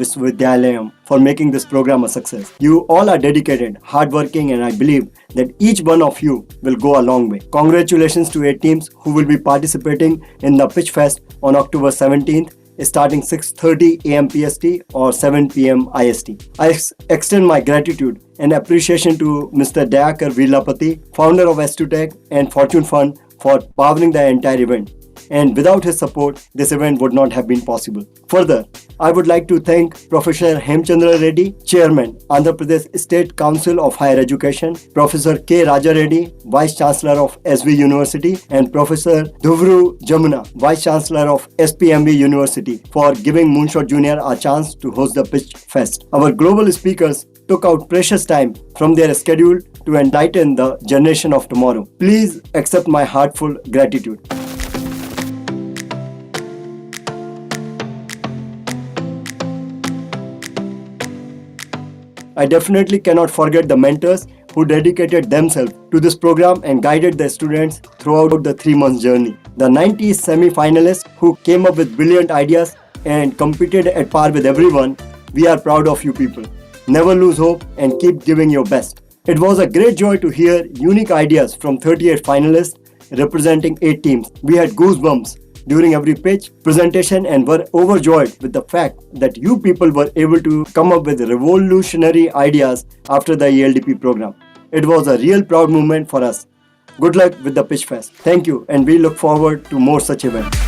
Viswavidyalaya for making this program a success. You all are dedicated, hardworking, and I believe that each one of you will go a long way. Congratulations to 8 teams who will be participating in the Pitch Fest on October 17th, starting 6:30 a.m. PST or 7 p.m. IST. I extend my gratitude and appreciation to Mr. Dayakar Vilapati, founder of EdTech and Fortune Fund, for powering the entire event. And without his support, this event would not have been possible. Further, I would like to thank Professor Hemchandra Reddy, Chairman, Andhra Pradesh State Council of Higher Education, Professor K. Raja Reddy, Vice Chancellor of SV University, and Professor Dhuvru Jamuna, Vice Chancellor of SPMB University, for giving Moonshot Jr a chance to host the Pitch Fest. Our global speakers took out precious time from their schedule to enlighten the generation of tomorrow. Please accept my heartfelt gratitude. I definitely cannot forget the mentors who dedicated themselves to this program and guided the students throughout the 3-month journey. The 90 semi-finalists who came up with brilliant ideas and competed at par with everyone, we are proud of you people. Never lose hope and keep giving your best. It was a great joy to hear unique ideas from 38 finalists representing 8 teams. We had goosebumps during every pitch, presentation, and were overjoyed with the fact that you people were able to come up with revolutionary ideas after the ELDP program. It was a real proud moment for us. Good luck with the Pitch Fest. Thank you, and we look forward to more such events.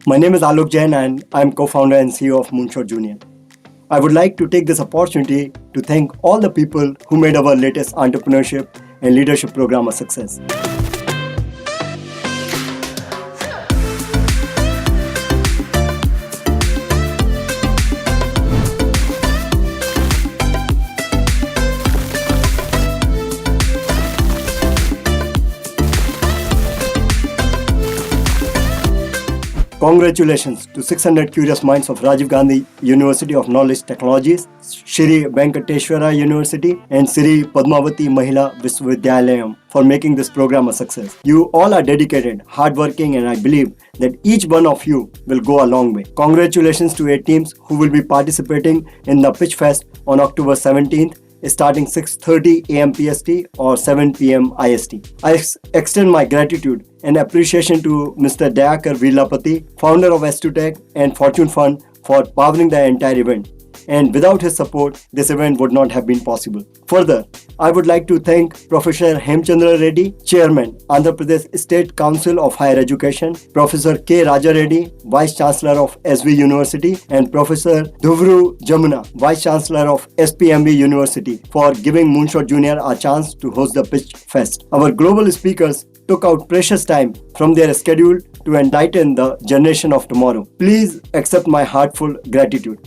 My name is Alok Jain and I am co-founder and CEO of Moonshot Jr. I would like to take this opportunity to thank all the people who made our latest entrepreneurship and leadership program a success. Congratulations to 600 curious minds of Rajiv Gandhi University of Knowledge Technologies, Shri Venkateshwara University, and Shri Padmavati Mahila Viswavidyalaya for making this program a success. You all are dedicated, hardworking, and I believe that each one of you will go a long way. Congratulations to 8 teams who will be participating in the Pitch Fest on October 17th, starting 6:30 a.m. PST or 7 p.m. IST. I extend my gratitude and appreciation to Mr. Dayakar Vilapati, founder of EdTech and Fortune Fund, for powering the entire event. And without his support, this event would not have been possible. Further, I would like to thank Professor Hemchandra Reddy, Chairman, Andhra Pradesh State Council of Higher Education, Professor K. Raja Reddy, Vice Chancellor of SV University, and Professor Dhuvru Jamuna, Vice Chancellor of SPMB University, for giving Moonshot Jr a chance to host the Pitch Fest. Our global speakers took out precious time from their schedule to enlighten the generation of tomorrow. Please accept my heartfelt gratitude.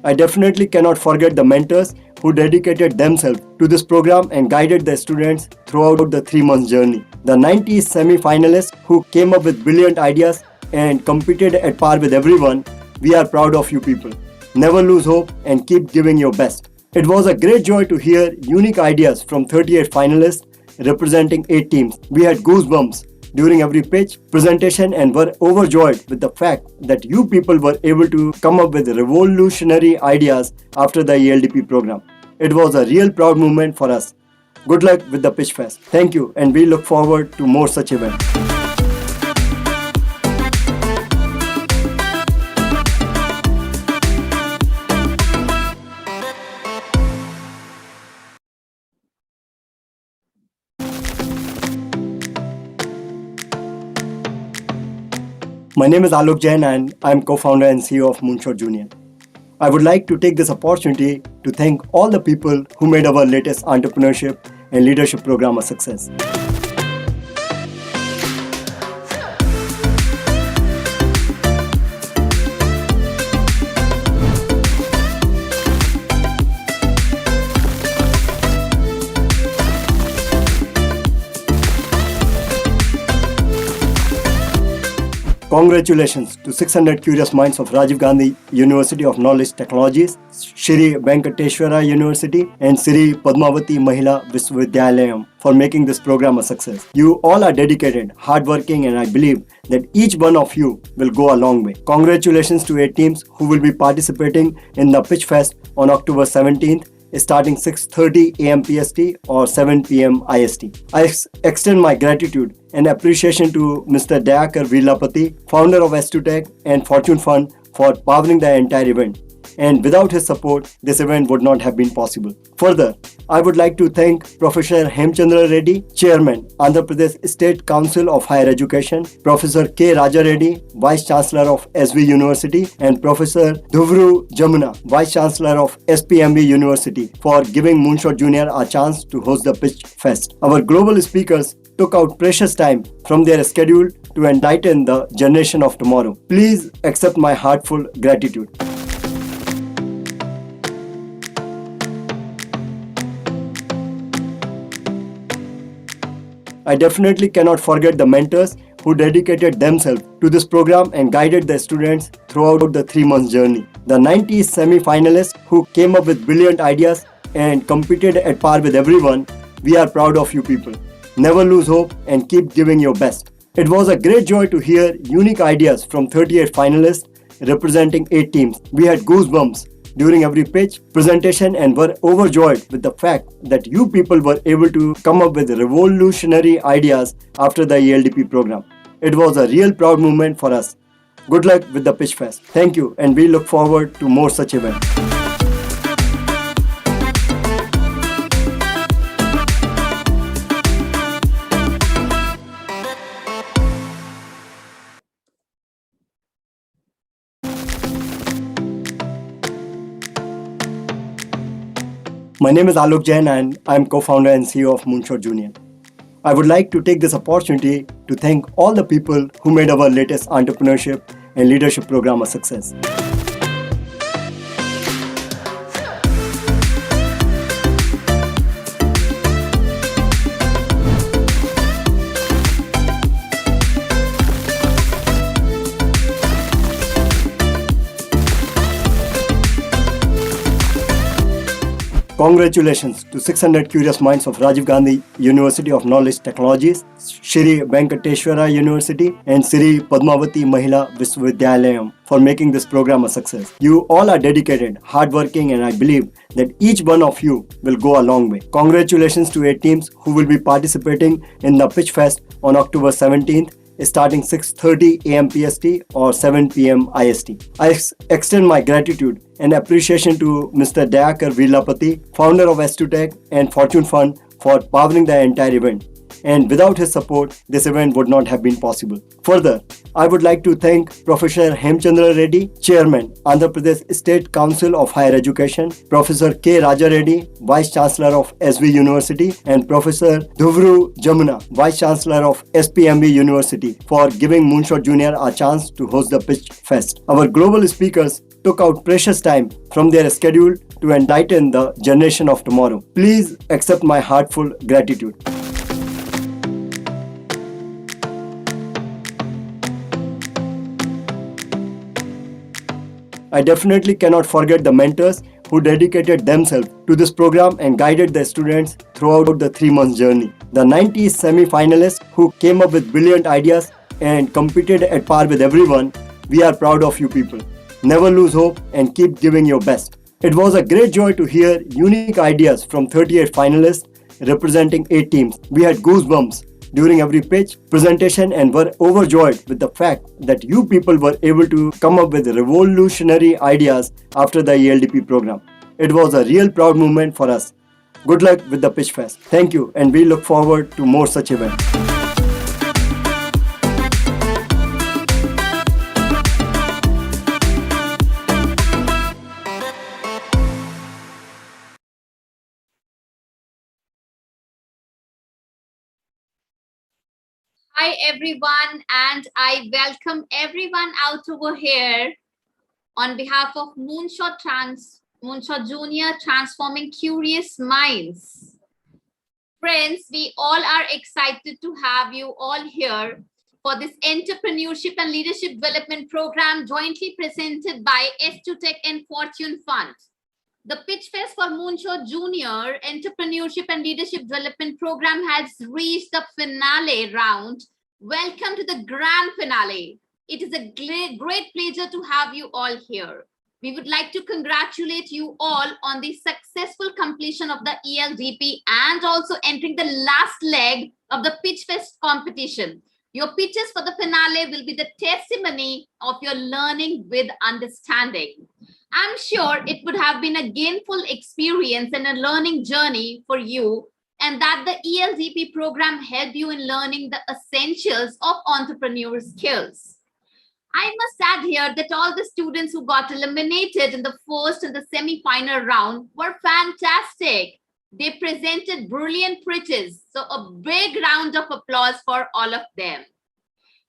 I definitely cannot forget the mentors who dedicated themselves to this program and guided the students throughout the 3-month journey. The 90 semi-finalists who came up with brilliant ideas and competed at par with everyone, we are proud of you people. Never lose hope and keep giving your best. It was a great joy to hear unique ideas from 38 finalists representing 8 teams. We had goosebumps during every pitch, presentation, and were overjoyed with the fact that you people were able to come up with revolutionary ideas after the ELDP program. It was a real proud moment for us. Good luck with the Pitch Fest. Thank you, and we look forward to more such events. My name is Alok Jain and I am co-founder and CEO of Moonshot Jr. I would like to take this opportunity to thank all the people who made our latest entrepreneurship and leadership program a success. Congratulations to 600 curious minds of Rajiv Gandhi University of Knowledge Technologies, Shri Venkateshwara University and Shri Padmavati Mahila Viswavidyalayam for making this program a success. You all are dedicated, hardworking, and I believe that each one of you will go a long way. Congratulations to 8 teams who will be participating in the Pitch Fest on October 17th starting 6:30 a.m. PST or 7 p.m. IST. I extend my gratitude and appreciation to Mr. Dayakar Vilapati, founder of EdTech and Fortune Fund, for powering the entire event. And without his support, this event would not have been possible. Further, I would like to thank Professor Hemchandra Reddy, Chairman, Andhra Pradesh State Council of Higher Education, Professor K. Raja Reddy, Vice Chancellor of SV University, and Professor Dhuvru Jamuna, Vice Chancellor of SPMB University, for giving Moonshot Jr. a chance to host the Pitch Fest. Our global speakers took out precious time from their schedule to enlighten the generation of tomorrow. Please accept my heartful gratitude. I definitely cannot forget the mentors who dedicated themselves to this program and guided the students throughout the 3 months journey. The 90 semi-finalists who came up with brilliant ideas and competed at par with everyone, we are proud of you people. Never lose hope and keep giving your best. It was a great joy to hear unique ideas from 38 finalists representing 8 teams. We had goosebumps during every pitch, presentation, and were overjoyed with the fact that you people were able to come up with revolutionary ideas after the ELDP program. It was a real proud moment for us. Good luck with the Pitch Fest. Thank you, and we look forward to more such events. My name is Alok Jain and I am co-founder and CEO of Moonshot Jr. I would like to take this opportunity to thank all the people who made our latest entrepreneurship and leadership program a success. Congratulations to 600 curious minds of Rajiv Gandhi University of Knowledge Technologies, Shri Venkateshwara University and Shri Padmavati Mahila Viswavidyalayam for making this program a success. You all are dedicated, hardworking, and I believe that each one of you will go a long way. Congratulations to 8 teams who will be participating in the Pitch Fest on October 17th starting 6:30 a.m. PST or 7 p.m. IST. I extend my gratitude and appreciation to Mr. Dayakar Vilapati, founder of EdTech and Fortune Fund, for powering the entire event. And without his support, this event would not have been possible. Further, I would like to thank Professor Hemchandra Reddy, Chairman, Andhra Pradesh State Council of Higher Education, Professor K. Raja Reddy, Vice Chancellor of SV University, and Professor Dhuvru Jamuna, Vice Chancellor of SPMB University, for giving Moonshot Jr. a chance to host the Pitch Fest. Our global speakers took out precious time from their schedule to enlighten the generation of tomorrow. Please accept my heartful gratitude. I definitely cannot forget the mentors who dedicated themselves to this program and guided the students throughout the 3 months journey. The 90 semi-finalists who came up with brilliant ideas and competed at par with everyone, we are proud of you people. Never lose hope and keep giving your best. It was a great joy to hear unique ideas from 38 finalists representing 8 teams. We had goosebumps during every pitch, presentation, and were overjoyed with the fact that you people were able to come up with revolutionary ideas after the ELDP program. It was a real proud moment for us. Good luck with the Pitch Fest. Thank you, and we look forward to more such events. Hi everyone, and I welcome everyone out over here on behalf of Moonshot Junior, transforming curious minds. Friends, we all are excited to have you all here for this Entrepreneurship and Leadership Development Program jointly presented by EdTech and Fortune Fund. The Pitch Fest for Moonshot Junior Entrepreneurship and Leadership Development Program has reached the finale round. Welcome to the grand finale. It is a great pleasure to have you all here. We would like to congratulate you all on the successful completion of the ELDP and also entering the last leg of the Pitch Fest competition. Your pitches for the finale will be the testimony of your learning with understanding. I'm sure it would have been a gainful experience and a learning journey for you, and that the ELDP program helped you in learning the essentials of entrepreneur skills. I must add here that all the students who got eliminated in the first and the semi-final round were fantastic. They presented brilliant pitches, so a big round of applause for all of them.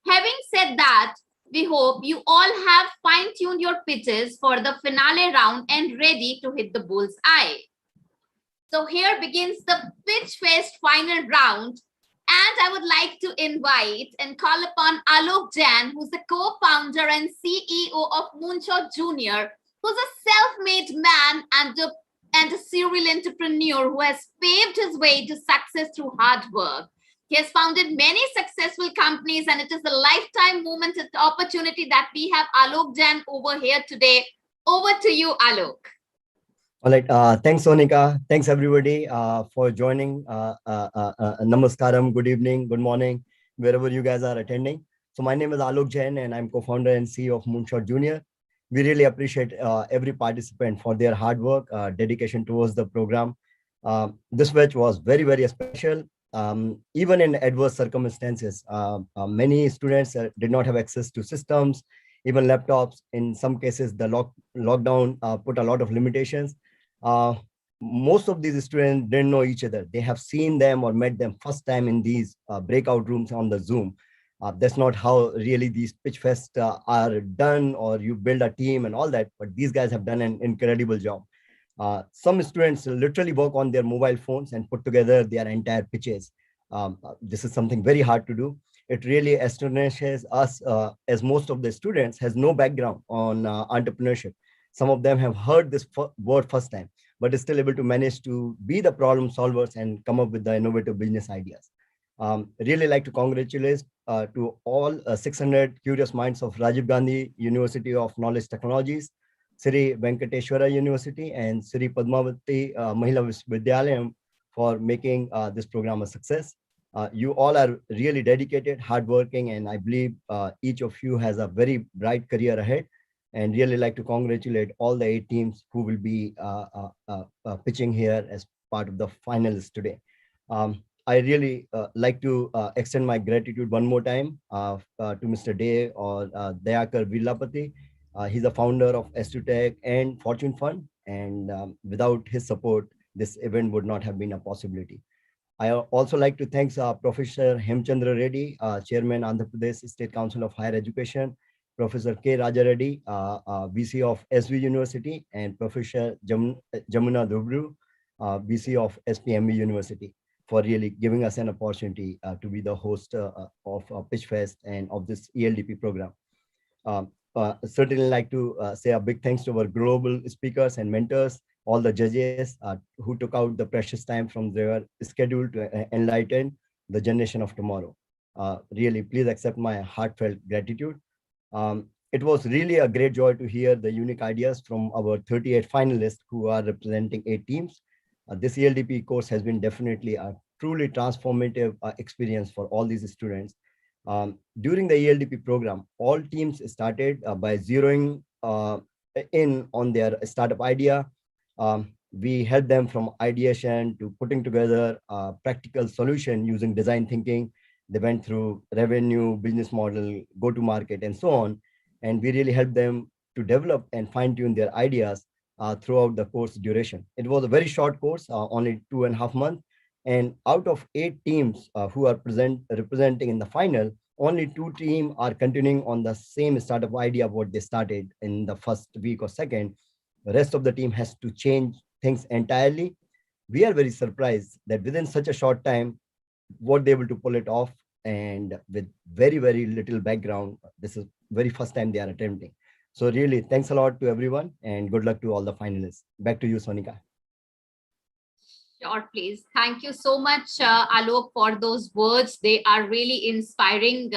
Having said that, we hope you all have fine-tuned your pitches for the finale round and ready to hit the bull's eye. So here begins the Pitch Fest final round. And I would like to invite and call upon Alok Jain, who's the co-founder and CEO of Moonshot Jr, who's a self-made man and a serial entrepreneur who has paved his way to success through hard work. He has founded many successful companies, and it is a lifetime moment and opportunity that we have Alok Jain over here today. Over to you, Alok. All right. Thanks, Sonika. Thanks, everybody, for joining. Namaskaram, good evening, good morning, wherever you guys are attending. So my name is Alok Jain, and I'm co-founder and CEO of Moonshot Jr. We really appreciate every participant for their hard work, dedication towards the program. This batch was very, very special. Even in adverse circumstances, many students did not have access to systems, even laptops. In some cases, the lockdown put a lot of limitations. Most of these students didn't know each other. They have seen them or met them first time in these breakout rooms on the Zoom. That's not how really these pitch fests are done, or you build a team and all that, but these guys have done an incredible job. Some students literally work on their mobile phones and put together their entire pitches. This is something very hard to do. It really astonishes us, as most of the students has no background on entrepreneurship. Some of them have heard this word first time, but is still able to manage to be the problem solvers and come up with the innovative business ideas. Really like to congratulate to all 600 curious minds of Rajiv Gandhi University of Knowledge Technologies, Sri Venkateshwara University, and Sri Padmavati Mahila Viswavidyalaya for making this program a success. You all are really dedicated, hardworking, and I believe each of you has a very bright career ahead. And really like to congratulate all the 8 teams who will be pitching here as part of the finalists today. I really like to extend my gratitude one more time to Mr. Day or Dayakar Vilapati. He's the founder of EdTech and Fortune Fund. And without his support, this event would not have been a possibility. I also like to thank Professor Hemchandra Reddy, Chairman, Andhra Pradesh State Council of Higher Education, Professor K. Raja Reddy, VC of SV University, and Professor Jamuna Dubru, VC of SPME University, for really giving us an opportunity to be the host of Pitch Fest and of this ELDP program. Certainly like to say a big thanks to our global speakers and mentors, all the judges who took out the precious time from their schedule to enlighten the generation of tomorrow. Really, please accept my heartfelt gratitude. It was really a great joy to hear the unique ideas from our 38 finalists who are representing 8 teams. This ELDP course has been definitely a truly transformative experience for all these students. During the ELDP program, all teams started by zeroing in on their startup idea. We helped them from ideation to putting together a practical solution using design thinking. They went through revenue, business model, go-to-market, and so on. And we really helped them to develop and fine-tune their ideas throughout the course duration. It was a very short course, only 2.5 months. And out of 8 teams who are representing in the final, only 2 teams are continuing on the same startup idea of what they started in the first week or second. The rest of the team has to change things entirely. We are very surprised that within such a short time, what they able to pull it off and with very, very little background. This is very first time they are attempting. So really, thanks a lot to everyone and good luck to all the finalists. Back to you, Sonika. Sure, please. Thank you so much, Alok, for those words. They are really inspiring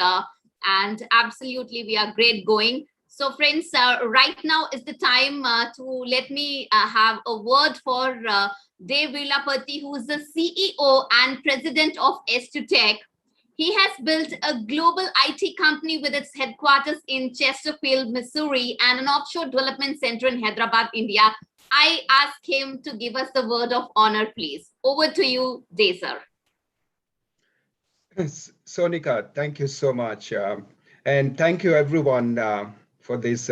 and absolutely we are great going. So friends, right now is the time to let me have a word for Dave Vilapati, who is the CEO and president of EdTech. He has built a global IT company with its headquarters in Chesterfield, Missouri, and an offshore development center in Hyderabad, India. I ask him to give us the word of honor, please. Over to you, Dave, sir. Sonika, thank you so much. And thank you, everyone, for this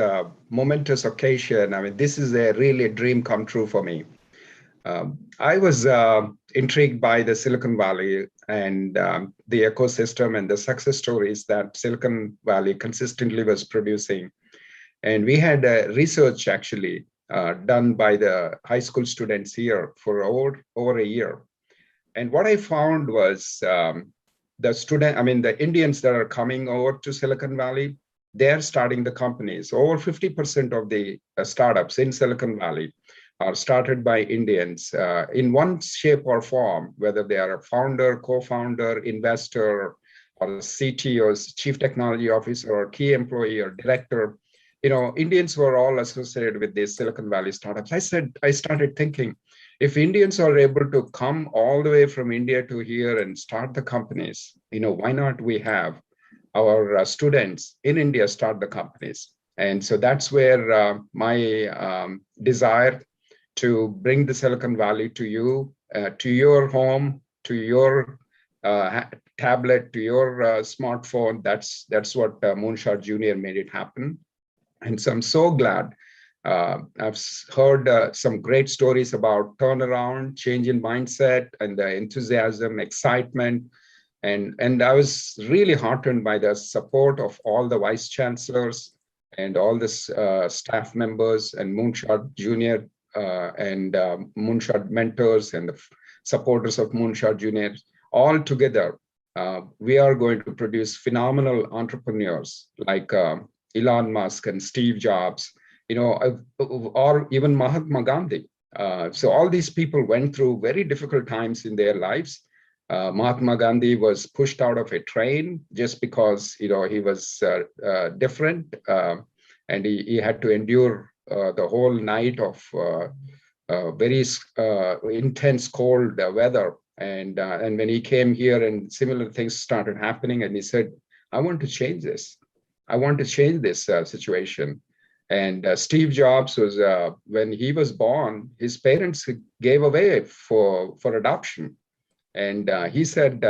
momentous occasion. I mean, this is really a dream come true for me. I was intrigued by the Silicon Valley and the ecosystem and the success stories that Silicon Valley consistently was producing. And we had research actually done by the high school students here for over a year. And what I found was the Indians that are coming over to Silicon Valley, they're starting the companies. Over 50% of the startups in Silicon Valley are started by Indians in one shape or form, whether they are a founder, co-founder, investor, or CTO, chief technology officer, or key employee or director. You know, Indians were all associated with these Silicon Valley startups. I started thinking, if Indians are able to come all the way from India to here and start the companies, you know, why not we have our students in India start the companies? And so that's where my desire to bring the Silicon Valley to you, to your home, to your tablet, to your smartphone. That's what Moonshot Jr. made it happen. And so I'm so glad. I've heard some great stories about turnaround, change in mindset, and the enthusiasm, excitement. And I was really heartened by the support of all the vice chancellors and all the staff members and Moonshot Junior and Moonshot mentors and the supporters of Moonshot Junior. All together, we are going to produce phenomenal entrepreneurs like Elon Musk and Steve Jobs, you know, or even Mahatma Gandhi. So all these people went through very difficult times in their lives. Mahatma Gandhi was pushed out of a train just because, you know, he was different, and he had to endure the whole night of very intense cold weather. And when he came here and similar things started happening, and he said, I want to change this. I want to change this situation. And Steve Jobs was, when he was born, his parents gave away for adoption. And he said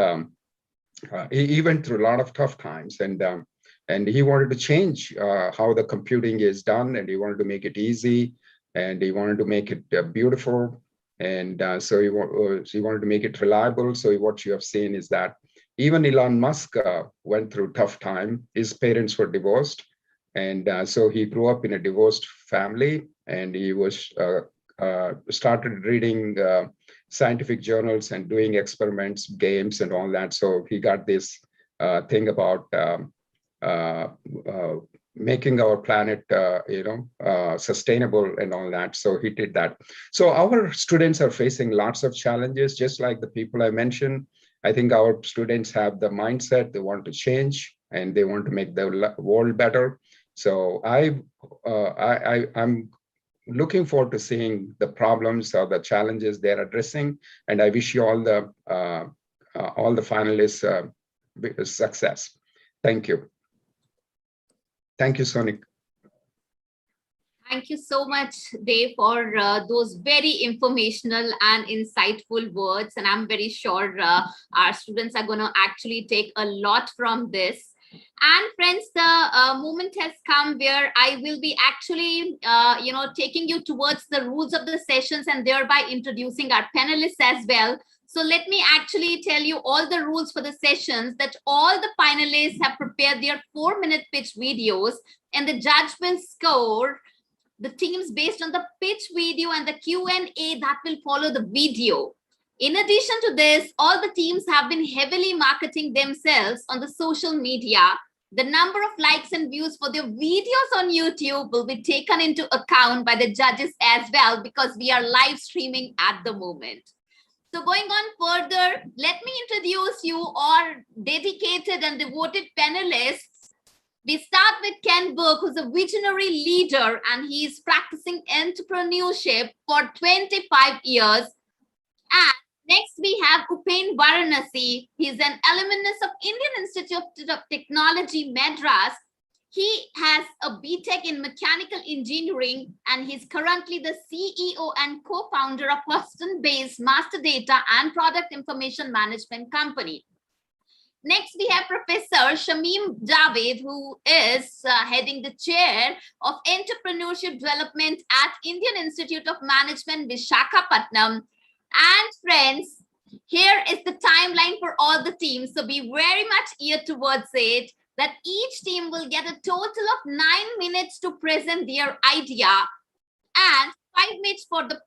he went through a lot of tough times, and he wanted to change how the computing is done, and he wanted to make it easy, and he wanted to make it beautiful, and so he wanted to make it reliable. So what you have seen is that even Elon Musk went through tough time. His parents were divorced, and so he grew up in a divorced family, and he was started reading scientific journals and doing experiments, games, and all that. So he got this thing about making our planet, sustainable and all that. So he did that. So our students are facing lots of challenges, just like the people I mentioned. I think our students have the mindset, they want to change and they want to make the world better. So I'm looking forward to seeing the problems or the challenges they're addressing. And I wish you all the finalists success. Thank you. Thank you, Sonik. Thank you so much, Dave, for those very informational and insightful words. And I'm very sure our students are going to actually take a lot from this. And friends, the moment has come where I will be actually, taking you towards the rules of the sessions and thereby introducing our panelists as well. So let me actually tell you all the rules for the sessions, that all the finalists have prepared their 4-minute pitch videos, and the judge will score the teams based on the pitch video and the Q&A that will follow the video. In addition to this, all the teams have been heavily marketing themselves on the social media. The number of likes and views for their videos on YouTube will be taken into account by the judges as well, because we are live streaming at the moment. So going on further, let me introduce you our dedicated and devoted panelists. We start with Ken Burke, who's a visionary leader, and he's practicing entrepreneurship for 25 years. And next, we have Upen Varanasi. He's an alumnus of Indian Institute of Technology, Madras. He has a BTech in Mechanical Engineering, and he's currently the CEO and co-founder of Boston-based Master Data and Product Information Management Company. Next, we have Professor Shameem Javed, who is heading the chair of Entrepreneurship Development at Indian Institute of Management, Visakhapatnam. And friends, here is the timeline for all the teams. So be very much geared towards it, that each team will get a total of 9 minutes to present their idea, and 5 minutes for the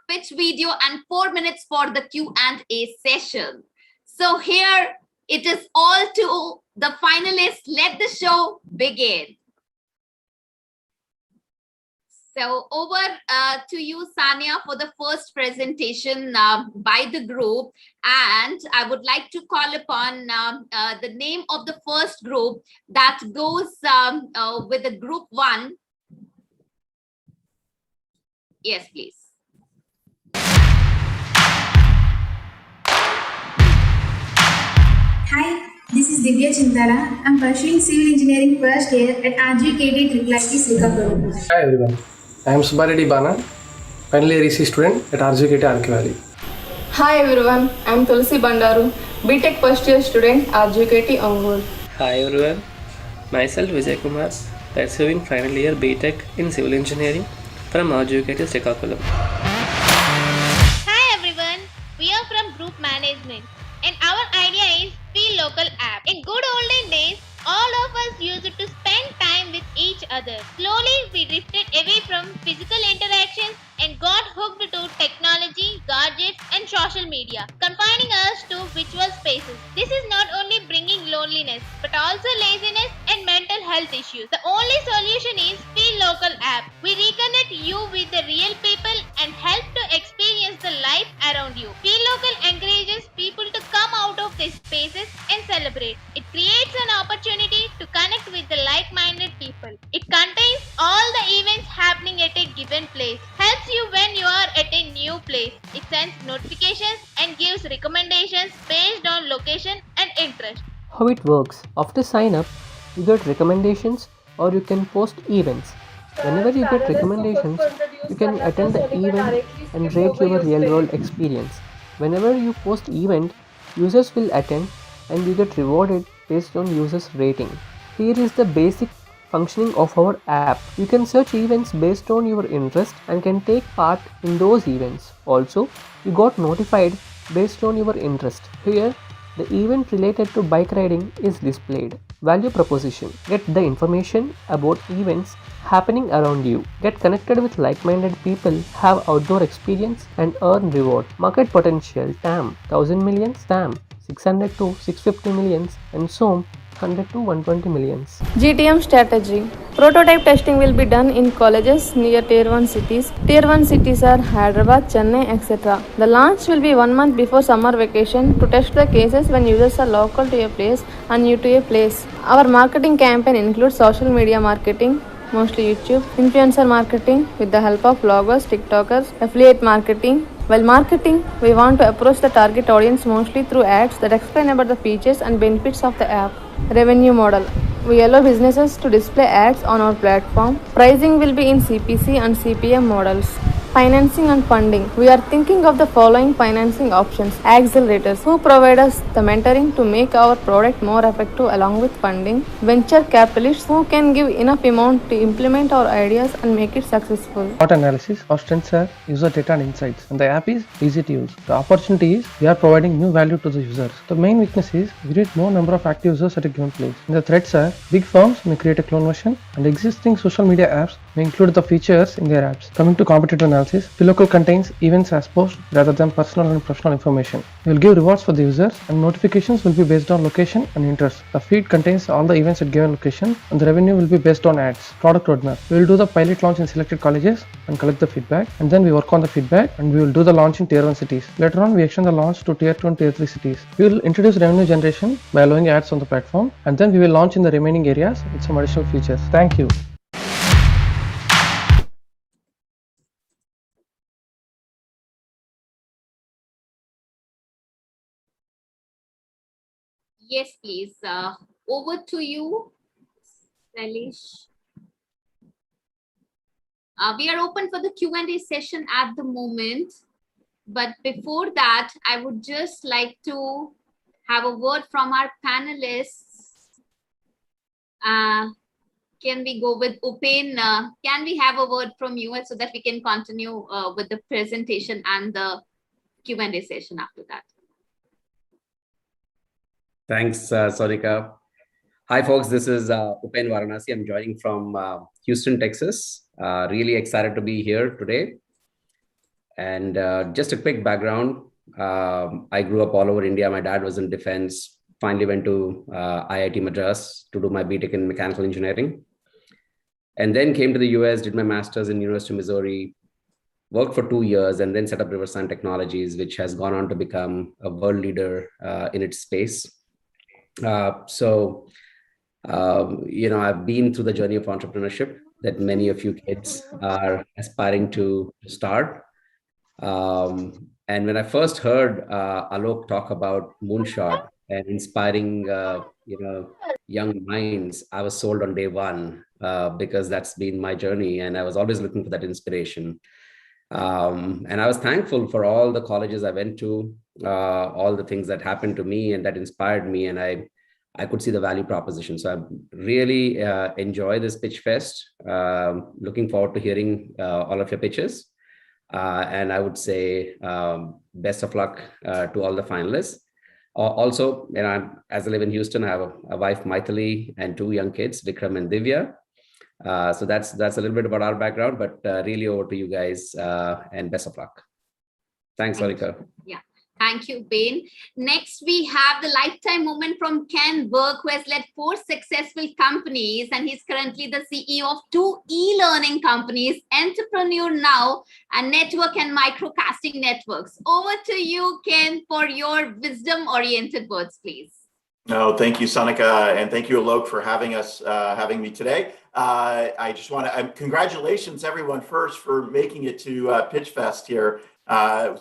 pitch video and 4 minutes for the Q&A session. So here it is all to the finalists. Let the show begin. So over to you, Sania, for the first presentation by the group. And I would like to call upon the name of the first group that goes with the group 1. Yes, please. Hi, this is Divya Chintala. I'm pursuing civil engineering first year at RGKT IIIT Visakhapatnam. Hi everyone, I am Subareddy Bana, final year EC student at RGKT Arki Valley. Hi everyone, I am Tulsi Bandaru, BTech first year student, RGKT Ongole. Hi everyone, myself Vijay Kumar, pursuing final year BTech in Civil Engineering from RGKT Srikakulam. Hi everyone, we are from Group Management and our idea is Feel Local app. In good olden days, all of us used to spend time with each other. Slowly, we drifted away from physical interactions and got hooked to technology, gadgets, and social media, confining us to virtual spaces. This is not only bringing loneliness, but also laziness and mental health issues. The only solution is Feel Local app. We reconnect you with the real people and help to experience the life around you. Feel Local encourages people to come out of their spaces and celebrate. It creates an opportunity to connect with the like-minded people. It contains all the events happening at a given place, helps you when you are at a new place. It sends notifications and gives recommendations based on location and interest. How it works: after sign up, you get recommendations or you can post events. Whenever you get recommendations, you can attend the event and rate your real world experience. Whenever you post event, users will attend and you get rewarded based on users' rating. Here is the basic functioning of our app. You can search events based on your interest and can take part in those events. Also, you got notified based on your interest. Here, the event related to bike riding is displayed. Value proposition: get the information about events happening around you. Get connected with like-minded people, have outdoor experience and earn reward. Market potential: TAM 1000 millions, TAM 600 to 650 millions, and SOM 100 to 120 millions. GTM strategy. Prototype testing will be done in colleges near Tier 1 cities. Tier 1 cities are Hyderabad, Chennai, etc. The launch will be 1 month before summer vacation to test the cases when users are local to a place and new to a place. Our marketing campaign includes social media marketing, mostly YouTube, influencer marketing with the help of bloggers, TikTokers, affiliate marketing. While marketing, we want to approach the target audience mostly through ads that explain about the features and benefits of the app. Revenue model. We allow businesses to display ads on our platform. Pricing will be in CPC and CPM models. Financing and funding. We are thinking of the following financing options. Accelerators, who provide us the mentoring to make our product more effective along with funding. Venture capitalists, who can give enough amount to implement our ideas and make it successful. Swot Analysis. Our strengths are user data and insights, and the app is easy to use. The opportunity is we are providing new value to the users. The main weakness is we need more number of active users at a given place. And the threats are big firms may create a clone version, and existing social media apps may include the features in their apps. Coming to competitive analysis, Analysis. The local contains events as post rather than personal and professional information. We will give rewards for the users and notifications will be based on location and interest. The feed contains all the events at given location and the revenue will be based on ads. Product roadmap. We will do the pilot launch in selected colleges and collect the feedback, and then we work on the feedback and we will do the launch in tier 1 cities. Later on we extend the launch to tier 2 and tier 3 cities. We will introduce revenue generation by allowing ads on the platform, and then we will launch in the remaining areas with some additional features. Thank you. Yes, please. Over to you, Salish. We are open for the Q&A session at the moment. But before that, I would just like to have a word from our panelists. Can we go with Upen? Can we have a word from you so that we can continue with the presentation and the Q&A session after that? Thanks, Sonika. Hi, folks. This is Upen Varanasi. I'm joining from Houston, Texas. Really excited to be here today. And just a quick background. I grew up all over India. My dad was in defense. Finally went to IIT Madras to do my BTech in mechanical engineering. And then came to the US, did my master's in University of Missouri, worked for 2 years, and then set up Riversand Technologies, which has gone on to become a world leader in its space. I've been through the journey of entrepreneurship that many of you kids are aspiring to start. And when I first heard Alok talk about Moonshot and inspiring, young minds, I was sold on day one because that's been my journey, and I was always looking for that inspiration. And I was thankful for all the colleges I went to, all the things that happened to me and that inspired me, and I could see the value proposition. So I really enjoy this pitch fest. Looking forward to hearing all of your pitches. And I would say best of luck to all the finalists. Also, as I live in Houston, I have a wife, Maithili, and 2 young kids, Vikram and Divya. So that's a little bit about our background, but really over to you guys, and best of luck. Thanks, Sonika. Yeah. Thank you, Ben. Next, we have the lifetime moment from Ken Burke, who has led 4 successful companies, and he's currently the CEO of 2 e-learning companies, EntrepreneurNOW and Network and Microcasting Networks. Over to you, Ken, for your wisdom-oriented words, please. No, thank you, Sonika, and thank you, Alok, for having me today. I just want to congratulations, everyone, first for making it to Pitch Fest here.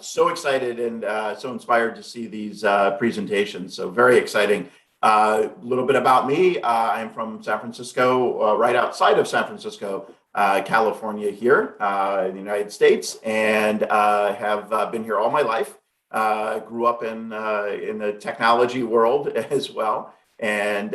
So excited and so inspired to see these presentations. So very exciting. A little bit about me. I'm from San Francisco, right outside of San Francisco, California here in the United States, and have been here all my life. Grew up in the technology world as well, and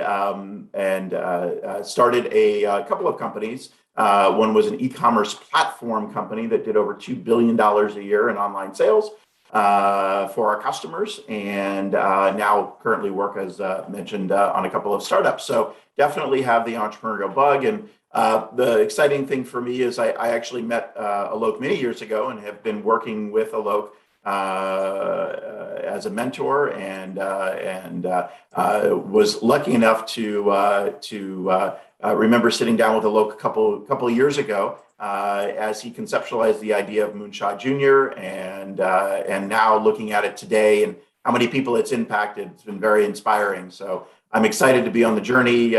started a couple of companies. One was an e-commerce platform company that did over $2 billion a year in online sales for our customers, and now currently work, as mentioned, on a couple of startups. So definitely have the entrepreneurial bug. And the exciting thing for me is I actually met Alok many years ago and have been working with Alok as a mentor, and was lucky enough to remember sitting down with Alok a couple of years ago as he conceptualized the idea of Moonshot Jr. and now looking at it today and how many people it's impacted. It's been very inspiring. So I'm excited to be on the journey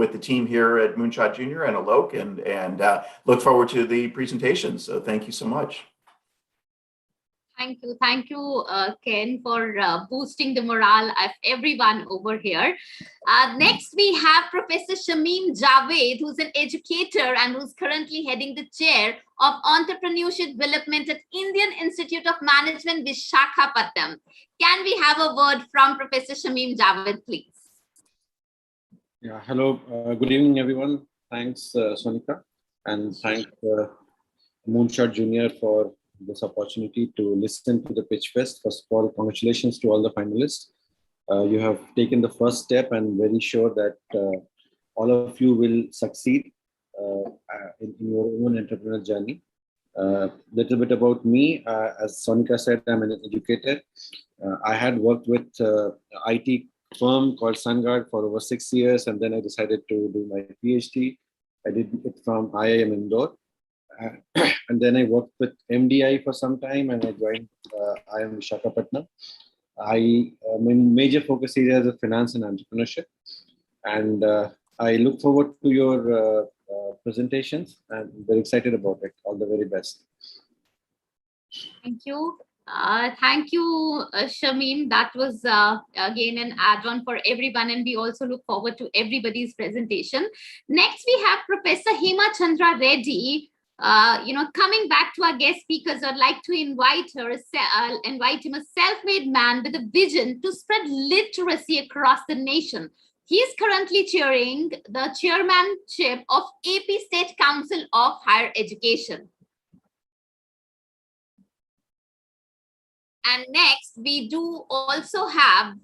with the team here at Moonshot Jr. and Alok, and look forward to the presentation. So thank you so much. Thank you, Ken, for boosting the morale of everyone over here. Next, we have Professor Shameem Javed, who's an educator and who's currently heading the chair of Entrepreneurship Development at Indian Institute of Management, Visakhapatnam. Can we have a word from Professor Shameem Javed, please? Yeah, hello. Good evening, everyone. Thanks, Sonika, and thank Moonshot Jr. for this opportunity to listen to the Pitch Fest. First of all, congratulations to all the finalists. You have taken the first step, and very sure that all of you will succeed in your own entrepreneurial journey. Little bit about me. As Sonika said, I'm an educator. I had worked with IT firm called SunGuard for over 6 years, and then I decided to do my PhD. I did it from IIM Indore. And then I worked with MDI for some time, and I joined IIM Visakhapatnam. My major focus areas are finance and entrepreneurship. And I look forward to your presentations. I'm very excited about it. All the very best. Thank you. Thank you, Shameem. That was again an add-on for everyone, and we also look forward to everybody's presentation. Next, we have Professor Hema Chandra Reddy. Coming back to our guest speakers, I'd like to invite him, a self-made man with a vision to spread literacy across the nation. He is currently chairing the chairmanship of AP State Council of Higher Education. And next, we do also have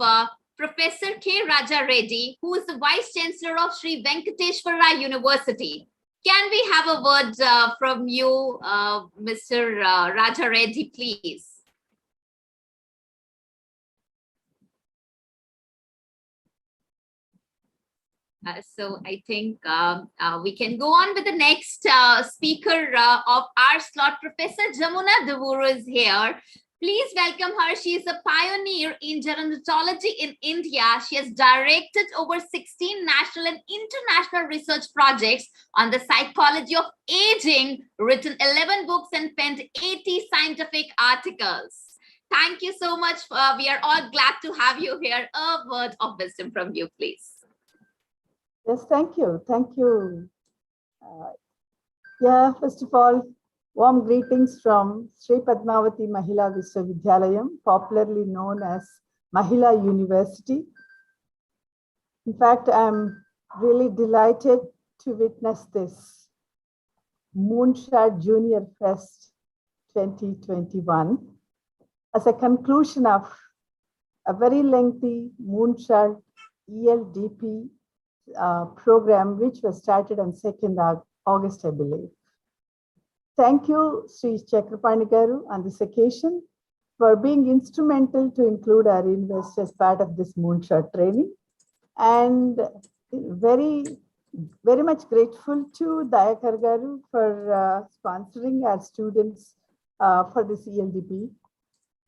Professor K. Raja Reddy, who is the Vice Chancellor of Sri Venkateshwara University. Can we have a word from you, Mr. Raja Reddy, please? So I think we can go on with the next speaker of our slot. Professor Jamuna Devuru is here. Please welcome her. She is a pioneer in gerontology in India. She has directed over 16 national and international research projects on the psychology of aging, written 11 books and penned 80 scientific articles. Thank you so much. We are all glad to have you here. A word of wisdom from you, please. Yes, thank you. Thank you. First of all, warm greetings from Sri Padmavati Mahila Vishwavidyalayam, popularly known as Mahila University. In fact, I'm really delighted to witness this Moonshot Junior Fest 2021 as a conclusion of a very lengthy Moonshot ELDP program, which was started on 2nd August, I believe. Thank you, Sri Chakrapani Garu, on this occasion for being instrumental to include our university as part of this Moonshot training. And very much grateful to Dayakar Garu for sponsoring our students for this ELDP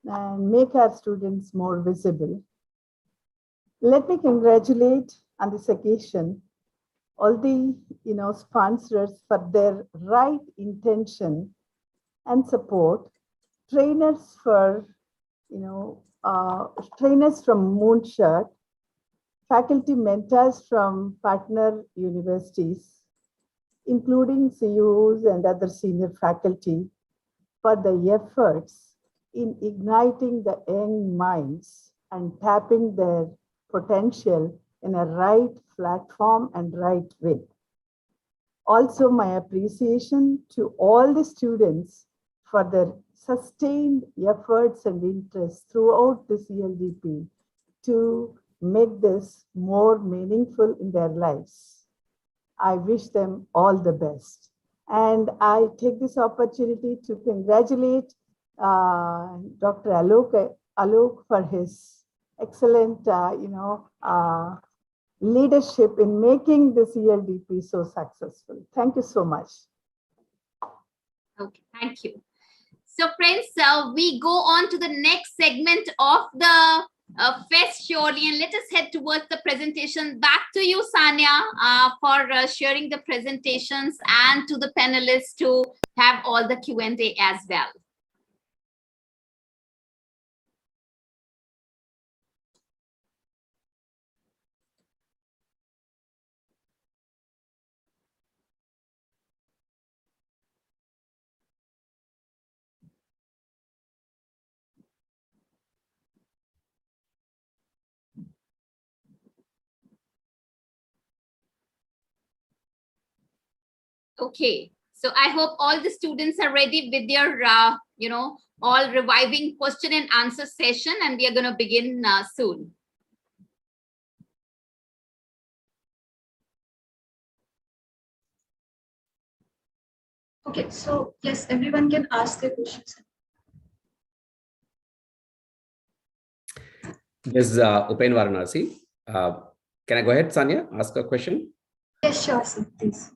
and make our students more visible. Let me congratulate on this occasion all the sponsors for their right intention and support, trainers for trainers from Moonshot, faculty mentors from partner universities, including CEOs and other senior faculty, for the efforts in igniting the young minds and tapping their potential in a right platform and right way. Also, my appreciation to all the students for their sustained efforts and interest throughout this ELDP to make this more meaningful in their lives. I wish them all the best. And I take this opportunity to congratulate Dr. Alok for his excellent, leadership in making this ELDP so successful. Thank you so much. Okay, thank you. So friends, we go on to the next segment of the fest surely, and let us head towards the presentation. Back to you, Sanya, for sharing the presentations, and to the panelists to have all the Q&A as well. Okay, so I hope all the students are ready with their, all reviving question and answer session, and we are going to begin soon. Okay, so yes, everyone can ask their questions. Yes, Upen Varanasi. Can I go ahead, Sanya, ask a question? Yes, sure, sir, please.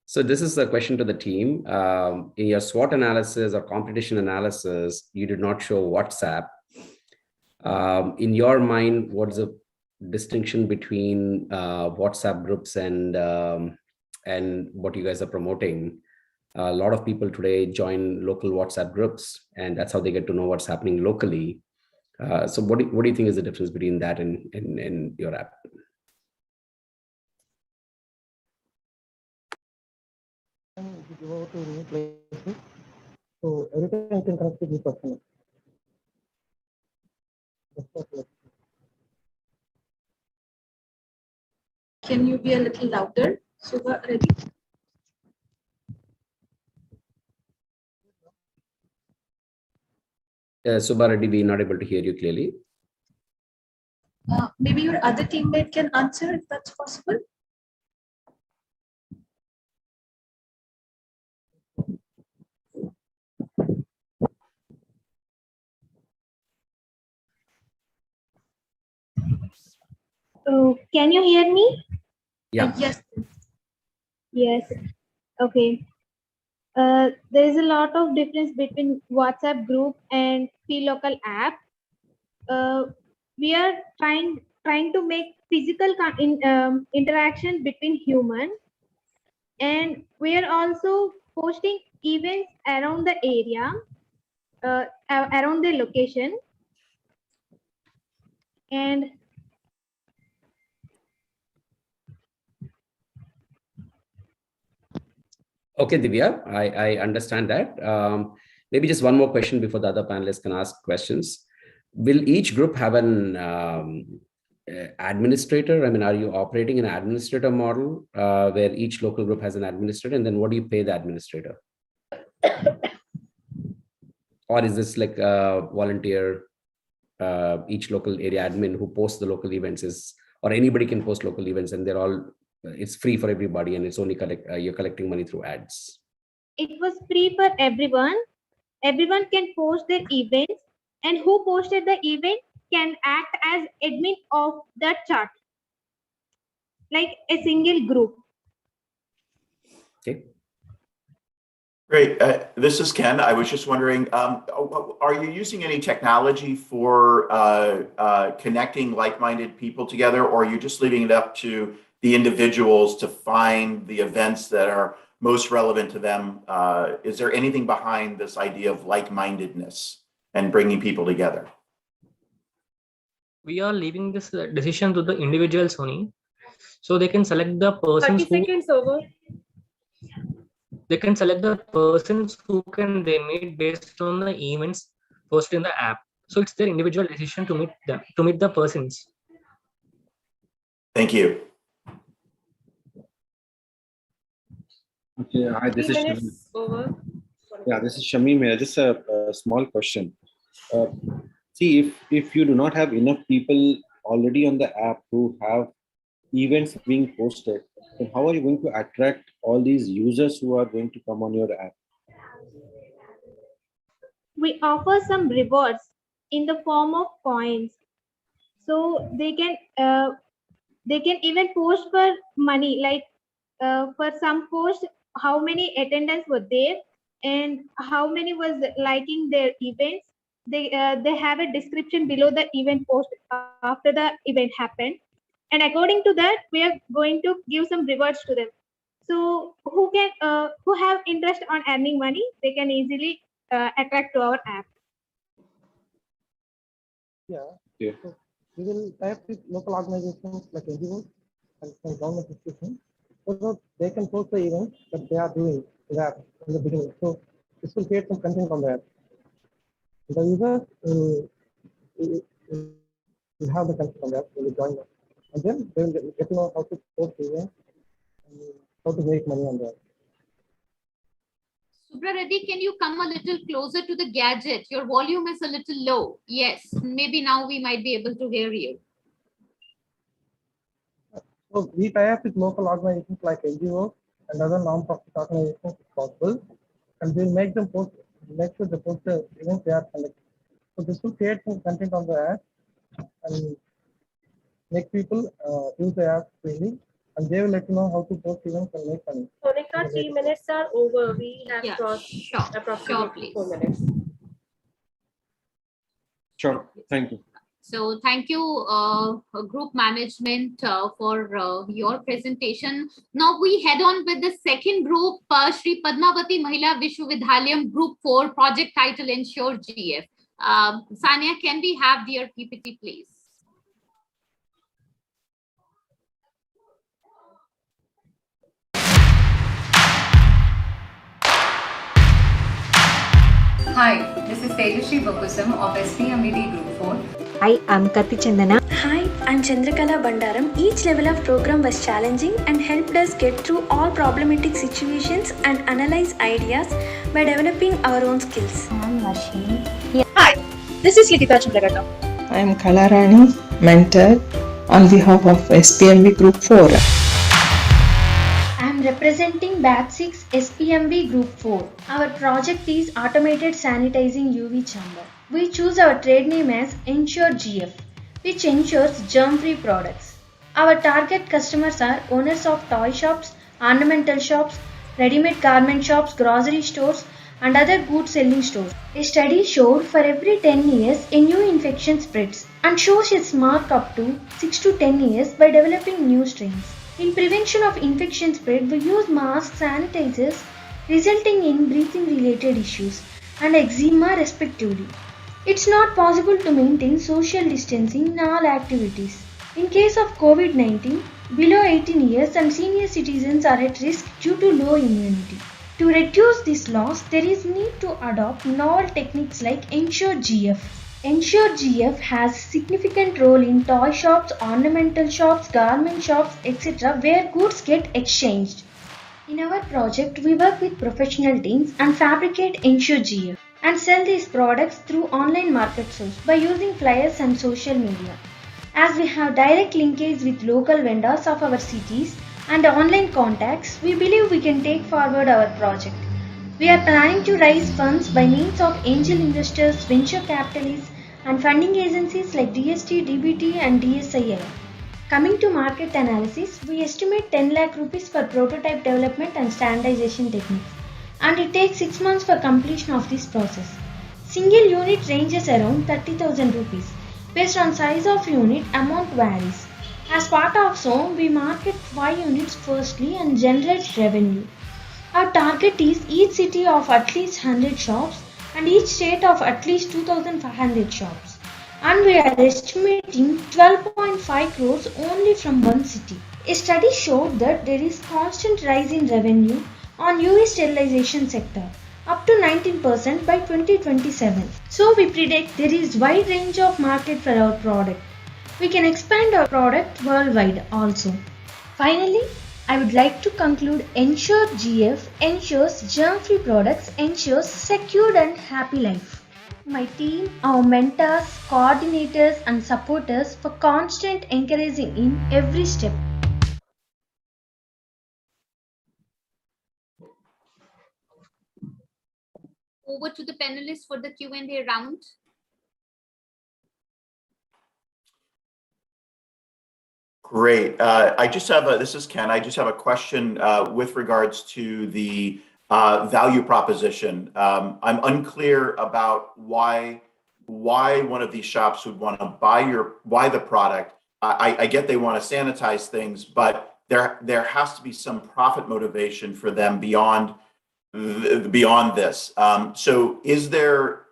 So this is a question to the team. In your SWOT analysis or competition analysis, you did not show WhatsApp. In your mind, what's the distinction between WhatsApp groups and what you guys are promoting? A lot of people today join local WhatsApp groups, and that's how they get to know what's happening locally. So what do you think is the difference between that and your app? Go to new places. So every time you can connect with the person. Can you be a little louder? Subha, ready? Subha Reddy, we're not able to hear you clearly. Maybe your other teammate can answer if that's possible. Can you hear me? Yeah. Yes. Yes. Okay. There is a lot of difference between WhatsApp group and P local app. We are trying to make physical interaction between humans, and we are also posting events around the area, around the location, and Okay, Divya, I understand that. Maybe just one more question before the other panelists can ask questions. Will each group have an administrator? I mean, are you operating an administrator model where each local group has an administrator, and then what do you pay the administrator? Or is this like a volunteer, each local area admin who posts the local events is, or anybody can post local events and they're all, it's free for everybody and it's only you're collecting money through ads? it was free for everyone. Everyone can post their events, and who posted the event can act as admin of the chart, like a single group. Okay. Great. This is Ken. I was just wondering, are you using any technology for connecting like-minded people together, or are you just leaving it up to the individuals to find the events that are most relevant to them? Is there anything behind this idea of like-mindedness and bringing people together? We are leaving this decision to the individuals only, so they can select the persons 30 seconds over. They can select the persons who can they meet based on the events posted in the app. So it's their individual decision to meet the persons. Thank you. Okay, hi, this is Shameem. Over. Yeah, this is Shameem here. Just a small question. See, if you do not have enough people already on the app who have events being posted, then how are you going to attract all these users who are going to come on your app? We offer some rewards in the form of coins, so they can even post for money, like for some post how many attendants were there and how many was liking their events. They have a description below the event post after the event happened, and according to that we are going to give some rewards to them. So who have interest on earning money, they can easily attract to our app. Yeah. So we will type with local organizations like NGOs and some government institutions, so that they can post the events that they are doing in the app in the beginning. So this will create some content on the app. The user will have the content on the app, they will join them, and then they will get to know how to post the events and how to make money on the app. Subra Reddy, can you come a little closer to the gadget? Your volume is a little low. Yes, maybe now we might be able to hear you. So we tie up with local organizations like NGOs and other non-profit organizations if possible, and we'll make them post, make sure they post the events they are conducting. So this will create some content on the app and make people use the app freely, and they will let you know how to post events and make money. Monica, 3 minutes are over. We have crossed approximately 4 minutes. Sure. Thank you. So thank you, group management, for your presentation. Now we head on with the second group, Shri Padmavati Mahila Vishwavidhalayam Group 4, project title Ensure GF. Sania, can we have their PPT, please? Hi, this is Tejasri Bakusam of SPMVT Group 4. Hi, I'm Kati Chandana. Hi, I'm Chandrakala Bandaram. Each level of program was challenging and helped us get through all problematic situations and analyze ideas by developing our own skills. I'm Vashi. Hi, this is Likita Chandrakata. I'm Kalarani, mentor on behalf of SPMV Group 4. I'm representing Batch 6 SPMV Group 4. Our project is Automated Sanitizing UV Chamber. We choose our trade name as Ensure GF, which ensures germ-free products. Our target customers are owners of toy shops, ornamental shops, ready-made garment shops, grocery stores, and other goods selling stores. A study showed for every 10 years a new infection spreads and shows its mark up to 6 to 10 years by developing new strains. In prevention of infection spread, we use masks, sanitizers, resulting in breathing-related issues and eczema respectively. It's not possible to maintain social distancing in all activities. In case of COVID-19, below 18 years and senior citizens are at risk due to low immunity. To reduce this loss, there is need to adopt novel techniques like Ensure GF. Ensure GF has significant role in toy shops, ornamental shops, garment shops, etc. where goods get exchanged. In our project, we work with professional teams and fabricate Ensure GF and sell these products through online market source by using flyers and social media. As we have direct linkage with local vendors of our cities and online contacts, we believe we can take forward our project. We are planning to raise funds by means of angel investors, venture capitalists, and funding agencies like DST, DBT, and DSII. Coming to market analysis, we estimate 10 lakh rupees for prototype development and standardization techniques, and it takes 6 months for completion of this process. Single unit ranges around 30,000 rupees. Based on size of unit, amount varies. As part of so, we market 5 units firstly and generate revenue. Our target is each city of at least 100 shops and each state of at least 2,500 shops. And we are estimating 12.5 crores only from one city. A study showed that there is constant rise in revenue on UV sterilization sector, up to 19% by 2027. So we predict there is wide range of market for our product. We can expand our product worldwide also. Finally, I would like to conclude Ensure GF ensures germ-free products, ensures secured and happy life. My team, our mentors, coordinators and supporters for constant encouraging in every step. Over to the panelists for the Q&A round. Great. I just have this is Ken. I just have a question with regards to the value proposition. I'm unclear about why one of these shops would want to buy the product. I get they want to sanitize things, but there has to be some profit motivation for them beyond this. So is there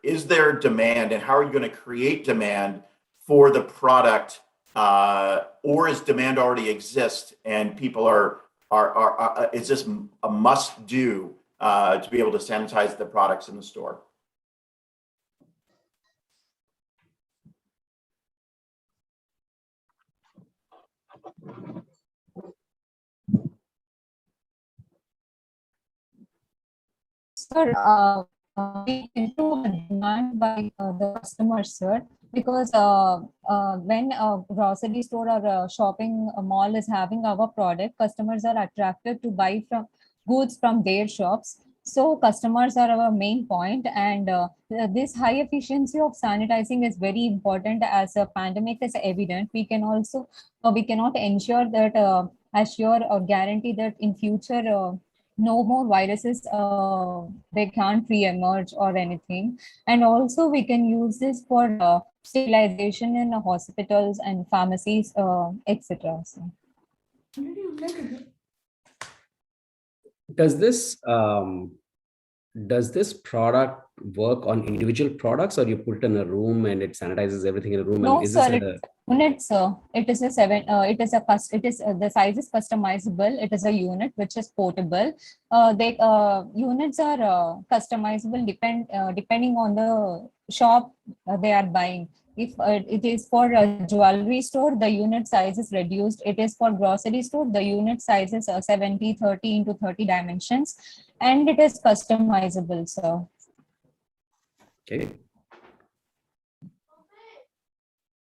demand, and how are you going to create demand for the product? Or is demand already exist and people are is this a must do to be able to sanitize the products in the store? Sir, we improve the demand by the customers, sir, because when a grocery store or a shopping mall is having our product, customers are attracted to buy goods from their shops. So customers are our main point, and this high efficiency of sanitizing is very important as a pandemic is evident. We can also we cannot ensure that assure or guarantee that in future no more viruses they can't re-emerge or anything. And also we can use this for sterilization in hospitals and pharmacies, etc. So. Does this product work on individual products, or you put it in a room and it sanitizes everything in a room? No, and is sir. this Units. It is a seven. It is the size is customizable. It is a unit which is portable. They units are customizable depending on the shop they are buying. If it is for a jewelry store, the unit size is reduced. It is for grocery store, the unit size is 70, 30 into 30 dimensions, and it is customizable, sir. Okay.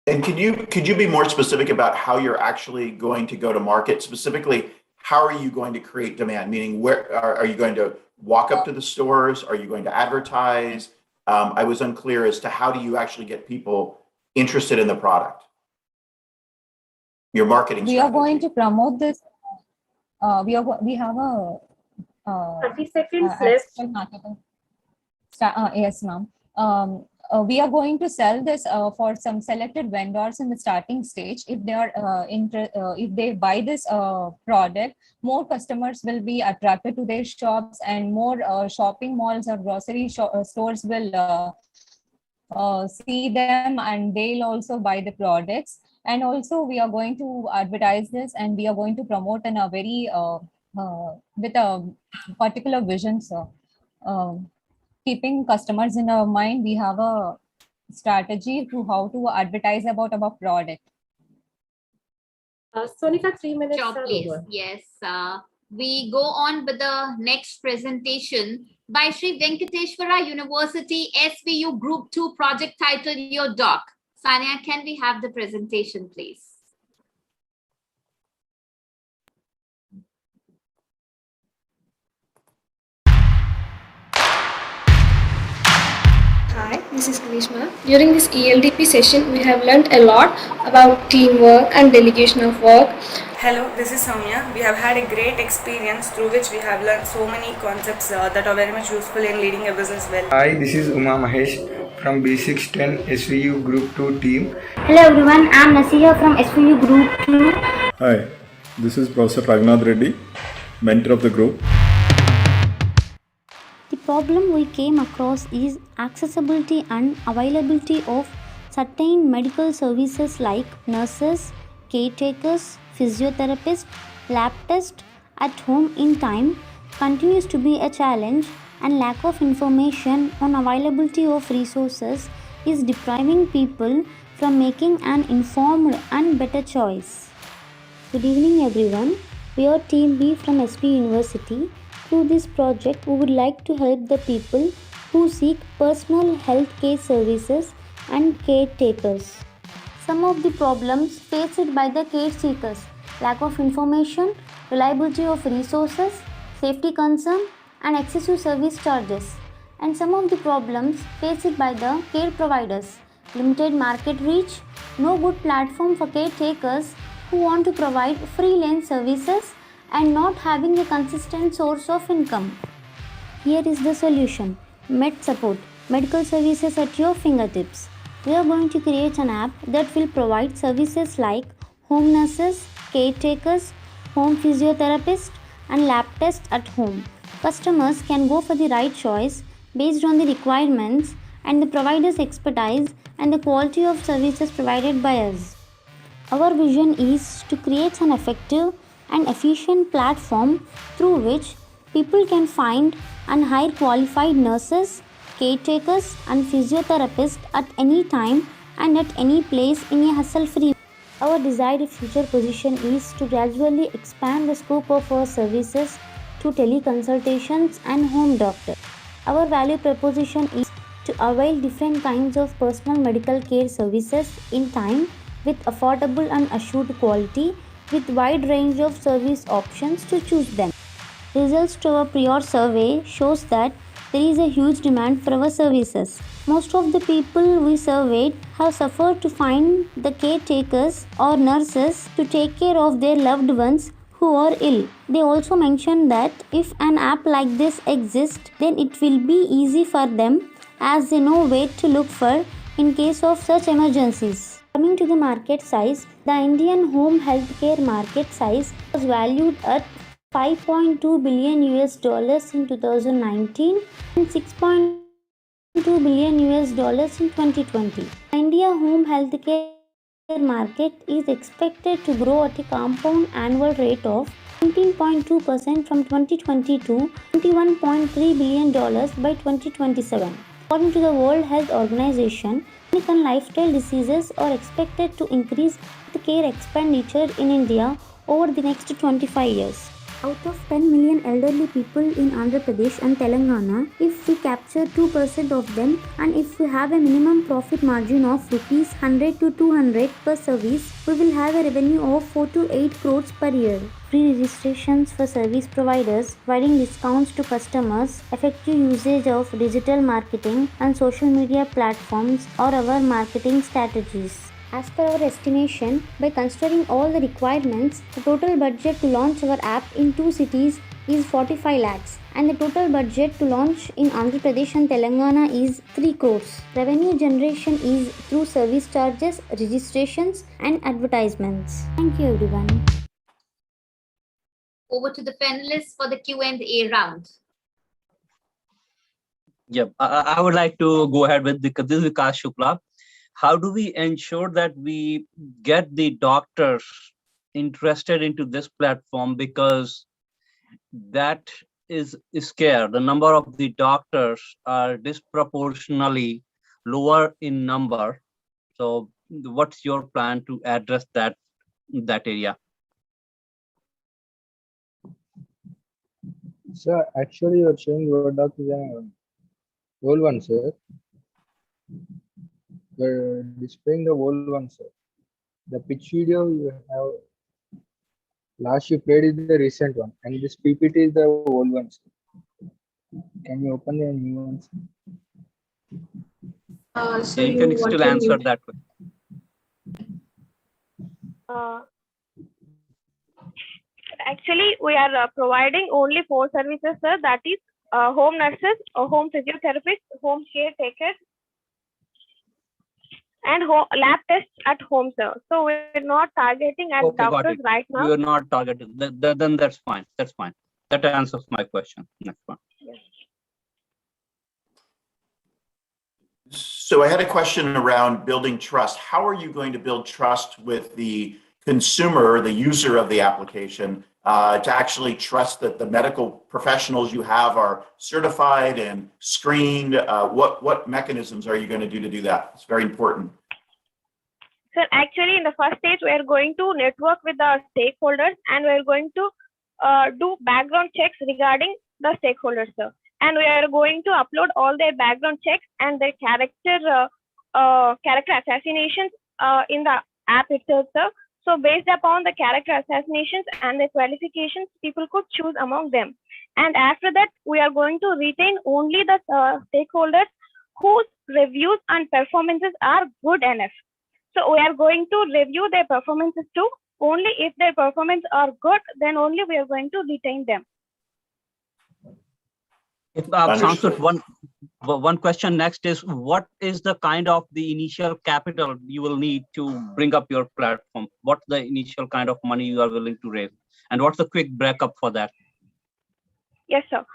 And could you be more specific about how you're actually going to go to market? Specifically, how are you going to create demand? Meaning, where are you going to walk up to the stores? Are you going to advertise? I was unclear as to how do you actually get people interested in the product? Your marketing We strategy. are going to promote this. We have a 30 seconds left. Marketing. Yes, ma'am. We are going to sell this for some selected vendors in the starting stage. If they are if they buy this product, more customers will be attracted to their shops, and more shopping malls or grocery stores will see them, and they'll also buy the products. And also we are going to advertise this, and we are going to promote in a very with a particular vision. So keeping customers in our mind, we have a strategy to how to advertise about our product. Sonika, 3 minutes. Sure, please. Yes. We go on with the next presentation by Sri Venkateshwara University SVU Group 2 project titled Your Doc. Sania, can we have the presentation, please? Hi, this is Grishma. During this ELDP session, we have learned a lot about teamwork and delegation of work. Hello, this is Soumya. We have had a great experience through which we have learned so many concepts that are very much useful in leading a business well. Hi, this is Uma Mahesh from B610 SVU Group 2 team. Hello everyone, I am Nasiha from SVU Group 2. Hi, this is Professor Raghunath Reddy, mentor of the group. The problem we came across is accessibility and availability of certain medical services like nurses, caretakers, physiotherapists, lab tests at home in time continues to be a challenge, and lack of information on availability of resources is depriving people from making an informed and better choice. Good evening everyone, we are Team B from SP University. Through this project, we would like to help the people who seek personal health care services and caretakers. Some of the problems faced by the care seekers: lack of information, reliability of resources, safety concern, and excessive service charges. And some of the problems faced by the care providers: limited market reach, no good platform for caretakers who want to provide freelance services, and not having a consistent source of income. Here is the solution: Med Support, medical services at your fingertips. We are going to create an app that will provide services like home nurses, caretakers, home physiotherapists, and lab tests at home. Customers can go for the right choice based on the requirements and the provider's expertise and the quality of services provided by us. Our vision is to create an effective and efficient platform through which people can find and hire qualified nurses, caretakers, and physiotherapists at any time and at any place in a hassle-free. Our desired future position is to gradually expand the scope of our services to teleconsultations and home doctor. Our value proposition is to avail different kinds of personal medical care services in time with affordable and assured quality, with wide range of service options to choose them. Results to our prior survey shows that there is a huge demand for our services. Most of the people we surveyed have suffered to find the caretakers or nurses to take care of their loved ones who are ill. They also mentioned that if an app like this exists, then it will be easy for them as they know where to look for in case of such emergencies. Coming to the market size, the Indian home healthcare market size was valued at 5.2 billion US dollars in 2019 and 6.2 billion US dollars in 2020. The India home healthcare market is expected to grow at a compound annual rate of 19.2% from 2020 to $21.3 billion by 2027. According to the World Health Organization, chronic and lifestyle diseases are expected to increase healthcare expenditure in India over the next 25 years. Out of 10 million elderly people in Andhra Pradesh and Telangana, if we capture 2% of them and if we have a minimum profit margin of rupees 100 to 200 per service, we will have a revenue of 4 to 8 crores per year. Free registrations for service providers, providing discounts to customers, effective usage of digital marketing and social media platforms are our marketing strategies. As per our estimation, by considering all the requirements, the total budget to launch our app in 2 cities is 45 lakhs and the total budget to launch in Andhra Pradesh and Telangana is 3 crores. Revenue generation is through service charges, registrations and advertisements. Thank you everyone. Over to the panelists for the Q&A round. Yeah, I would like to go ahead with this is Vikas Shukla. How do we ensure that we get the doctors interested into this platform, because that is scarce. The number of the doctors are disproportionately lower in number. So what's your plan to address that area? Sir, actually you are showing your doc is an old one, sir. You're displaying the old one, sir. The pitch video you have last you played is the recent one, and this PPT is the old one, sir. Can you open the new one, sir? So you can still answer that way. Actually, we are providing only 4 services, sir. That is home nurses, home physiotherapists, home caretakers, and lab tests at home, sir. So we're not targeting at doctors right now. You're not targeting. Then that's fine. That's fine. That answers my question. Next one. Yes. So I had a question around building trust. How are you going to build trust with the consumer, the user of the application, to actually trust that the medical professionals you have are certified and screened? What mechanisms are you going to do that? It's very important. Sir, actually, in the first stage, we are going to network with the stakeholders and we are going to do background checks regarding the stakeholders, sir. And we are going to upload all their background checks and their character assassinations in the app itself, sir. So based upon the character assassinations and the qualifications, people could choose among them. And after that, we are going to retain only the stakeholders whose reviews and performances are good enough. So we are going to review their performances too. Only if their performance are good, then only we are going to retain them. If Sanskrit, one question next is, what is the kind of the initial capital you will need to bring up your platform? What's the initial kind of money you are willing to raise? And what's the quick breakup for that? Yes, sir.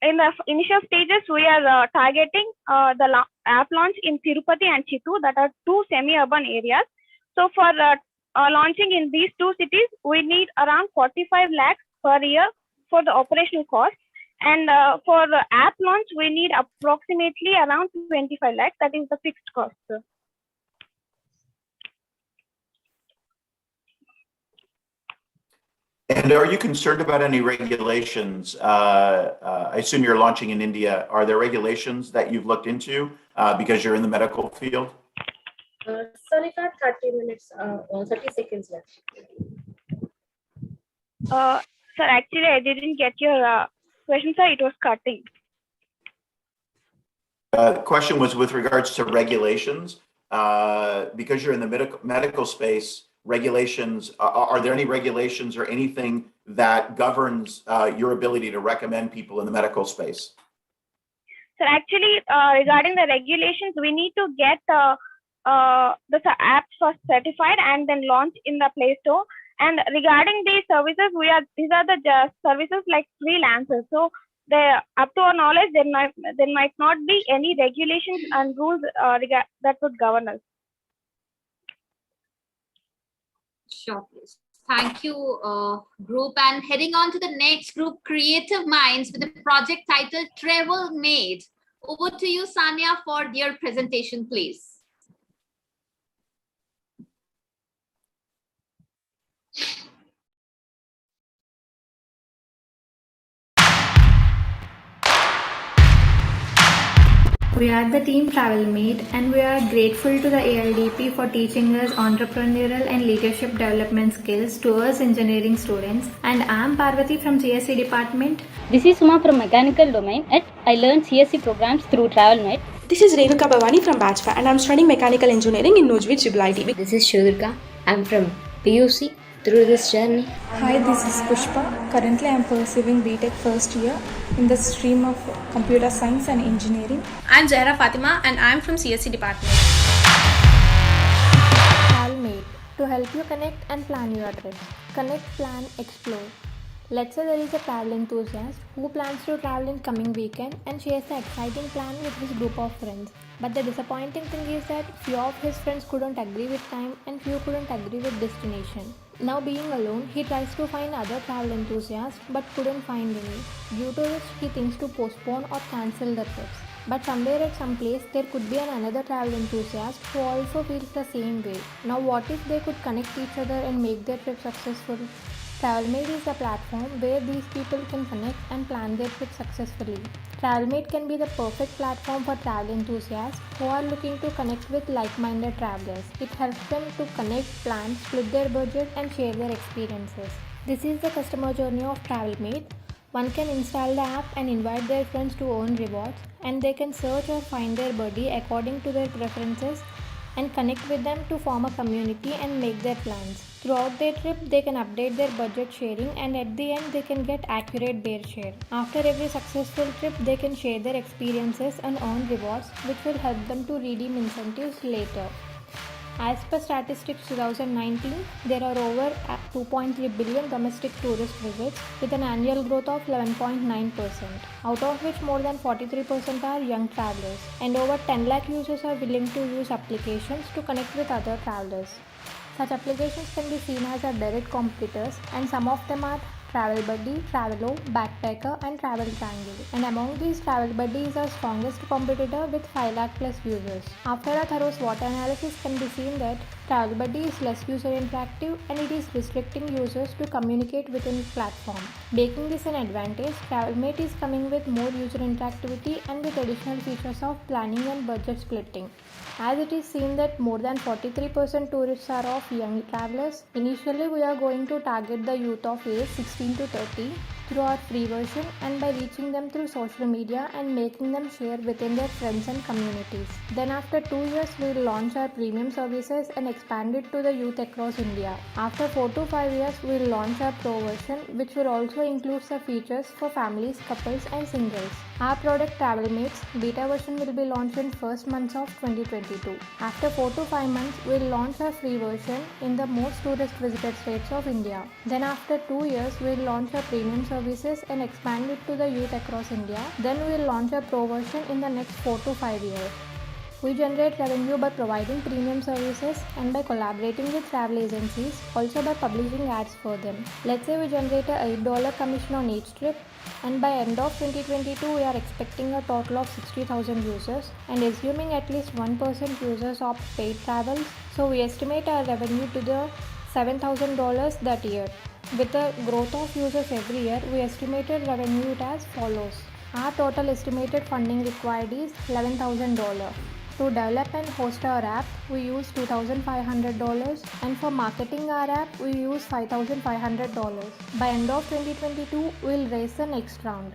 In the initial stages, we are targeting the app launch in Tirupati and Chittoor, that are 2 semi-urban areas. So for launching in these 2 cities, we need around 45 lakhs per year for the operational cost. And for the app launch, we need approximately around 25 lakhs. That is the fixed cost, sir. And are you concerned about any regulations? I assume you're launching in India. Are there regulations that you've looked into because you're in the medical field? Sonika, 30 minutes, 30 seconds left. Sir, actually, I didn't get your question, sir. It was cutting. The question was with regards to regulations. Because you're in the medical space, regulations, are there any regulations or anything that governs your ability to recommend people in the medical space? So actually, regarding the regulations, we need to get the apps first certified and then launch in the Play Store. And regarding these services, these are the services like freelancers. So up to our knowledge, there might not be any regulations and rules that would govern us. Sure, please. Thank you, group. And heading on to the next group, Creative Minds, with a project titled Travel Made. Over to you, Sanya, for your presentation, please. We are the team TravelMate, and we are grateful to the ELDP for teaching us entrepreneurial and leadership development skills to us engineering students. And I am Parvati from CSE department. This is Suma from mechanical domain. I learned CSE programs through TravelMate. This is Renuka Bhavani from Batch 5 and I'm studying mechanical engineering in Nojvid IIT. This is Shudrika. I'm from PUC. Through this journey. Hi, this is Pushpa. Currently, I am pursuing BTech first year in the stream of Computer Science and Engineering. I'm Zaira Fatima and I'm from CSE department. TravelMate, to help you connect and plan your trip. Connect, plan, explore. Let's say there is a travel enthusiast who plans to travel in coming weekend and shares the exciting plan with his group of friends. But the disappointing thing is that few of his friends couldn't agree with time and few couldn't agree with destination. Now being alone, he tries to find other travel enthusiasts but couldn't find any, due to which he thinks to postpone or cancel the trips. But somewhere at some place there could be another travel enthusiast who also feels the same way. Now what if they could connect each other and make their trip successful? TravelMate is a platform where these people can connect and plan their trip successfully. TravelMate can be the perfect platform for travel enthusiasts who are looking to connect with like-minded travelers. It helps them to connect, plan, split their budget and share their experiences. This is the customer journey of TravelMate. One can install the app and invite their friends to earn rewards, and they can search or find their buddy according to their preferences and connect with them to form a community and make their plans. Throughout their trip, they can update their budget sharing, and at the end, they can get accurate their share. After every successful trip, they can share their experiences and earn rewards, which will help them to redeem incentives later. As per Statistics 2019, there are over 2.3 billion domestic tourist visits with an annual growth of 11.9%, out of which more than 43% are young travelers, and over 10 lakh users are willing to use applications to connect with other travelers. Such applications can be seen as our direct competitors, and some of them are TravelBuddy, Travelo, Backpacker and Travel Triangle. And among these, TravelBuddy is our strongest competitor with 5 lakh plus users. After a thorough Swot analysis can be seen that TravelBuddy is less user interactive and it is restricting users to communicate within the platform. Making this an advantage, TravelMate is coming with more user interactivity and with additional features of planning and budget splitting. As it is seen that more than 43% tourists are of young travelers, initially we are going to target the youth of age 16 to 30 through our free version and by reaching them through social media and making them share within their friends and communities. Then after 2 years, we will launch our premium services and expand it to the youth across India. After 4 to 5 years, we will launch our pro version, which will also include the features for families, couples and singles. Our product TravelMates beta version will be launched in first months of 2022. After 4 to 5 months, we will launch our free version in the most tourist visited states of India. Then after 2 years, we will launch our premium services and expand it to the youth across India. Then we will launch a pro version in the next 4 to 5 years. We generate revenue by providing premium services and by collaborating with travel agencies, also by publishing ads for them. Let's say we generate a $8 commission on each trip, and by end of 2022 we are expecting a total of 60,000 users, and assuming at least 1% users opt paid travels, so we estimate our revenue to the $7,000 that year. With the growth of users every year, we estimated revenue as follows. Our total estimated funding required is $11,000. To develop and host our app, we use $2,500, and for marketing our app, we use $5,500. By end of 2022, we'll raise the next round.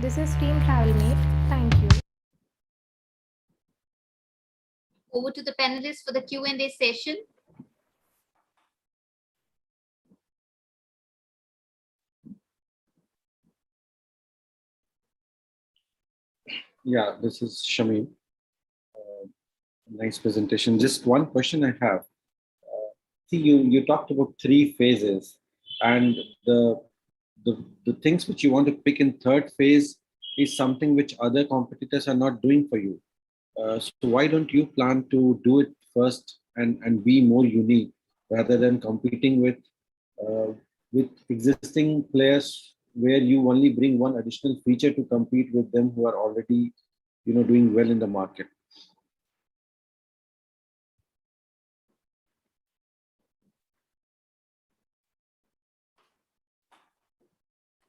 This is Team TravelMate. Thank you. Over to the panelists for the Q&A session. Yeah, this is Shameem. Nice presentation. Just one question I have. See, you talked about 3 phases, and the things which you want to pick in third phase is something which other competitors are not doing for you. So why don't you plan to do it first and be more unique rather than competing with existing players where you only bring one additional feature to compete with them who are already, doing well in the market?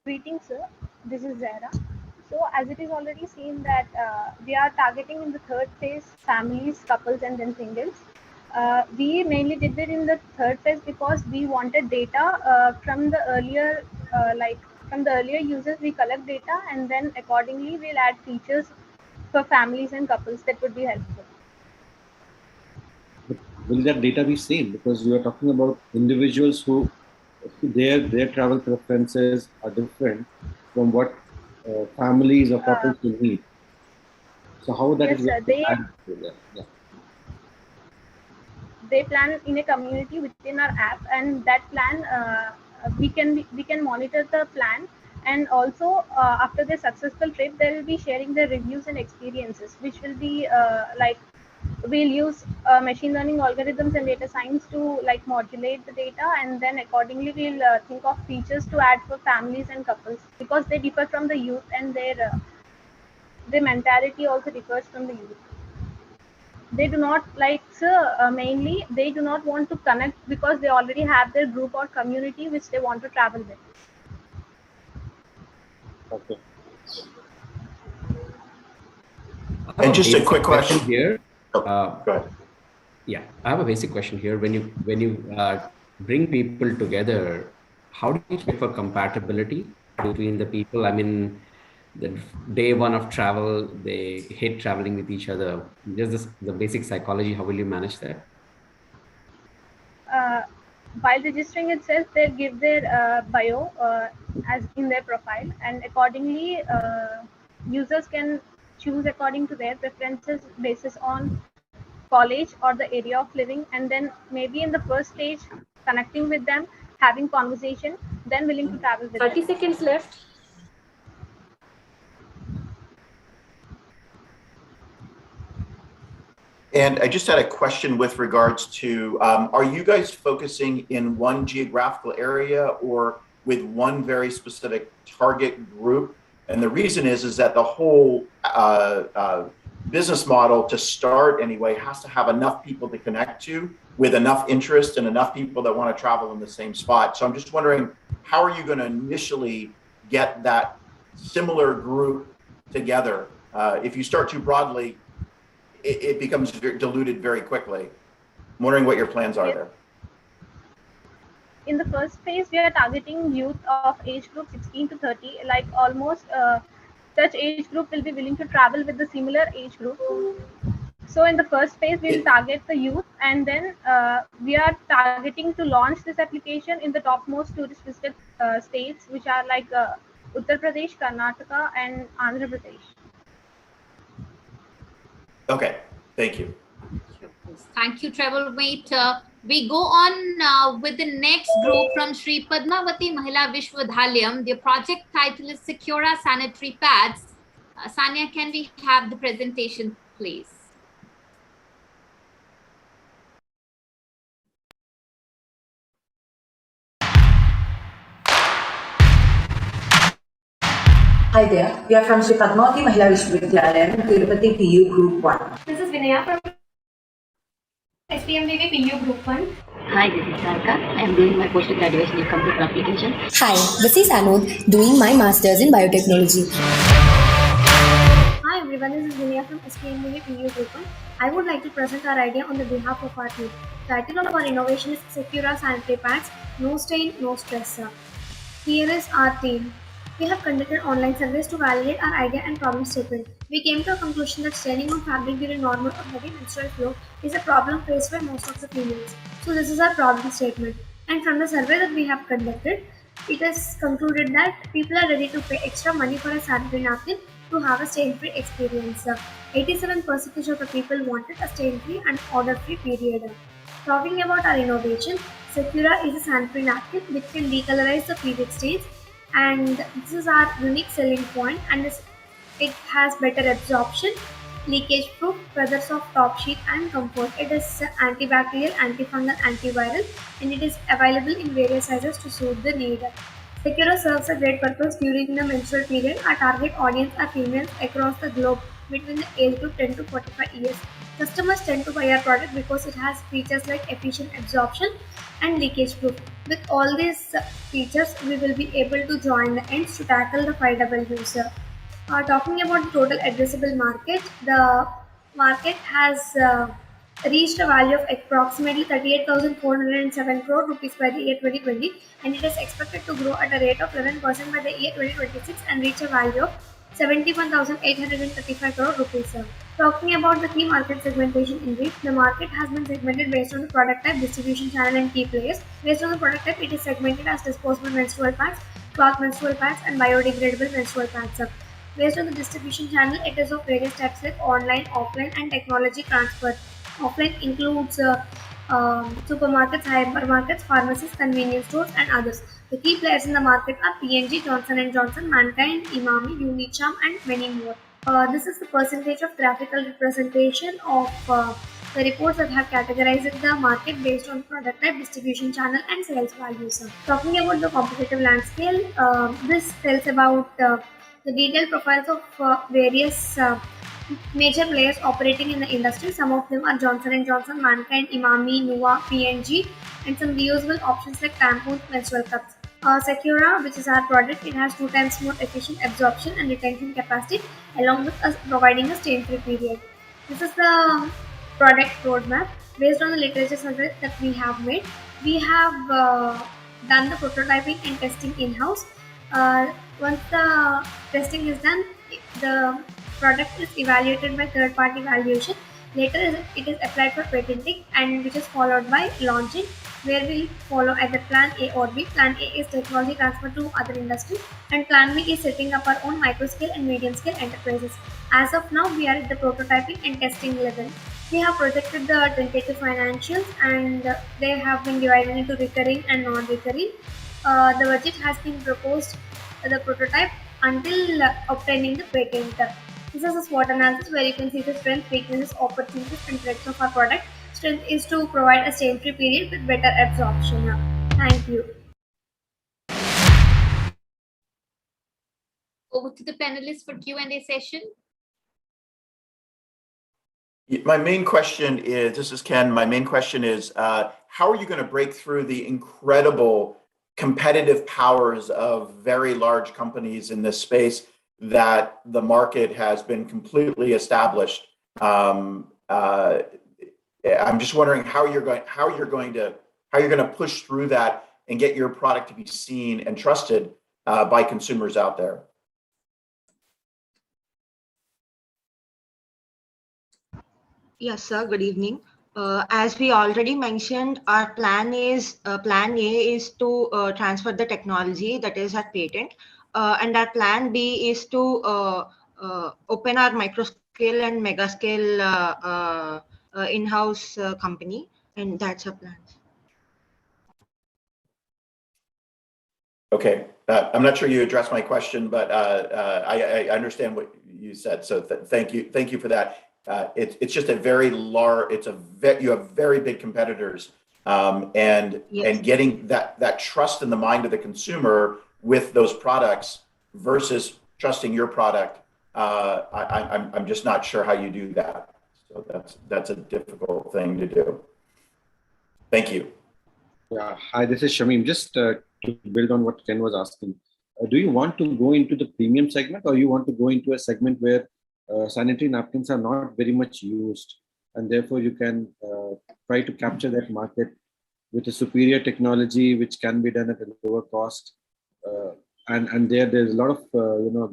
Greetings, sir. This is Zara. So, as it is already seen that we are targeting in the third phase families, couples, and then singles. We mainly did it in the third phase because we wanted data from the earlier, from the earlier users. We collect data, and then accordingly we'll add features for families and couples that would be helpful. But will that data be same? Because you are talking about individuals who their travel preferences are different from what families or couples will need. So how that yes, is sir, they plan in a community within our app, and that plan we can monitor the plan, and also after the successful trip they will be sharing their reviews and experiences, which will be we'll use machine learning algorithms and data science to modulate the data, and then accordingly we'll think of features to add for families and couples, because they differ from the youth, and their mentality also differs from the youth. They do not mainly they do not want to connect because they already have their group or community which they want to travel with. Okay. And just a quick question here. Go ahead. Yeah, I have a basic question here. When you bring people together, how do you check for compatibility between the people? I mean, the day one of travel, they hate traveling with each other. Just the basic psychology. How will you manage that? While registering itself, they'll give their bio as in their profile, and accordingly users can choose according to their preferences basis on college or the area of living, and then maybe in the first stage connecting with them, having conversation, then willing to travel with 30 them. seconds left. And I just had a question with regards to, are you guys focusing in one geographical area or with one very specific target group? And the reason is that the whole business model to start anyway has to have enough people to connect to with enough interest and enough people that want to travel in the same spot. So I'm just wondering, how are you going to initially get that similar group together? If you start too broadly, it becomes diluted very quickly. I'm wondering what your plans are there. In the first phase, we are targeting youth of age group 16 to 30, like almost such age group will be willing to travel with the similar age group. So in the first phase, we'll target the youth, and then we are targeting to launch this application in the topmost tourist visited states, which are like Uttar Pradesh, Karnataka, and Andhra Pradesh. Okay, thank you. Thank you, TravelMate. We go on now with the next group from Sri Padmavati Mahila Vishwadhalyam. Their project title is Secura Sanitary Pads. Sanya, can we have the presentation, please? Hi there, we are from Sri Padmavati Mahila Vishwadhalyam, Tirupati PU Group 1. This is Vinaya from SPMVV PU Group 1. Hi, this is Sarka. I am doing my post-graduation in computer application. Hi, this is Anod, doing my Masters in Biotechnology. Hi everyone, this is Vinaya from SPMVV PU Group 1. I would like to present our idea on the behalf of our team. The title of our innovation is Secura Sanitary Pads, No Stain, No Stress. Here is our team. We have conducted online surveys to validate our idea and problem statement. We came to a conclusion that staining on fabric during normal or heavy menstrual flow is a problem faced by most of the females. So this is our problem statement. And from the survey that we have conducted, it is concluded that people are ready to pay extra money for a sanitary napkin to have a stain-free experience. 87% of the people wanted a stain-free and odor-free period. Talking about our innovation, Secura is a sanitary napkin which can decolorize the period stains, and this is our unique selling point, and it has better absorption, leakage proof, weather soft top sheet, and comfort. It is antibacterial, antifungal, antiviral, and it is available in various sizes to suit the need. Secura serves a great purpose during the menstrual period. Our target audience are females across the globe between the age of 10 to 45 years. Customers tend to buy our product because it has features like efficient absorption and leakage proof. With all these features, we will be able to join the ends to tackle the 5W. Talking about the total addressable market, the market has reached a value of approximately 38,407 crore rupees by the year 2020, and it is expected to grow at a rate of 11% by the year 2026 and reach a value of 71,835 crore rupees. Talking about the key market segmentation in brief, the market has been segmented based on the product type, distribution channel, and key players. Based on the product type, it is segmented as disposable menstrual pads, cloth menstrual pads, and biodegradable menstrual pads. Based on the distribution channel, it is of various types like online, offline, and technology transfer. Offline includes supermarkets, hypermarkets, pharmacies, convenience stores, and others. The key players in the market are P&G, Johnson & Johnson, Mankind, Imami, Unicharm, and many more. This is the percentage of graphical representation of the reports that have categorized the market based on product type, distribution channel, and sales values. Talking about the competitive landscape, this tells about the detailed profiles of various major players operating in the industry. Some of them are Johnson & Johnson, Mankind, Imami, Nua, P&G, and some reusable options like tampons, menstrual cups. Secura, which is our product, it has 2 times more efficient absorption and retention capacity, along with us providing a stain-free period. This is the product roadmap. Based on the literature survey that we have made, we have done the prototyping and testing in-house. Once the testing is done, the product is evaluated by third-party valuation. Later, it is applied for patenting, and which is followed by launching, where we follow either Plan A or B. Plan A is technology transfer to other industries, and Plan B is setting up our own micro-scale and medium-scale enterprises. As of now, we are at the prototyping and testing level. We have projected the tentative financials, and they have been divided into recurring and non-recurring. The budget has been proposed, the prototype, until obtaining the patent. This is a SWOT analysis where you can see the strengths, weaknesses, opportunities, and threats of our product. Strength is to provide a stain-free period with better absorption. Thank you. Over to the panelists for Q&A session. My main question is, this is Ken, my main question is, how are you going to break through the incredible competitive powers of very large companies in this space that the market has been completely established? I'm just wondering how you're going to push through that and get your product to be seen and trusted by consumers out there. Yes, sir. Good evening. As we already mentioned, our plan A is to transfer the technology, that is our patent, and our plan B is to open our micro scale and mega scale in-house company, and that's our plan. Okay, I'm not sure you addressed my question, but I understand what you said. So thank you for that. It's just a very large. You have very big competitors, and getting that trust in the mind of the consumer with those products versus trusting your product. I'm just not sure how you do that. So that's a difficult thing to do. Thank you. Yeah. Hi, this is Shameem. Just to build on what Ken was asking, do you want to go into the premium segment, or you want to go into a segment where sanitary napkins are not very much used? and therefore you can try to capture that market with a superior technology which can be done at a lower cost. And there's a lot of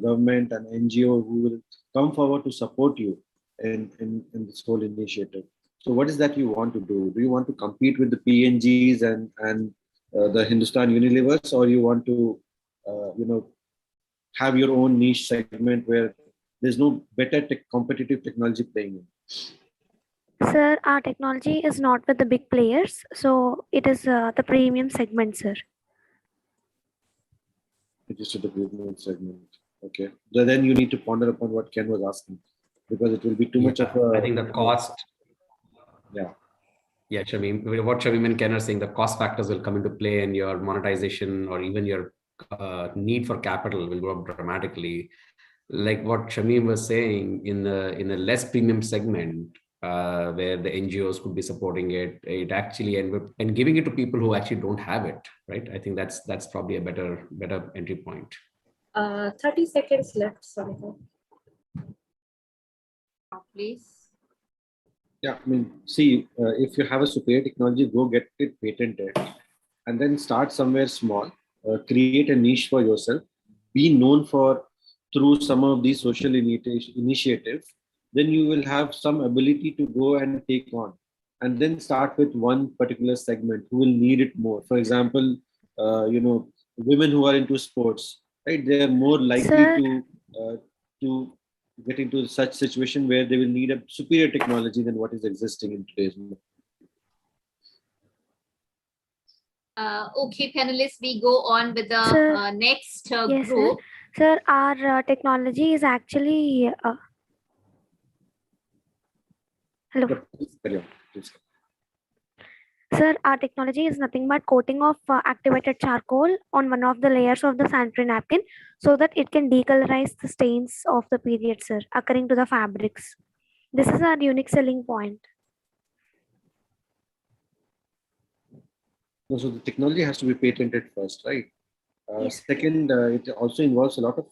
government and NGO who will come forward to support you in this whole initiative. So what is that you want to do? Do you want to compete with the PNGs and the Hindustan Unilevers, or you want to have your own niche segment where there's no better competitive technology playing in? Sir, our technology is not with the big players, so it is the premium segment, sir. It is to the premium segment. Okay. So then you need to ponder upon what Ken was asking, because it will be too much of a... I think the cost... Yeah. Yeah, Shameem, what Shameem and Ken are saying, the cost factors will come into play, and your monetization or even your need for capital will go up dramatically. Like what Shameem was saying, in a less premium segment, where the NGOs could be supporting it actually and giving it to people who actually don't have it, right? I think that's probably a better entry point. 30 seconds left, Sonika. Please. Yeah, I mean, see, if you have a superior technology, go get it patented, and then start somewhere small, create a niche for yourself, be known through some of these social initiatives. Then you will have some ability to go and take on, and then start with one particular segment who will need it more. For example, women who are into sports, right? They are more likely to get into such situation where they will need a superior technology than what is existing in today's world. Okay, panelists, we go on with the next Yes, group. Sir, our technology is actually... Hello. Please. Sir, our technology is nothing but coating of activated charcoal on one of the layers of the sanitary napkin so that it can decolorize the stains of the period, sir, occurring to the fabrics. This is our unique selling point. So the technology has to be patented first, right? Yes. Second, it also involves a lot of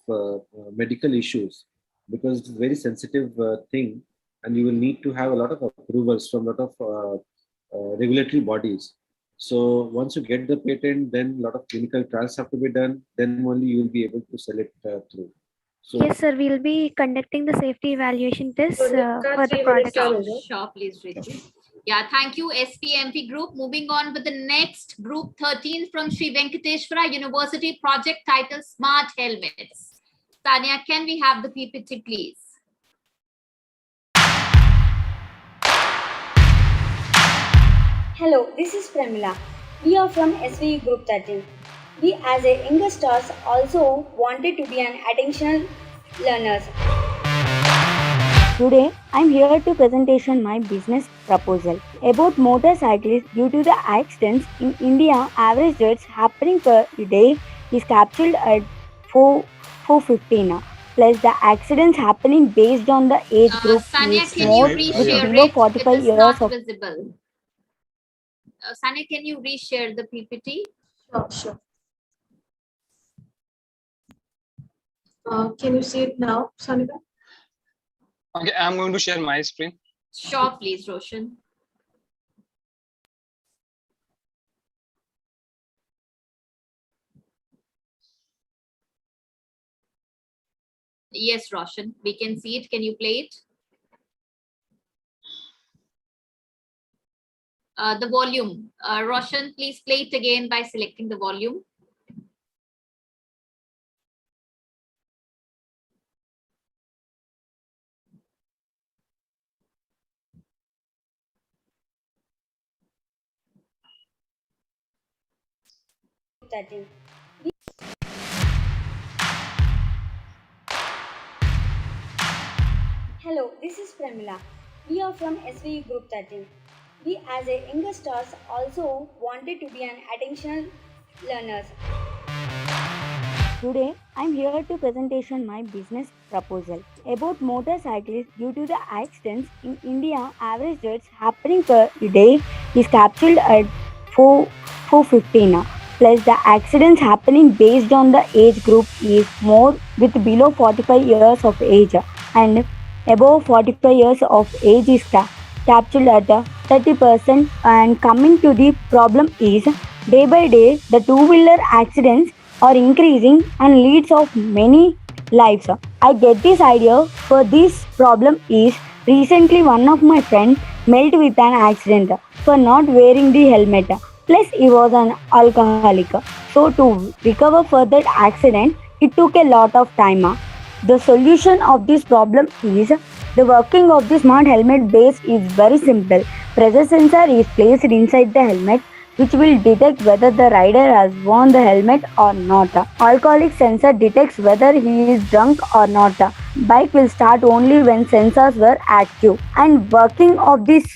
medical issues, because it's a very sensitive thing, and you will need to have a lot of approvals from a lot of regulatory bodies. So once you get the patent, then a lot of clinical trials have to be done. Then only you will be able to sell it through. So, yes, sir. We'll be conducting the safety evaluation tests for the product. Sure, please, Ritu. Yeah, thank you, SPMP group. Moving on with the next group 13 from Sri Venkateshwara University, project title Smart Helmets. Tanya, can we have the PPT, please? Hello, this is Pramila. We are from SVU Group 13. We as a younger stars also wanted to be an attentional learners. Today, I am here to presentation my business proposal about motorcyclists. Due to the accidents in India, average deaths happening per day is captured at 415. Plus, the accidents happening based on the age group Sanya, is can more you with reshare below it? 45 It is years not of. visible. Sanya, can you reshare the PPT? Sure. Can you see it now, Sonika? Okay, I'm going to share my screen. Sure, please, Roshan. Yes, Roshan, we can see it. Can you play it? The volume. Roshan, please play it again by selecting the volume. Hello, this is Pramila. We are from SVU Group 13. We as a younger stars also wanted to be an attentional learners. Today, I am here to presentation my business proposal about motorcyclists. Due to the accidents in India, average deaths happening per day is captured at 415. Plus, the accidents happening based on the age group is more with below 45 years of age, and above 45 years of age is captured at 30%. And coming to the problem is, day by day, the two-wheeler accidents are increasing and leads of many lives. I get this idea for this problem is recently one of my friends met with an accident for not wearing the helmet. Plus, he was an alcoholic. So, to recover for that accident, it took a lot of time. The solution of this problem is the working of the smart helmet base is very simple. Pressure sensor is placed inside the helmet which will detect whether the rider has worn the helmet or not. Alcoholic sensor detects whether he is drunk or not. Bike will start only when sensors were active. And working of this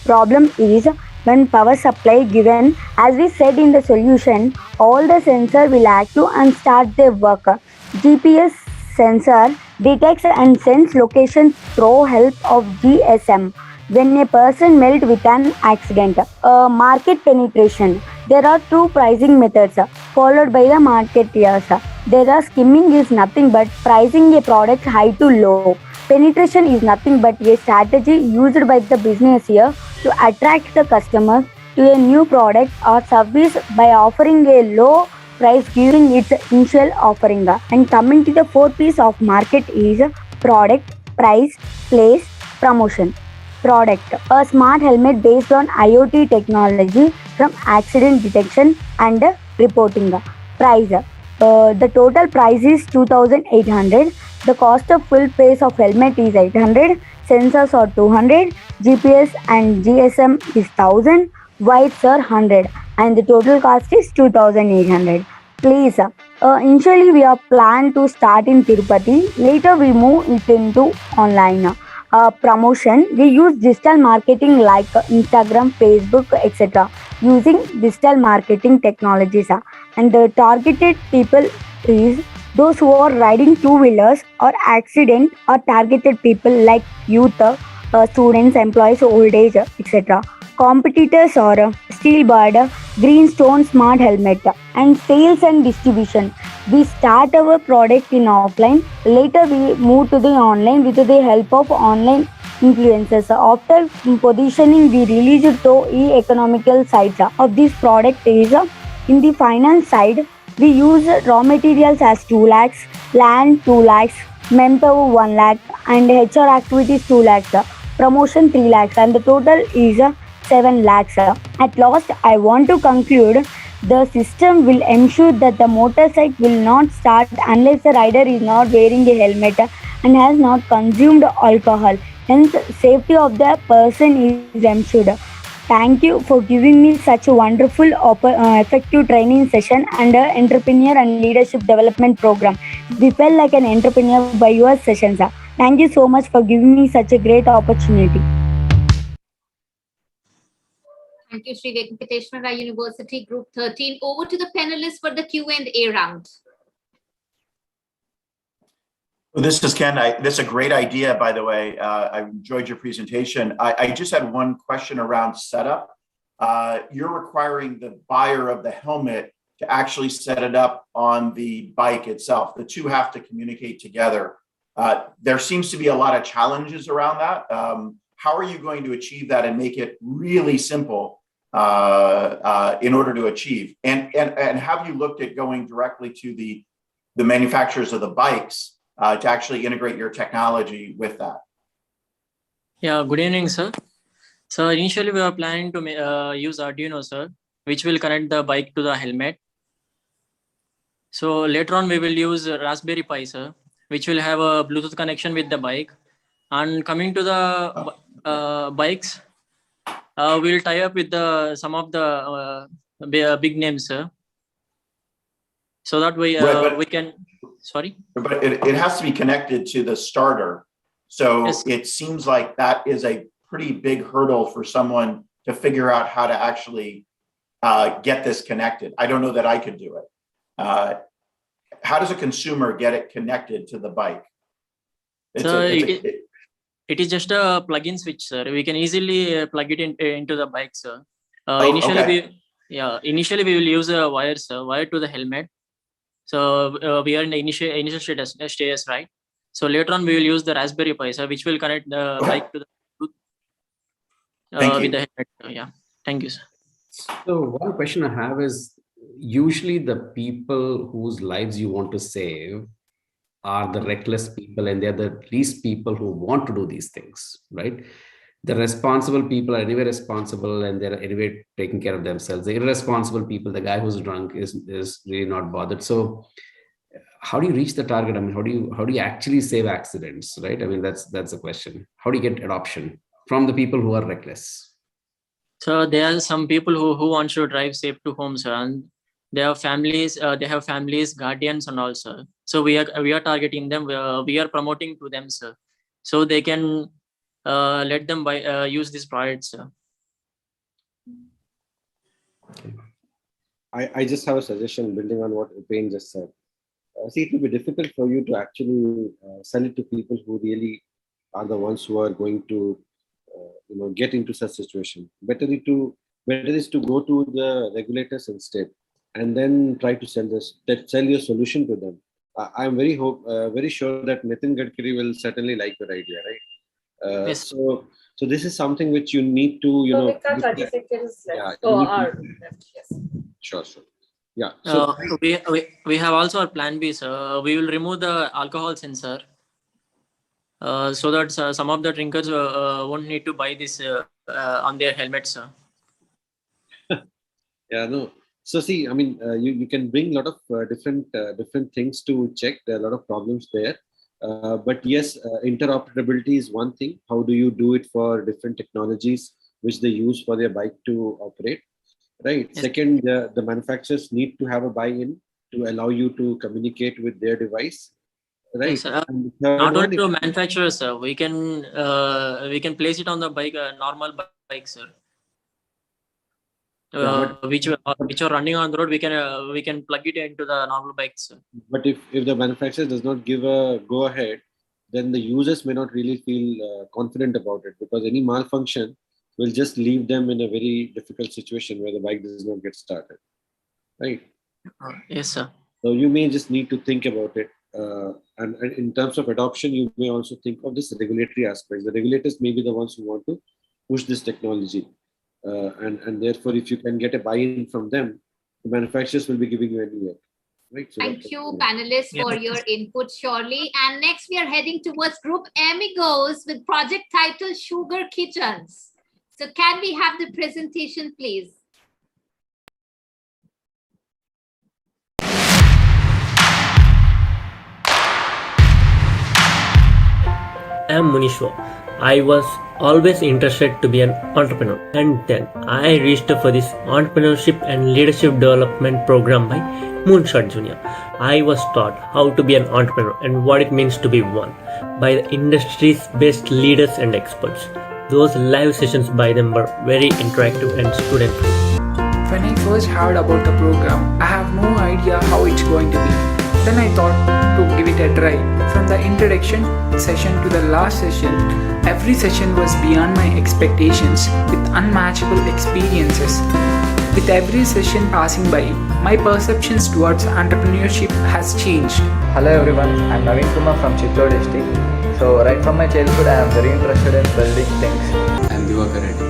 problem is when power supply given. As we said in the solution, all the sensor will active and start their work. GPS sensor detects and sends location through help of GSM. When a person met with an accident. Market penetration. There are two pricing methods followed by the marketeers. There are skimming is nothing but pricing a product high to low. Penetration is nothing but a strategy used by the business here to attract the customer to a new product or service by offering a low price during its initial offering. And coming to the fourth piece of market is product, price, place, promotion. Product. A smart helmet based on IoT technology from accident detection and reporting. Price. The total price is 2,800. The cost of full face of helmet is 800. Sensors are 200. GPS and GSM is 1000. Whites are 100. And the total cost is 2,800. Please. Initially we are planned to start in Tirupati. Later we move it into online. Promotion, we use digital marketing like Instagram, Facebook, etc. using digital marketing technologies. And the targeted people is those who are riding two-wheelers or accident or targeted people like youth, students, employees, old age, etc. Competitors are Steelbird, Greenstone Smart Helmet. And sales and distribution. We start our product in offline. Later we move to the online with the help of online influencers. After positioning, we release it to e-economical sites of this product is in the finance side. We use raw materials as 2 lakhs, land 2 lakhs, manpower 1 lakh, and HR activities 2 lakhs. Promotion 3 lakhs, and the total is 7 lakhs. At last, I want to conclude the system will ensure that the motorcycle will not start unless the rider is not wearing a helmet and has not consumed alcohol. Hence, safety of the person is ensured. Thank you for giving me such a wonderful, effective training session and entrepreneur and leadership development program. We felt like an entrepreneur by your sessions. Thank you so much for giving me such a great opportunity. Thank you, Sri Venkateshwara University Group 13. Over to the panelists for the Q&A round. Well, this is Ken. This is a great idea, by the way. I enjoyed your presentation. I just had one question around setup. You're requiring the buyer of the helmet to actually set it up on the bike itself. The two have to communicate together. There seems to be a lot of challenges around that. How are you going to achieve that and make it really simple in order to achieve? And have you looked at going directly to the manufacturers of the bikes to actually integrate your technology with that? Yeah, good evening, sir. So initially we are planning to use Arduino, sir, which will connect the bike to the helmet. So later on we will use Raspberry Pi, sir, which will have a Bluetooth connection with the bike. And coming to the bikes, we'll tie up with some of the big names, sir. So that way we can, sorry? But it has to be connected to the starter. So Yes. It seems like that is a pretty big hurdle for someone to figure out how to actually get this connected. I don't know that I could do it. How does a consumer get it connected to the bike? It is just a plug-in switch, sir. We can easily plug it into the bike, sir. Initially we will use a wire, sir, wire to the helmet. So we are in the initial stages, right? So later on we will use the Raspberry Pi, sir, which will connect the bike to the Bluetooth. with the helmet. Yeah. Thank you, sir. So one question I have is, usually the people whose lives you want to save are the reckless people, and they're the least people who want to do these things, right? The responsible people are anyway responsible, and they're anyway taking care of themselves. The irresponsible people, the guy who's drunk, is really not bothered. So how do you reach the target? I mean, how do you actually save accidents, right? I mean, that's the question. How do you get adoption from the people who are reckless? So there are some people who want to drive safe to home, sir, and they have families, guardians, and all, sir. So we are targeting them. We are promoting to them, sir, so they can let them use this product, sir. I just have a suggestion building on what Upen just said. See, it will be difficult for you to actually sell it to people who really are the ones who are going to get into such situation. Better is to go to the regulators instead, and then try to sell your solution to them. I'm very sure that Nitin Gadkari will certainly like your idea, right? Yes. So this is something which you need to, We've got 30 seconds left. Yes. Sure. Yeah. So we have also our plan B, sir. We will remove the alcohol sensor, so that some of the drinkers won't need to buy this on their helmets, sir. Yeah, no. So see, I mean, you can bring a lot of different things to check. There are a lot of problems there. But yes, interoperability is one thing. How do you do it for different technologies which they use for their bike to operate? Right. Yes. Second, the manufacturers need to have a buy-in to allow you to communicate with their device. Right. Yes, not only to manufacturers, sir. We can place it on the bike, normal bike, sir. Which are running on the road, we can plug it into the normal bikes, sir. But if the manufacturer does not give a go ahead, then the users may not really feel confident about it, because any malfunction will just leave them in a very difficult situation where the bike does not get started. Right? Yes, sir. So you may just need to think about it. And in terms of adoption, you may also think of this regulatory aspect. The regulators may be the ones who want to push this technology. And therefore, if you can get a buy-in from them, the manufacturers will be giving you a new. Right? So thank you, panelists, for your input, surely. And next, we are heading towards Group Amigos with project title Sugar Kitchens. So can we have the presentation, please? I am Munishwa. I was always interested to be an entrepreneur, and then I reached for this entrepreneurship and leadership development program by Moonshot Jr. I was taught how to be an entrepreneur and what it means to be one by the industry's best leaders and experts. Those live sessions by them were very interactive and student-friendly. When I first heard about the program, I have no idea how it's going to be. Then I thought to give it a try. From the introduction session to the last session, every session was beyond my expectations with unmatchable experiences. With every session passing by, my perceptions towards entrepreneurship has changed. Hello everyone, I'm Naveen Kumar from Chittor district. So right from my childhood, I am very interested in building things. I'm Divakar Reddy.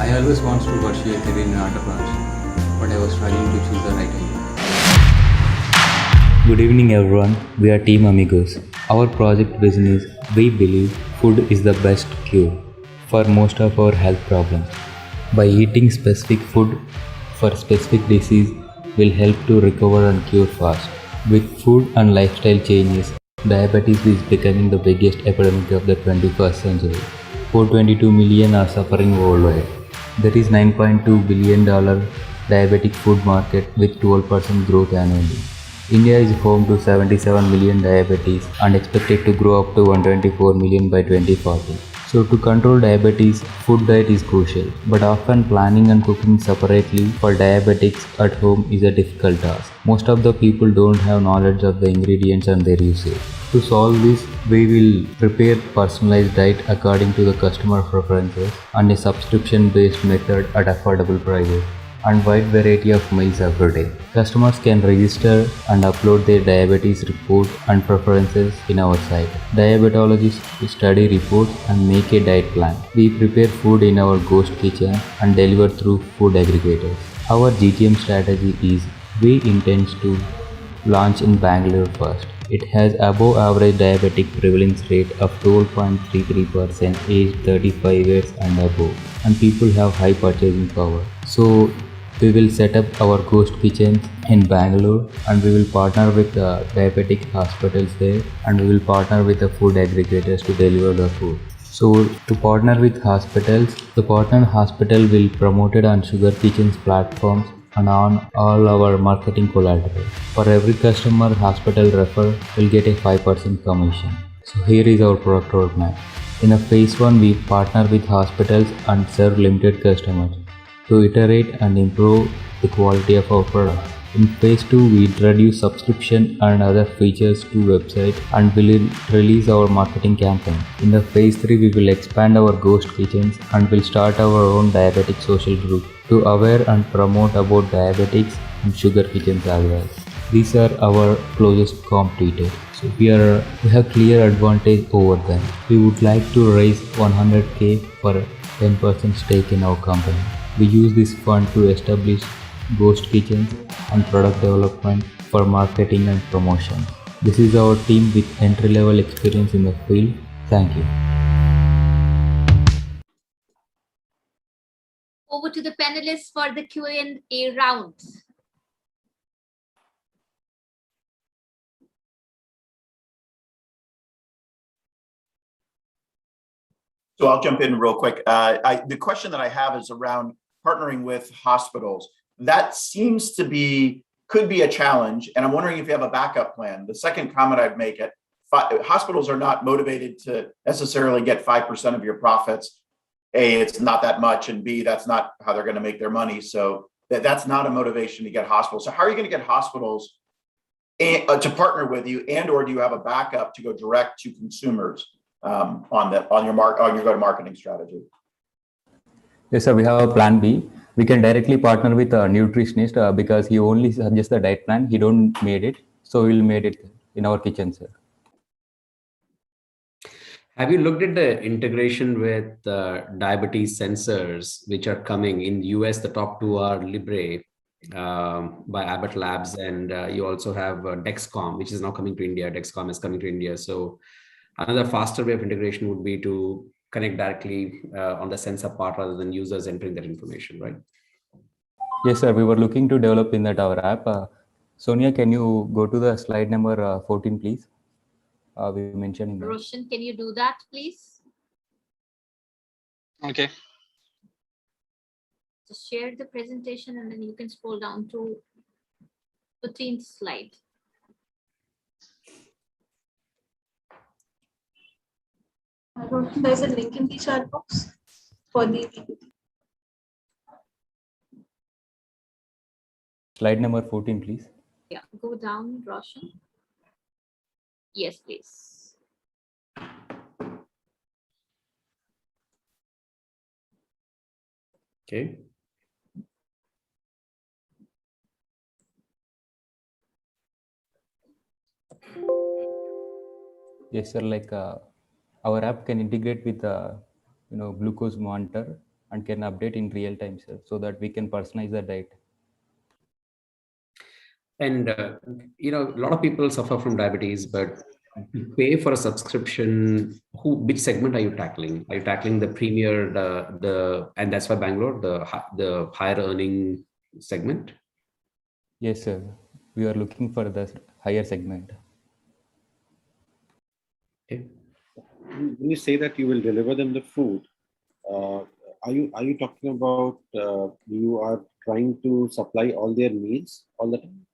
I always wanted to pursue a career in entrepreneurship, but I was struggling to choose the right idea. Good evening everyone, we are Team Amigos. Our project vision is, we believe food is the best cure for most of our health problems. By eating specific food for specific disease will help to recover and cure fast. With food and lifestyle changes, diabetes is becoming the biggest epidemic of the 21st century. 422 million are suffering worldwide. There is $9.2 billion diabetic food market with 12% growth annually. India is home to 77 million diabetes and expected to grow up to 124 million by 2040. So to control diabetes, food diet is crucial, but often planning and cooking separately for diabetics at home is a difficult task. Most of the people don't have knowledge of the ingredients and their usage. To solve this, we will prepare personalized diet according to the customer preferences and a subscription-based method at affordable prices. and wide variety of meals every day. Customers can register and upload their diabetes report and preferences in our site. Diabetologists study reports and make a diet plan. We prepare food in our ghost kitchen and deliver through food aggregators. Our GTM strategy is we intend to launch in Bangalore first. It has above average diabetic prevalence rate of 12.33% aged 35 years and above, and people have high purchasing power. So we will set up our ghost kitchens in Bangalore, and we will partner with diabetic hospitals there, and we will partner with the food aggregators to deliver the food. So to partner with hospitals, the partner hospital will promote it on Sugar Kitchen's platforms and on all our marketing collateral. For every customer hospital refer will get a 5% commission. So here is our product roadmap. In a phase 1, we partner with hospitals and serve limited customers to iterate and improve the quality of our product. In phase 2, we introduce subscription and other features to website and will release our marketing campaign. In the phase 3, we will expand our ghost kitchens and will start our own diabetic social group to aware and promote about diabetics and sugar kitchens as well. These are our closest competitors. So we have clear advantage over them. We would like to raise 100k for 10% stake in our company. We use this fund to establish ghost kitchens and product development for marketing and promotion. This is our team with entry-level experience in the field. Thank you. Over to the panelists for the Q&A round. So I'll jump in real quick. The question that I have is around partnering with hospitals. That seems to be, could be a challenge. And I'm wondering if you have a backup plan. The second comment I'd make it, hospitals are not motivated to necessarily get 5% of your profits. A, it's not that much, and B, that's not how they're going to make their money. So that's not a motivation to get hospitals. So how are you going to get hospitals to partner with you, and or do you have a backup to go direct to consumers on your go-to-marketing strategy? Yes, sir. We have a plan B. We can directly partner with a nutritionist because he only suggests the diet plan. He don't made it, so we'll made it in our kitchen, sir. Have you looked at the integration with diabetes sensors, which are coming in US? The top two are Libre by Abbott Labs, and you also have Dexcom, which is now coming to India. Dexcom is coming to India. So another faster way of integration would be to connect directly on the sensor part rather than users entering that information, right? Yes, sir. We were looking to develop in that our app. Sonia, can you go to the slide number 14, please? We mentioned in that. Roshan, can you do that, please? Okay. Just share the presentation and then you can scroll down to 15th slide. There's a link in the chat box for the PPT. Slide number 14, please. Yeah, go down, Roshan. Yes, please. Okay. Yes, sir. Like our app can integrate with glucose monitor and can update in real time, sir, so that we can personalize the diet. And a lot of people suffer from diabetes, but to pay for a subscription, which segment are you tackling? Are you tackling the premier, and that's why Bangalore, the higher earning segment? Yes, sir. We are looking for the higher segment. Okay. When you say that you will deliver them the food, are you talking about you are trying to supply all their meals all the time?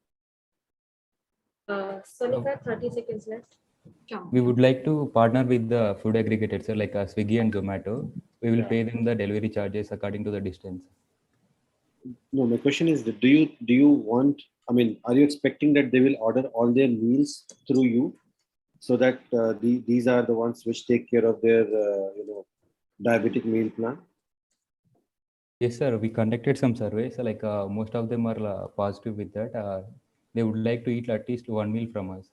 Sonika, 30 seconds left. We would like to partner with the food aggregators, like Swiggy and Zomato. We will pay them the delivery charges according to the distance. No, my question is, do you want? I mean, are you expecting that they will order all their meals through you, so that these are the ones which take care of their diabetic meal plan? Yes, sir. We conducted some surveys. Like most of them are positive with that. They would like to eat at least one meal from us,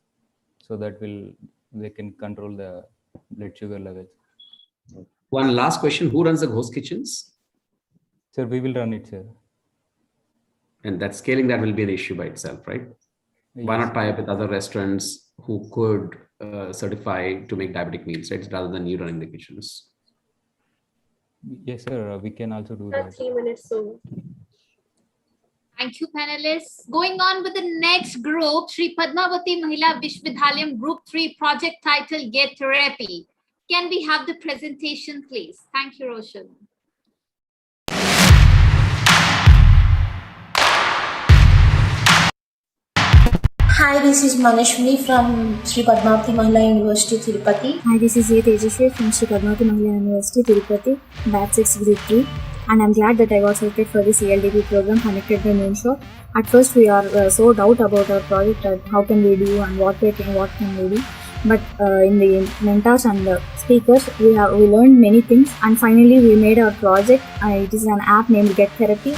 so that they can control the blood sugar levels. One last question: who runs the ghost kitchens? Sir, we will run it, sir. And that scaling that will be an issue by itself, right? Why not tie up with other restaurants who could certify to make diabetic meals, right? Rather than you running the kitchens. Yes, sir. We can also do that. 3 minutes soon. Thank you, panelists. Going on with the next group, Shri Padmavati Mahila Vishwidhalayam Group 3 project title Get Therapy. Can we have the presentation, please? Thank you, Roshan. Hi, this is Manashwini from Shri Padmavati Mahila University, Tirupati. Hi, this is Tejasvi from Shri Padmavati Mahila University, Tirupati, Batch 6 Group 3. And I'm glad that I got selected for this ELDP program conducted by Moonshot. At first, we are so doubt about our project and how can we do and what can we do. But in the mentors and the speakers, we learned many things, and finally we made our project. It is an app named Get Therapy.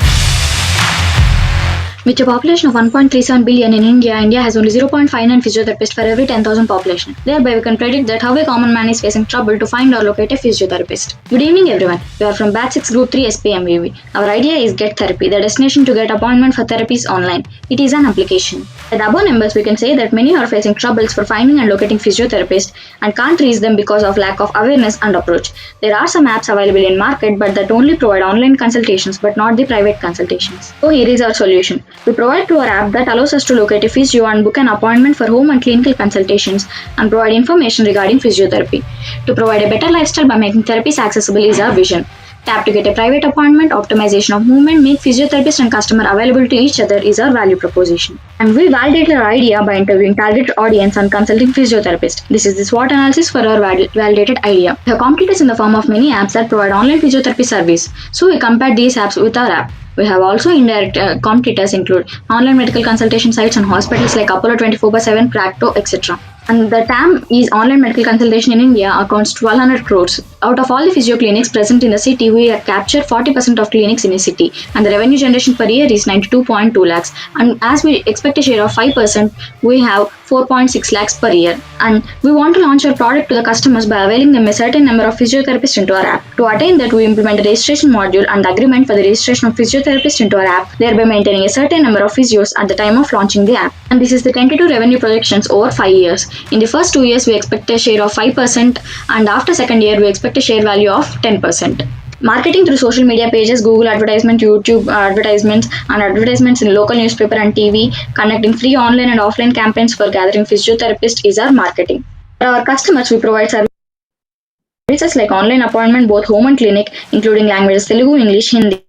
With a population of 1.37 billion in India, India has only 0.59 physiotherapists for every 10,000 population. Thereby, we can predict that how a common man is facing trouble to find or locate a physiotherapist. Good evening, everyone. We are from Batch 6 Group 3 SPMVV. Our idea is Get Therapy, the destination to get appointment for therapies online. It is an application. With the above numbers, we can say that many are facing troubles for finding and locating physiotherapists and can't reach them because of lack of awareness and approach. There are some apps available in market, but that only provide online consultations but not the private consultations. So here is our solution. We provide to our app that allows us to locate a physio and book an appointment for home and clinical consultations and provide information regarding physiotherapy. To provide a better lifestyle by making therapies accessible is our vision. Tap to get a private appointment, optimization of movement, make physiotherapist and customer available to each other is our value proposition. And we validated our idea by interviewing target audience and consulting physiotherapists. This is the SWOT analysis for our validated idea. We have competitors in the form of many apps that provide online physiotherapy service. So we compared these apps with our app. We have also indirect competitors include online medical consultation sites and hospitals like Apollo 24/7, Practo, etc. And the TAM is online medical consultation in India accounts 1200 crores. Out of all the physio clinics present in the city, we have captured 40% of clinics in a city, and the revenue generation per year is 92.2 lakhs. And as we expect a share of 5%, we have 4.6 lakhs per year. And we want to launch our product to the customers by availing them a certain number of physiotherapists into our app. To attain that, we implement a registration module and agreement for the registration of physiotherapists into our app, thereby maintaining a certain number of physios at the time of launching the app. And this is the tentative revenue projections over 5 years. In the first 2 years, we expect a share of 5%, and after second year, we expect a share value of 10%. Marketing through social media pages, Google advertisement, YouTube advertisements, and advertisements in local newspaper and TV, conducting free online and offline campaigns for gathering physiotherapists is our marketing. For our customers, we provide services like online appointment, both home and clinic, including languages Telugu, English, Hindi,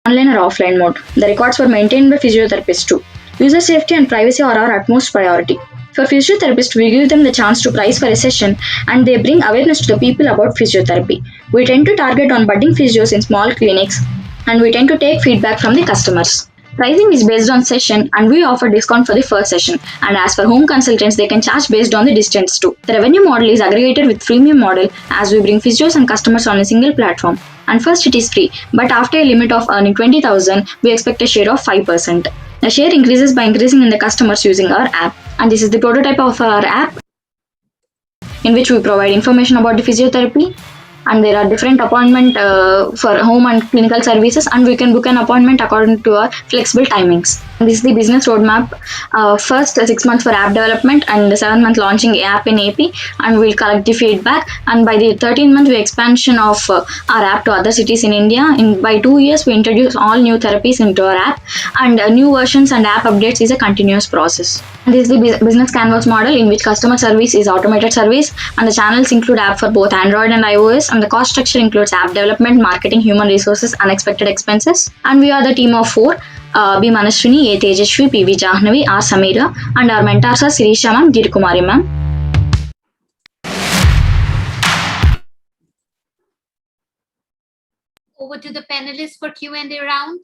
online or offline mode. The records were maintained by physiotherapists too. User safety and privacy are our utmost priority. For physiotherapists, we give them the chance to price for a session, and they bring awareness to the people about physiotherapy. We tend to target on budding physios in small clinics, and we tend to take feedback from the customers. Pricing is based on session, and we offer discount for the first session. And as for home consultants, they can charge based on the distance too. The revenue model is aggregated with freemium model, as we bring physios and customers on a single platform. And first it is free, but after a limit of earning 20,000, we expect a share of 5%. The share increases by increasing in the customers using our app. And this is the prototype of our app, in which we provide information about the physiotherapy, and there are different appointment for home and clinical services, and we can book an appointment according to our flexible timings. And this is the business roadmap. First 6 months for app development, and the 7th month launching app in AP, and we'll collect the feedback. And by the 13th month, we expansion of our app to other cities in India. By 2 years, we introduce all new therapies into our app, and new versions and app updates is a continuous process. And this is the business canvas model, in which customer service is automated service, and the channels include app for both Android and iOS, and the cost structure includes app development, marketing, human resources, unexpected expenses. And we are the team of 4. B. Manashwini, A. Tejasvi, P. V. Jahnavi, R. Samira, and our mentors are Sirisha ma'am, Girikumari ma'am. Over to the panelists for Q&A round.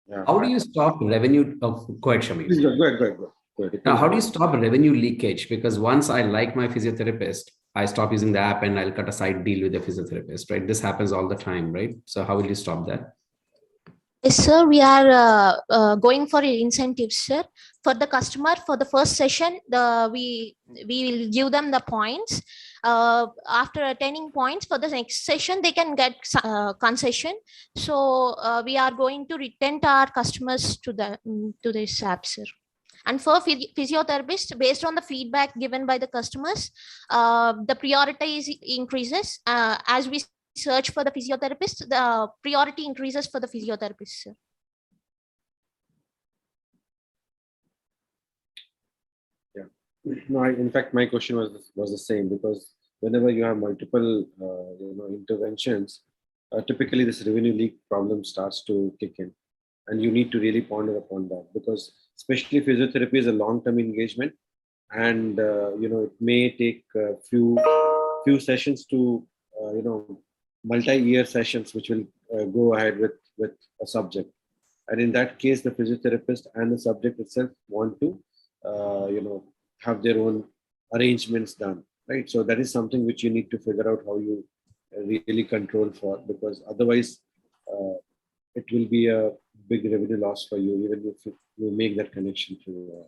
Yeah. How do you stop revenue? Oh, go ahead, Shameem. Please go ahead. Now, how do you stop revenue leakage? Because once I like my physiotherapist, I stop using the app and I'll cut a side deal with a physiotherapist, right? This happens all the time, right? So how will you stop that? Yes, sir. We are going for incentives, sir. For the customer, for the first session, we will give them the points. After attaining points for the next session, they can get concession. So we are going to return our customers to this app, sir. And for physiotherapists, based on the feedback given by the customers, the priority increases as we search for the physiotherapist. The priority increases for the physiotherapist, sir. Yeah. No, in fact, my question was the same, because whenever you have multiple interventions, typically this revenue leak problem starts to kick in, and you need to really ponder upon that, because especially physiotherapy is a long-term engagement, and it may take a few sessions to multi-year sessions, which will go ahead with a subject. And in that case, the physiotherapist and the subject itself want to have their own arrangements done, right? So that is something which you need to figure out how you really control for, because otherwise it will be a big revenue loss for you, even if you make that connection to.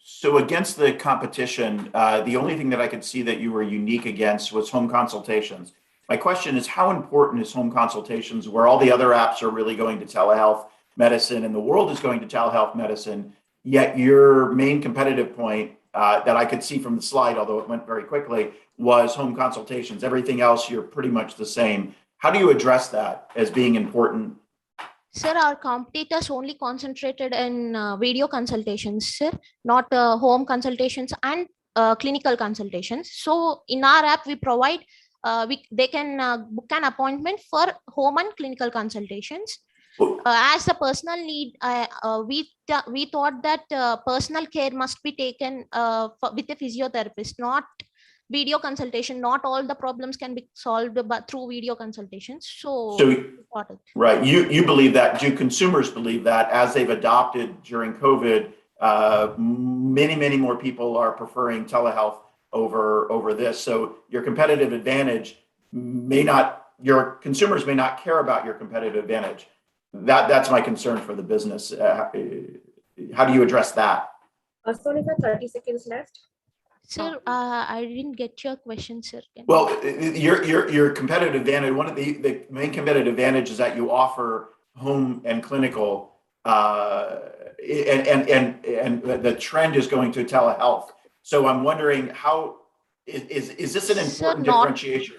So against the competition, the only thing that I could see that you were unique against was home consultations. My question is, how important is home consultations, where all the other apps are really going to telehealth medicine and the world is going to telehealth medicine, yet your main competitive point that I could see from the slide, although it went very quickly, was home consultations. Everything else, you're pretty much the same. How do you address that as being important? Sir, our competitors only concentrated in video consultations, sir, not home consultations and clinical consultations. So in our app, we provide, they can book an appointment for home and clinical consultations. As a personal need, we thought that personal care must be taken with a physiotherapist, not video consultation. Not all the problems can be solved through video consultations. So right, you believe that. Do consumers believe that, as they've adopted during COVID? Many more people are preferring telehealth over this. So your competitive advantage your consumers may not care about your competitive advantage. That's my concern for the business. How do you address that? Sonika, 30 seconds left. Sir, I didn't get your question, sir. Well, your competitive advantage, one of the main competitive advantages is that you offer home and clinical, and the trend is going to telehealth. So I'm wondering, how is this an important differentiation?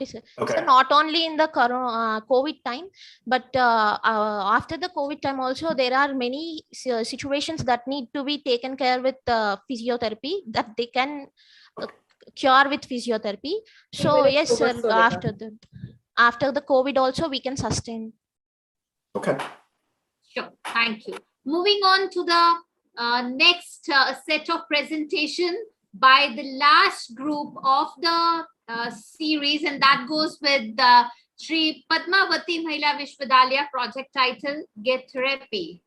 Yes, sir. Okay. So not only in the COVID time, but after the COVID time also, there are many situations that need to be taken care with physiotherapy, that they can cure with physiotherapy. So yes, sir, after the COVID also, we can sustain. Okay. Sure, thank you. Moving on to the next set of presentation by the last group of the series, and that goes with the Shri Padmavati Mahila Vishwadalaya project title, Get Therapy.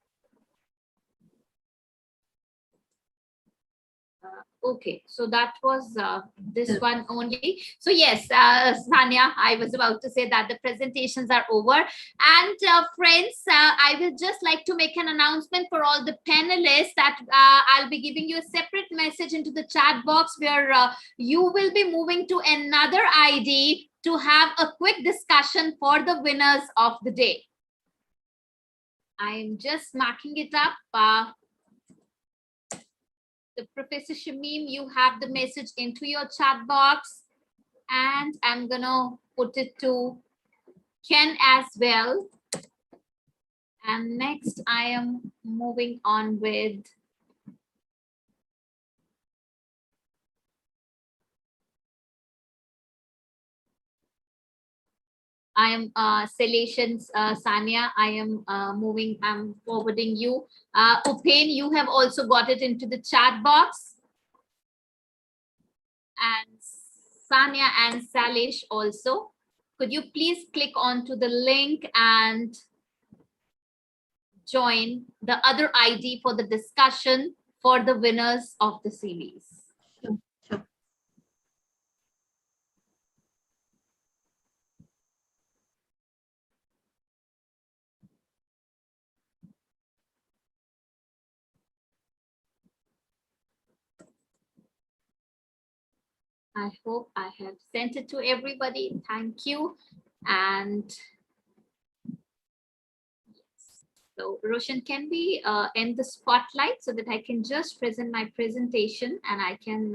Okay, so that was this one only. So yes, Sanya, I was about to say that the presentations are over. And friends, I will just like to make an announcement for all the panelists that I'll be giving you a separate message into the chat box, where you will be moving to another ID to have a quick discussion for the winners of the day. I'm just marking it up. Professor Shameem, you have the message into your chat box, and I'm gonna put it to Ken as well. And next I am moving on with I am Salations, Sanya. I am I'm forwarding you. Upen, you have also got it into the chat box. And Sanya and Salish also. Could you please click onto the link and join the other ID for the discussion? for the winners of the series. Sure. I hope I have sent it to everybody. Thank you. And yes. So Roshan, can we end the spotlight so that I can just present my presentation and I can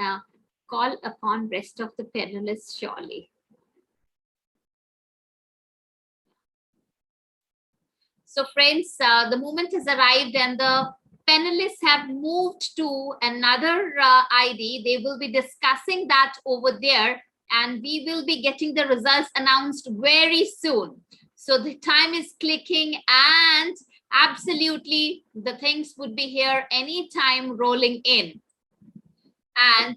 call upon rest of the panelists shortly. So friends, the moment has arrived and the panelists have moved to another ID. They will be discussing that over there and we will be getting the results announced very soon. So the time is clicking and absolutely the things would be here anytime rolling in. And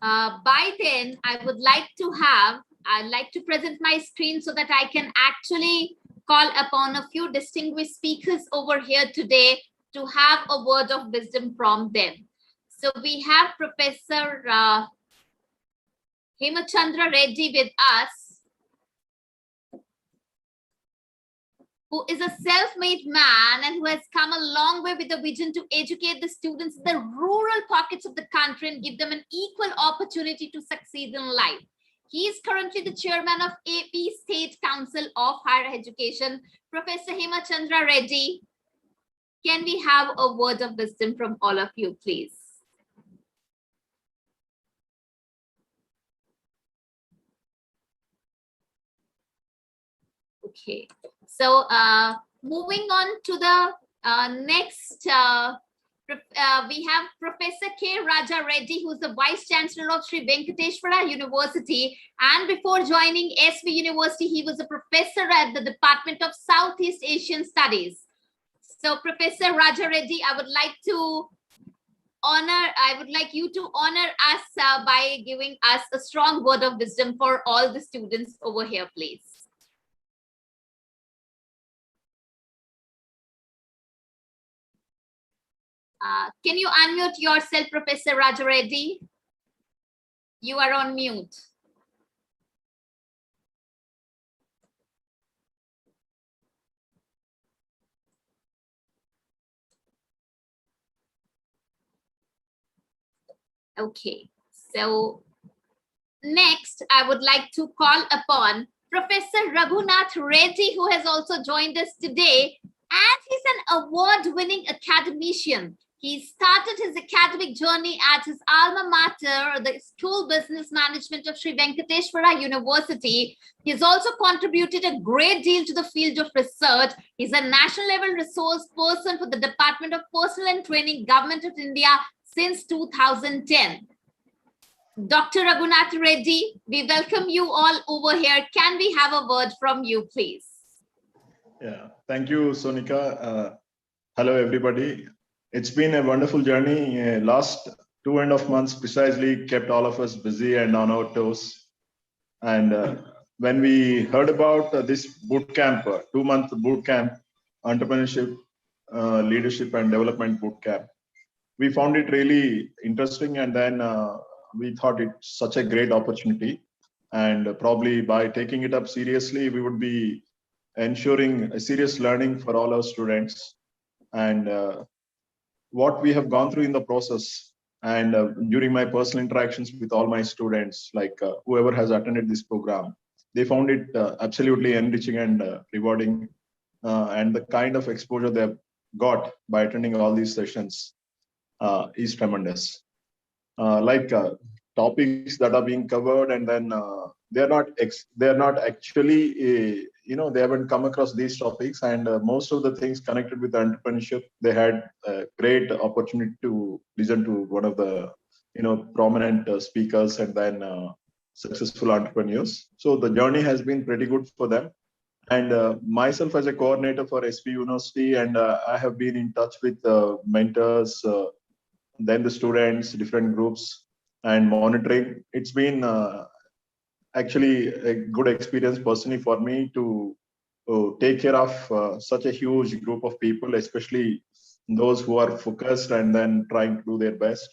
by then I'd like to present my screen so that I can actually call upon a few distinguished speakers over here today to have a word of wisdom from them. So we have Professor Hemachandra Reddy with us, who is a self-made man and who has come a long way with a vision to educate the students in the rural pockets of the country and give them an equal opportunity to succeed in life. He is currently the chairman of AP State Council of Higher Education. Professor Hemachandra Reddy, can we have a word of wisdom from all of you, please? Okay, so moving on to the next, we have Professor K. Raja Reddy, who is the Vice Chancellor of Sri Venkateswara University. And before joining SV University, he was a professor at the Department of Southeast Asian Studies. So Professor Raja Reddy, I would like you to honor us by giving us a strong word of wisdom for all the students over here, please. Can you unmute yourself, Professor Raja Reddy? You are on mute. Okay, so next I would like to call upon Professor Raghunath Reddy, who has also joined us today, and he's an award-winning academician. He started his academic journey at his alma mater, the School Business Management of Sri Venkateswara University. He's also contributed a great deal to the field of research. He's a national level resource person for the Department of Personnel and Training, Government of India since 2010. Dr. Raghunath Reddy, we welcome you all over here. Can we have a word from you, please? Yeah, thank you, Sonika. Hello, everybody. It's been a wonderful journey. Last 2.5 months precisely kept all of us busy and on our toes. And when we heard about this boot camp, 2-month boot camp, entrepreneurship, leadership and development boot camp, we found it really interesting. And then we thought it's such a great opportunity. And probably by taking it up seriously, we would be ensuring a serious learning for all our students. And what we have gone through in the process and during my personal interactions with all my students, like whoever has attended this program, they found it absolutely enriching and rewarding. And the kind of exposure they've got by attending all these sessions is tremendous. Topics that are being covered, and then they're not actually they haven't come across these topics, and most of the things connected with entrepreneurship, they had a great opportunity to listen to one of the prominent speakers and then successful entrepreneurs. So the journey has been pretty good for them. And myself as a coordinator for SV University, and I have been in touch with mentors, then the students, different groups, and monitoring. It's been actually a good experience personally for me to take care of such a huge group of people, especially those who are focused and then trying to do their best.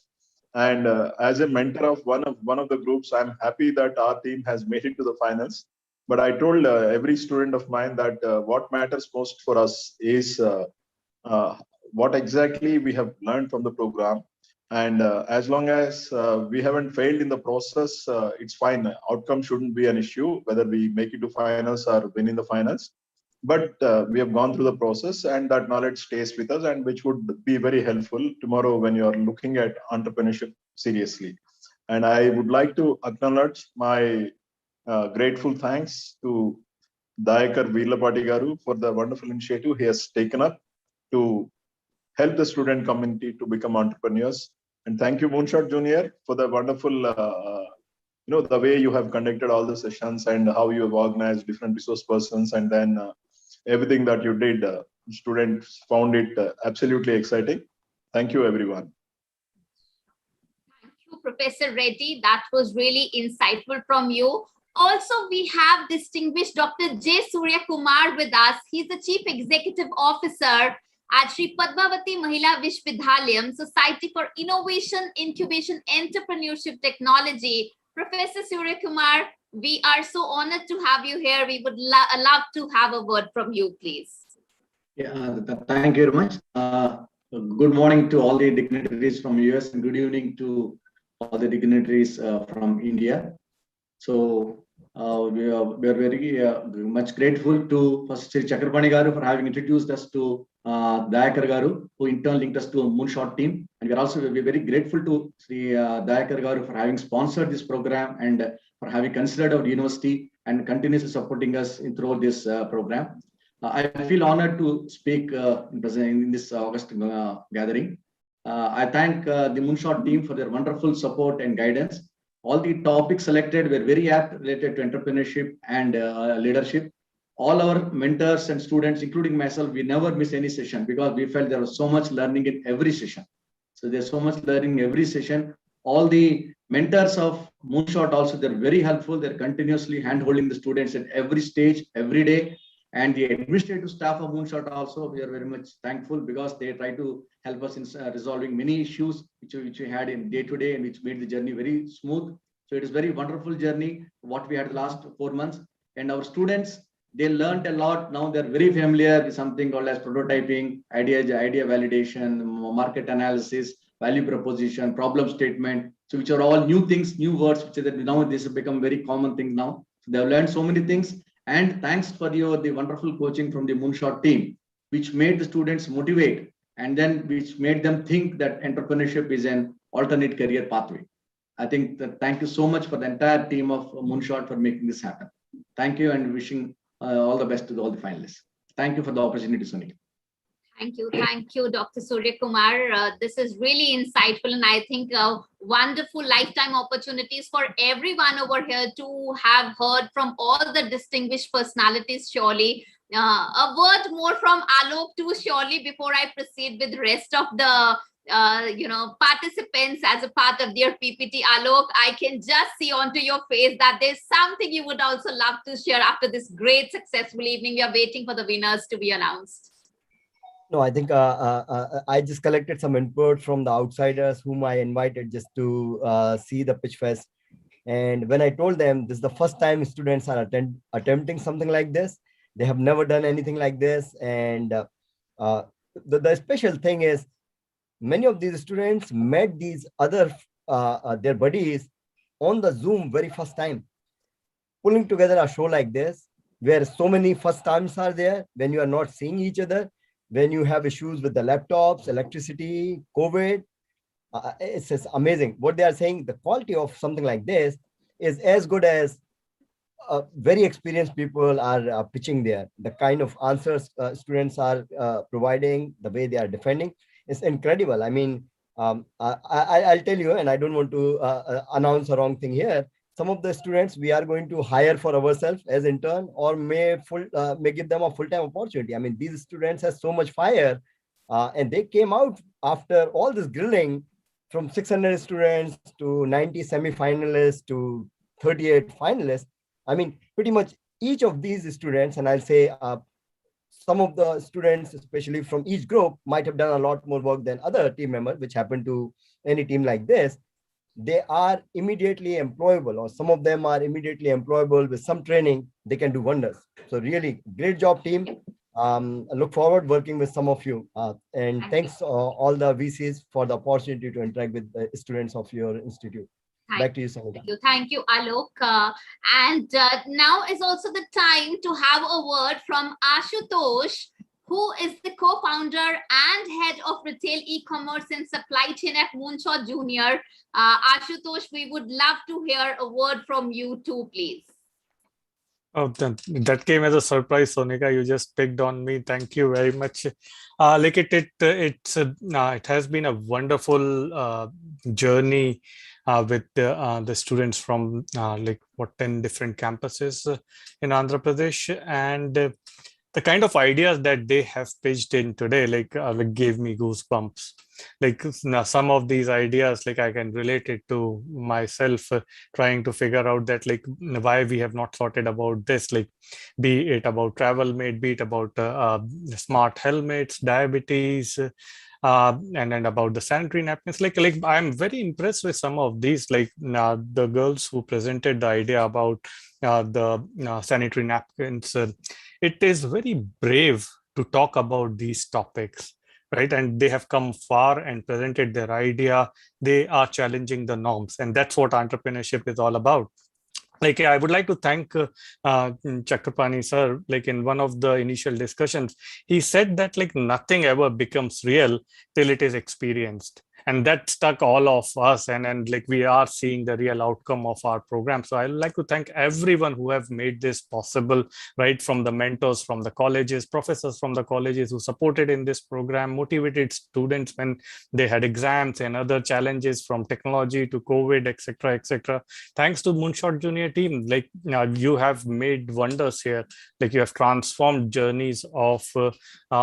And as a mentor of one of the groups, I'm happy that our team has made it to the finals. But I told every student of mine that what matters most for us is what exactly we have learned from the program. And as long as we haven't failed in the process, it's fine. Outcome shouldn't be an issue, whether we make it to finals or win in the finals. But we have gone through the process, and that knowledge stays with us, and which would be very helpful tomorrow when you are looking at entrepreneurship seriously. And I would like to acknowledge my grateful thanks to Dayakar Veerlapati Garu for the wonderful initiative he has taken up to help the student community to become entrepreneurs. And thank you, Moonshot Junior, for the wonderful, the way you have conducted all the sessions and how you have organized different resource persons, and then everything that you did. Students found it absolutely exciting. Thank you, everyone. Thank you, Professor Reddy. That was really insightful from you. Also, we have distinguished Dr. J. Surya Kumar with us. He's the Chief Executive Officer at Sri Padmavati Mahila Vishwavidyalaya, Society for Innovation, Incubation, Entrepreneurship Technology. Professor Surya Kumar, we are so honored to have you here. We would love to have a word from you, please. Yeah, thank you very much. Good morning to all the dignitaries from US, and good evening to all the dignitaries from India. So we are very much grateful to first Sri Chakrapani Garu for having introduced us to Dayakar Garu, who in turn linked us to a Moonshot team. And we are also very grateful to Sri Dayakar Garu for having sponsored this program and for having considered our university and continuously supporting us throughout this program. I feel honored to speak in this August gathering. I thank the Moonshot team for their wonderful support and guidance. All the topics selected were very apt related to entrepreneurship and leadership. All our mentors and students, including myself, we never miss any session because we felt there was so much learning in every session. So there's so much learning in every session. All the mentors of Moonshot also, they're very helpful. They're continuously hand-holding the students at every stage, every day. And the administrative staff of Moonshot also, we are very much thankful because they try to help us in resolving many issues which we had in day-to-day and which made the journey very smooth. So it is very wonderful journey, what we had the last 4 months. And our students, they learned a lot. Now they're very familiar with something called as prototyping, idea validation, market analysis, value proposition, problem statement. So which are all new things, new words, which that now this has become very common thing now. So they have learned so many things. And thanks for the wonderful coaching from the Moonshot team, which made the students motivate and then which made them think that entrepreneurship is an alternate career pathway. I think that thank you so much for the entire team of Moonshot for making this happen. Thank you, and wishing all the best to all the finalists. Thank you for the opportunity, Sonika. Thank you, Dr. Surya Kumar. This is really insightful, and I think wonderful lifetime opportunities for everyone over here to have heard from all the distinguished personalities. Surely, a word more from Alok too. Surely, before I proceed with the rest of the participants as a part of their PPT, Alok, I can just see onto your face that there's something you would also love to share after this great, successful evening. We are waiting for the winners to be announced. No, I think I just collected some input from the outsiders whom I invited just to see the Pitch Fest. And when I told them this is the first time students are attempting something like this, they have never done anything like this. And the special thing is many of these students met these other, their buddies on the Zoom very first time. Pulling together a show like this, where so many first times are there, when you are not seeing each other, when you have issues with the laptops, electricity, COVID, it's just amazing. What they are saying, the quality of something like this is as good as very experienced people are pitching there. The kind of answers students are providing, the way they are defending, is incredible. I mean, I'll tell you, and I don't want to announce the wrong thing here. Some of the students we are going to hire for ourselves as intern, or may give them a full-time opportunity. I mean, these students have so much fire, and they came out after all this grilling, from 600 students to 90 semi-finalists to 38 finalists. I mean, pretty much each of these students, and I'll say some of the students, especially from each group, might have done a lot more work than other team members, which happen to any team like this. They are immediately employable, or some of them are immediately employable. With some training, they can do wonders. So really great job, team. I look forward working with some of you. And thanks all the VCs for the opportunity to interact with the students of your institute. Back to you, Sonika. Thank you, Alok. Now is also the time to have a word from Ashutosh, who is the co-founder and head of retail e-commerce and supply chain at Moonshot Jr. Ashutosh, we would love to hear a word from you too, please. Oh, that came as a surprise, Sonika. You just picked on me. Thank you very much. It has been a wonderful journey with the students from 10 different campuses in Andhra Pradesh, and the kind of ideas that they have pitched in today gave me goosebumps. Some of these ideas, I can relate it to myself, trying to figure out that why we have not thoughted about this, be it about travel mate, be it about smart helmets, diabetes, and about the sanitary napkins. I'm very impressed with some of these, the girls who presented the idea about the sanitary napkins. It is very brave to talk about these topics, right? And they have come far and presented their idea. They are challenging the norms, and that's what entrepreneurship is all about. I would like to thank Chakrapani sir. In one of the initial discussions, he said that nothing ever becomes real till it is experienced. And that stuck all of us, and we are seeing the real outcome of our program. So I'd like to thank everyone who have made this possible, right? From the mentors, from the colleges, professors from the colleges who supported in this program, motivated students when they had exams and other challenges from technology to COVID, etc., etc. Thanks to Moonshot Junior team, you have made wonders here. You have transformed journeys of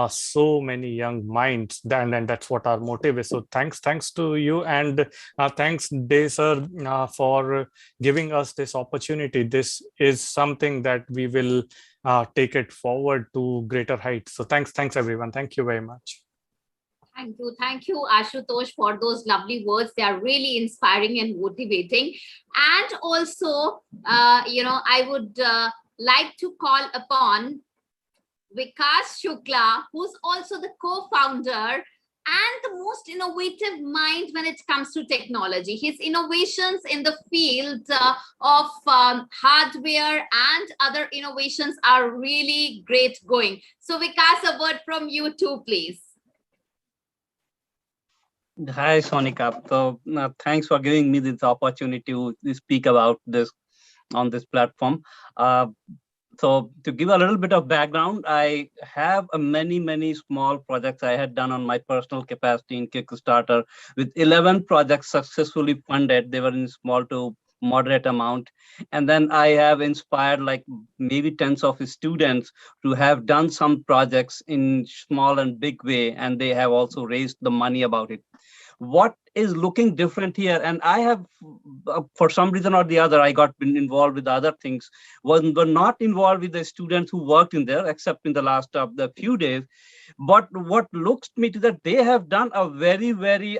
so many young minds, and that's what our motive is. So thanks to you, and thanks Day sir for giving us this opportunity. This is something that we will take it forward to greater heights. So thanks everyone. Thank you very much. Thank you, Ashutosh, for those lovely words. They are really inspiring and motivating. And also, I would like to call upon Vikas Shukla, who's also the co-founder and the most innovative mind when it comes to technology. His innovations in the field of hardware and other innovations are really great going. So Vikas, a word from you too, please. Hi, Sonika. So thanks for giving me this opportunity to speak about this on this platform. So to give a little bit of background, I have many small projects I had done on my personal capacity in Kickstarter, with 11 projects successfully funded. They were in small to moderate amount. And then I have inspired maybe tens of students to have done some projects in small and big way, and they have also raised the money about it. What is looking different here, and I have, for some reason or the other, I got involved with other things, were not involved with the students who worked in there, except in the last the few days. But what looks to me to that they have done a very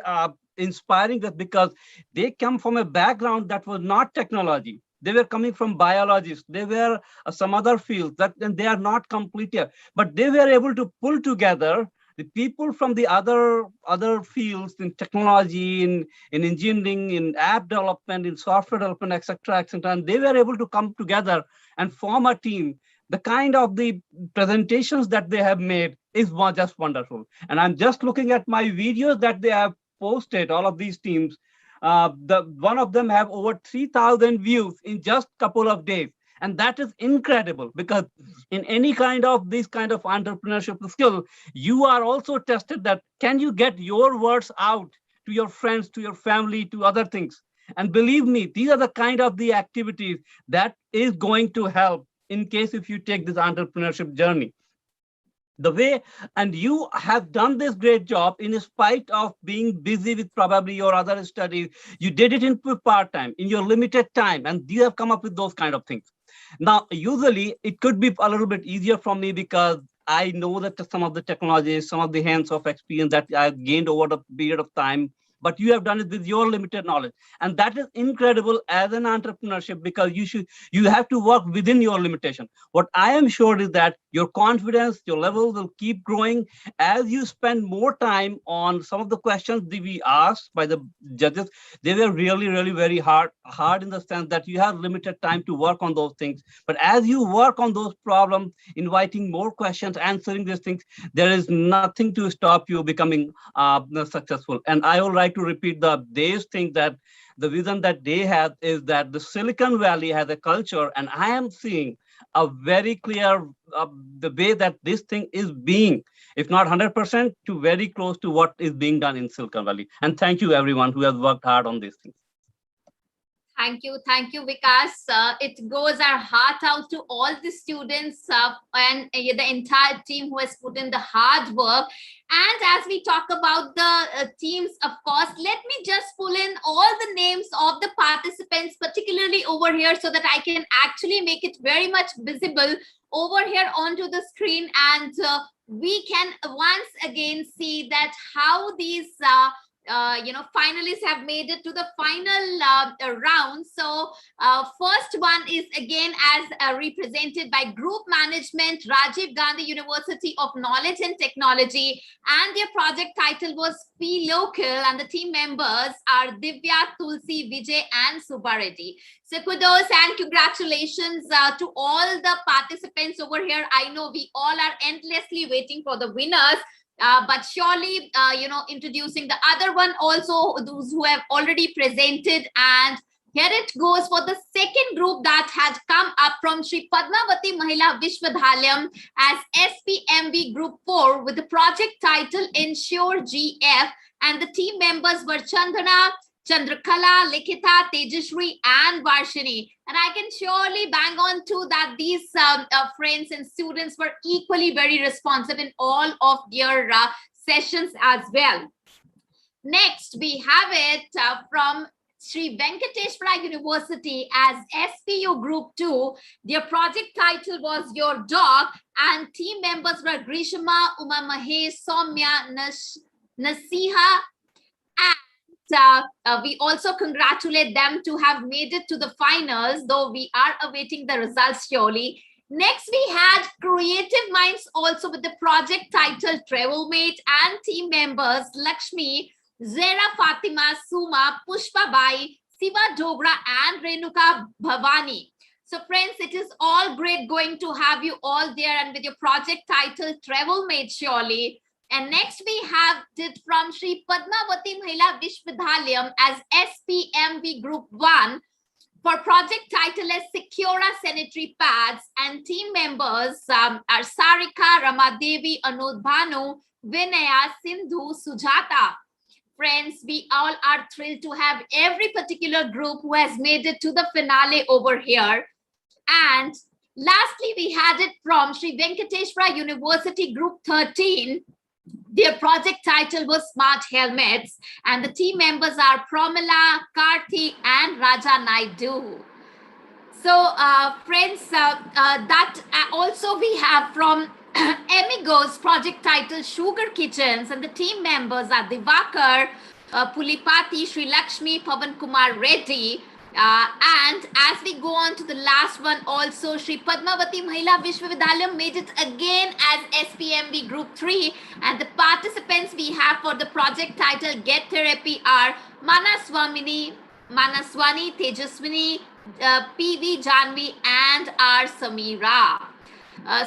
inspiring, that because they come from a background that was not technology. They were coming from biologists. They were some other fields and they are not complete here, but they were able to pull together the people from the other fields in technology, in engineering, in app development, in software development, etc., and they were able to come together and form a team. The kind of the presentations that they have made is just wonderful. And I'm just looking at my videos that they have posted, all of these teams. One of them have over 3,000 views in just a couple of days. And that is incredible, because in any kind of this kind of entrepreneurship skill, you are also tested that can you get your words out to your friends, to your family, to other things. And believe me, these are the kind of the activities that is going to help in case if you take this entrepreneurship journey. The way, and you have done this great job in spite of being busy with probably your other studies. You did it in part-time, in your limited time, and you have come up with those kind of things. Now, usually it could be a little bit easier for me because I know that some of the technologies, some of the hands-off experience that I've gained over the period of time, but you have done it with your limited knowledge. And that is incredible as an entrepreneurship, because you have to work within your limitation. What I am sure is that your confidence, your level will keep growing as you spend more time on some of the questions that we asked by the judges. They were really, really very hard in the sense that you have limited time to work on those things. But as you work on those problems, inviting more questions, answering these things, there is nothing to stop you becoming successful. And I would like to repeat Dave's thing, that the vision that they have is that the Silicon Valley has a culture, and I am seeing a very clear the way that this thing is being, if not 100%, to very close to what is being done in Silicon Valley. And thank you everyone who has worked hard on these things. Thank you, Vikas. It goes our heart out to all the students and the entire team who has put in the hard work. And as we talk about the teams, of course, let me just pull in all the names of the participants, particularly over here, so that I can actually make it very much visible over here onto the screen. And we can once again see that how these finalists have made it to the final round. So first one is again as represented by Group Management, Rajiv Gandhi University of Knowledge and Technology, and their project title was Be Local, and the team members are Divya, Tulsi, Vijay and Subhareddy. So kudos and congratulations to all the participants over here. I know we all are endlessly waiting for the winners. But surely, introducing the other one also, those who have already presented. And here it goes for the second group that had come up from Sri Padmavati Mahila Vishwadhalayam as SPMV Group 4 with the project title Ensure GF. And the team members were Chandana, Chandrakala, Likita, Tejashri, and Varshini. And I can surely bang on to that these friends and students were equally very responsive in all of their sessions as well. Next, we have it from Sri Venkateshwara University as SPU Group 2. Their project title was Your Dog, and team members were Grishma, Uma Mahesh, Soumya, Nasiha, and we also congratulate them to have made it to the finals, though we are awaiting the results surely. Next, we had Creative Minds also with the project title Travelmate, and team members Lakshmi, Zera Fatima, Suma, Pushpa Bai, Siva Dogra and Renuka Bhavani. So friends, it is all great going to have you all there and with your project title Travelmate surely. And next we have it from Sri Padmavati Mahila Vishwadhalayam as SPMV Group 1 for project title as Secura Sanitary Pads, and team members are Sarika, Ramadevi, Anud Bhanu, Vinaya, Sindhu, Sujata. Friends, we all are thrilled to have every particular group who has made it to the finale over here. And lastly, we had it from Sri Venkateshwara University Group 13. Their project title was Smart Helmets, and the team members are Pramila, Karthi, and Raja Naidu. So, friends, that also we have from Amigos project title Sugar Kitchens, and the team members are Divakar, Pulipati, Sri Lakshmi, Pavan Kumar Reddy. And as we go on to the last one also, Sri Padmavati Mahila Vishwavidyalaya made it again as SPMV Group 3, and the participants we have for the project title Get Therapy are Manaswani, Tejaswini, PV Janvi, and R. Samira.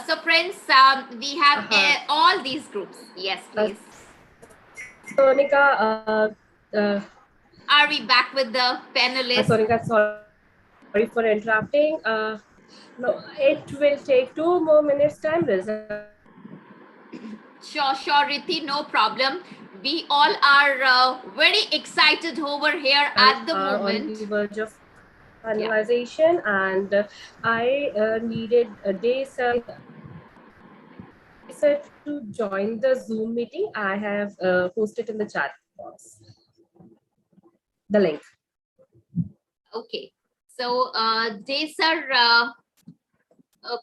So friends, we have all these groups. Yes, please. Sonika, are we back with the panelists? Sonika, sorry for interrupting. No, it will take 2 more minutes time. Sure, Riti, no problem. We all are very excited over here at the moment. On the verge of finalization, and I needed a day to join the Zoom meeting. I have posted in the chat box the link. Okay, so Desar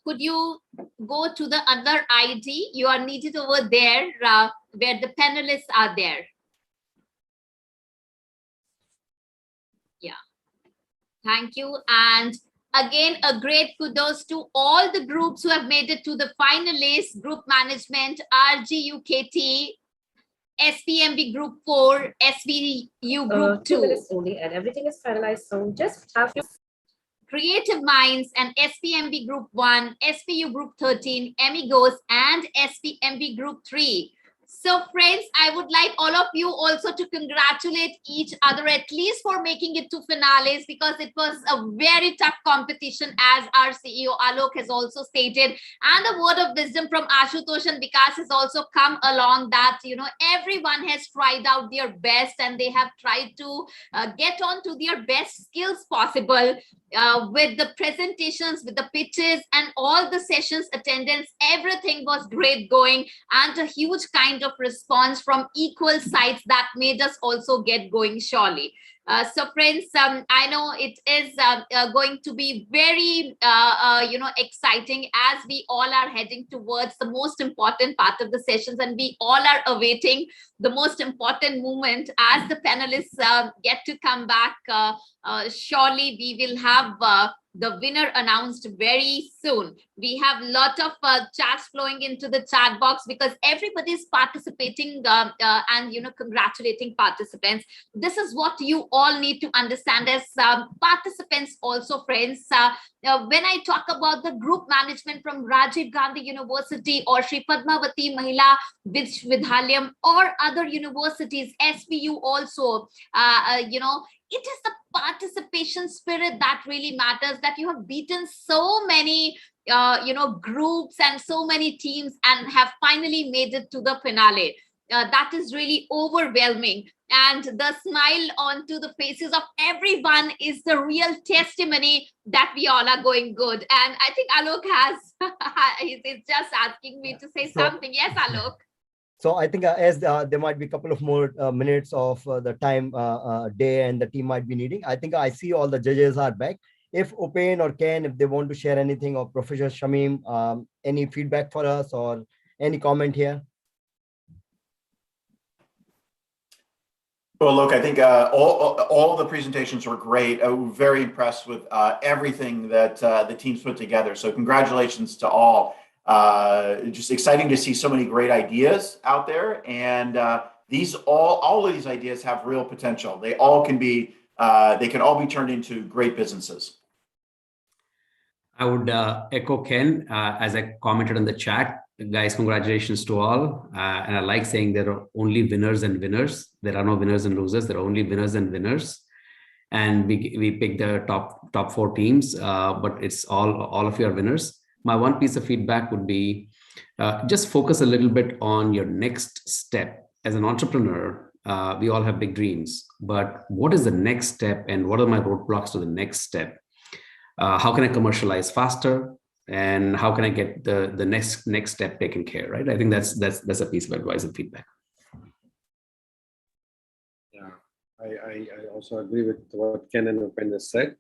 could you go to the other ID? You are needed over there where the panelists are there. Yeah. Thank you. And again, a great kudos to all the groups who have made it to the finalists: Group Management, RGUKT, SPMB Group 4, SVU Group 2. 2 minutes only, and everything is finalized. So just have to. Creative Minds and SPMB Group 1, SPU Group 13, Amigos, and SPMB Group 3. So friends, I would like all of you also to congratulate each other, at least for making it to finales, because it was a very tough competition, as our CEO Alok has also stated. And the word of wisdom from Ashutosh and Vikas has also come along that, you know, everyone has tried out their best and they have tried to get on to their best skills possible. With the presentations, with the pitches and all the sessions attendance, everything was great going, and a huge kind of response from equal sides that made us also get going surely. So friends, I know it is going to be very, exciting, as we all are heading towards the most important part of the sessions, and we all are awaiting the most important moment as the panelists get to come back. Surely we will have the winner announced very soon. We have a lot of chats flowing into the chat box because everybody is participating and, you know, congratulating participants. This is what you all need to understand as participants also, friends. When I talk about the group management from Rajiv Gandhi University or Shri Padmavati Mahila Vidhalyam or other universities, SPU also, it is the participation spirit that really matters, that you have beaten so many groups and so many teams and have finally made it to the finale. That is really overwhelming, and the smile onto the faces of everyone is the real testimony that we all are going good. And I think Alok he's just asking me to say something. Yes, Alok. So I think as there might be a couple of more minutes of the time day and the team might be needing, I think I see all the judges are back. If Upen or Ken, if they want to share anything, or Professor Shameem, any feedback for us or any comment here? Well, look, I think all the presentations were great. I'm very impressed with everything that the teams put together. So congratulations to all. Just exciting to see so many great ideas out there, and all of these ideas have real potential. They all can be they can all be turned into great businesses. I would echo Ken as I commented on the chat. Guys, congratulations to all. And I like saying there are only winners and winners. There are no winners and losers. There are only winners and winners. And we picked the top 4 teams, but it's all of you are winners. My one piece of feedback would be just focus a little bit on your next step. As an entrepreneur, we all have big dreams, but what is the next step and what are my roadblocks to the next step? How can I commercialize faster? And how can I get the next step taken care, right? I think that's a piece of advice and feedback. Yeah, I also agree with what Ken and Upen has said.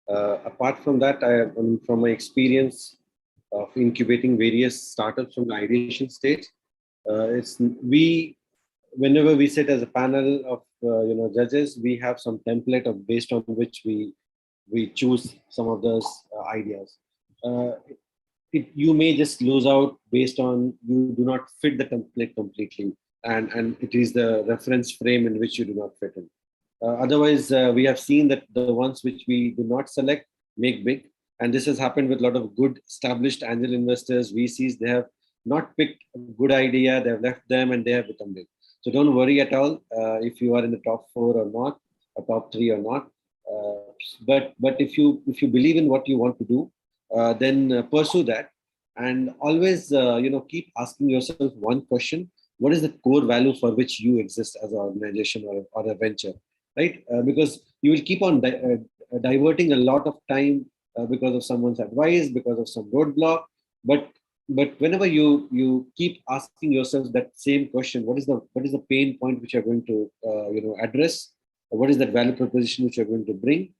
Apart from that, from my experience of incubating various startups from the ideation stage, whenever we sit as a panel of judges, we have some template based on which we choose some of those ideas. You may just lose out based on you do not fit the template completely, and it is the reference frame in which you do not fit in. Otherwise, we have seen that the ones which we do not select make big, and this has happened with a lot of good established angel investors, VCs. They have not picked a good idea, they have left them and they have become big. So don't worry at all if you are in the top 4 or not, or top 3 or not. But if you believe in what you want to do, then pursue that, and always keep asking yourself one question: what is the core value for which you exist as an organization or a venture, right? Because you will keep on diverting a lot of time because of someone's advice, because of some roadblock. But whenever you keep asking yourself that same question, what is the pain point which you're going to address? What is that value proposition which you're going to bring?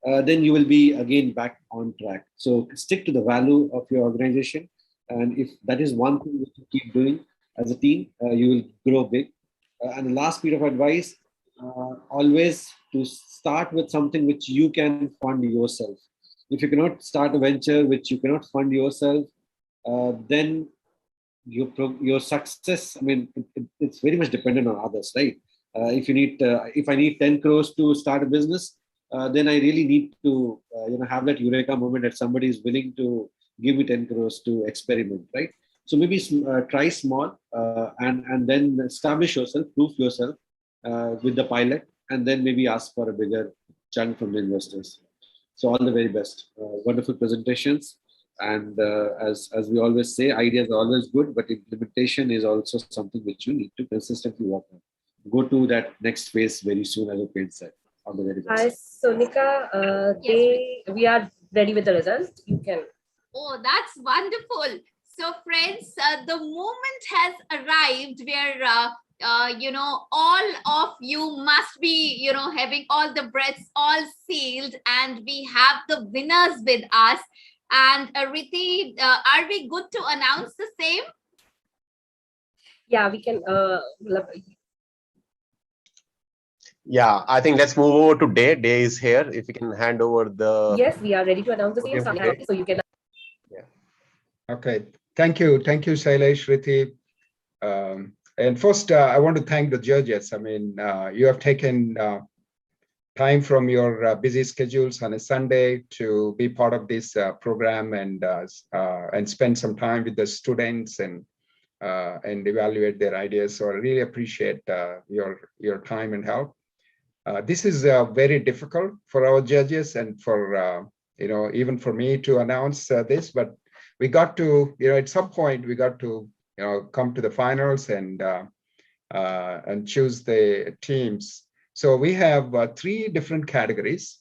then you will be again back on track. So stick to the value of your organization. And if that is one thing that you keep doing as a team, you will grow big. And the last bit of advice, always to start with something which you can fund yourself. If you cannot start a venture which you cannot fund yourself, then your success, I mean, it's very much dependent on others, right? If I need 10 crores to start a business, then I really need to have that eureka moment that somebody is willing to give me 10 crores to experiment, right? So maybe try small and then establish yourself, prove yourself with the pilot, and then maybe ask for a bigger chunk from the investors. So all the very best. Wonderful presentations. And as we always say, ideas are always good, but implementation is also something which you need to consistently work on. Go to that next phase very soon, as Upen said. All the very best. Hi, Sonika. We are ready with the result. You can. Oh, that's wonderful. So friends, the moment has arrived where, all of you must be, having all the breaths all sealed, and we have the winners with us. And Riti, are we good to announce the same? Yeah, we can. Yeah, I think let's move over to Day. Day is here. If you can hand over the. Yes, we are ready to announce the same. So you can. Yeah. Okay. Thank you, Shailesh, Riti. And first, I want to thank the judges. I mean, you have taken time from your busy schedules on a Sunday to be part of this program and spend some time with the students and evaluate their ideas. So I really appreciate your time and help. This is very difficult for our judges and for even for me to announce this, but we got to at some point we got to come to the finals and choose the teams. So we have 3 different categories.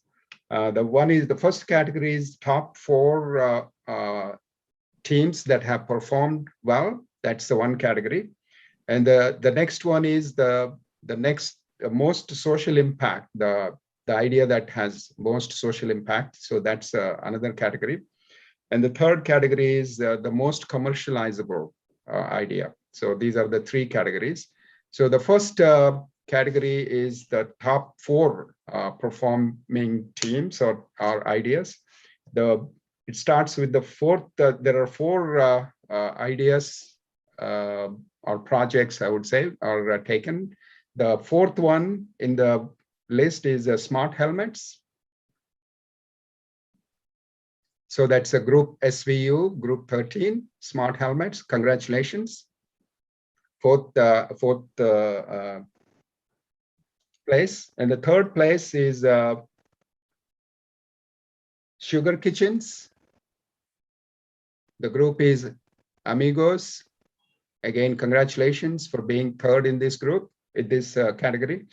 The first category is top 4 teams that have performed well. That's the one category. And the next one is the next most social impact, the idea that has most social impact. So that's another category. And the third category is the most commercializable idea. So these are the 3 categories. So the first category is the top 4 performing teams or ideas. It starts with the fourth. There are 4 ideas or projects, I would say, are taken. The fourth one in the list is smart helmets. So that's a group SVU, group 13, smart helmets. Congratulations. Fourth place. And the third place is sugar kitchens. The group is Amigos. Again, congratulations for being third in this group, in this category.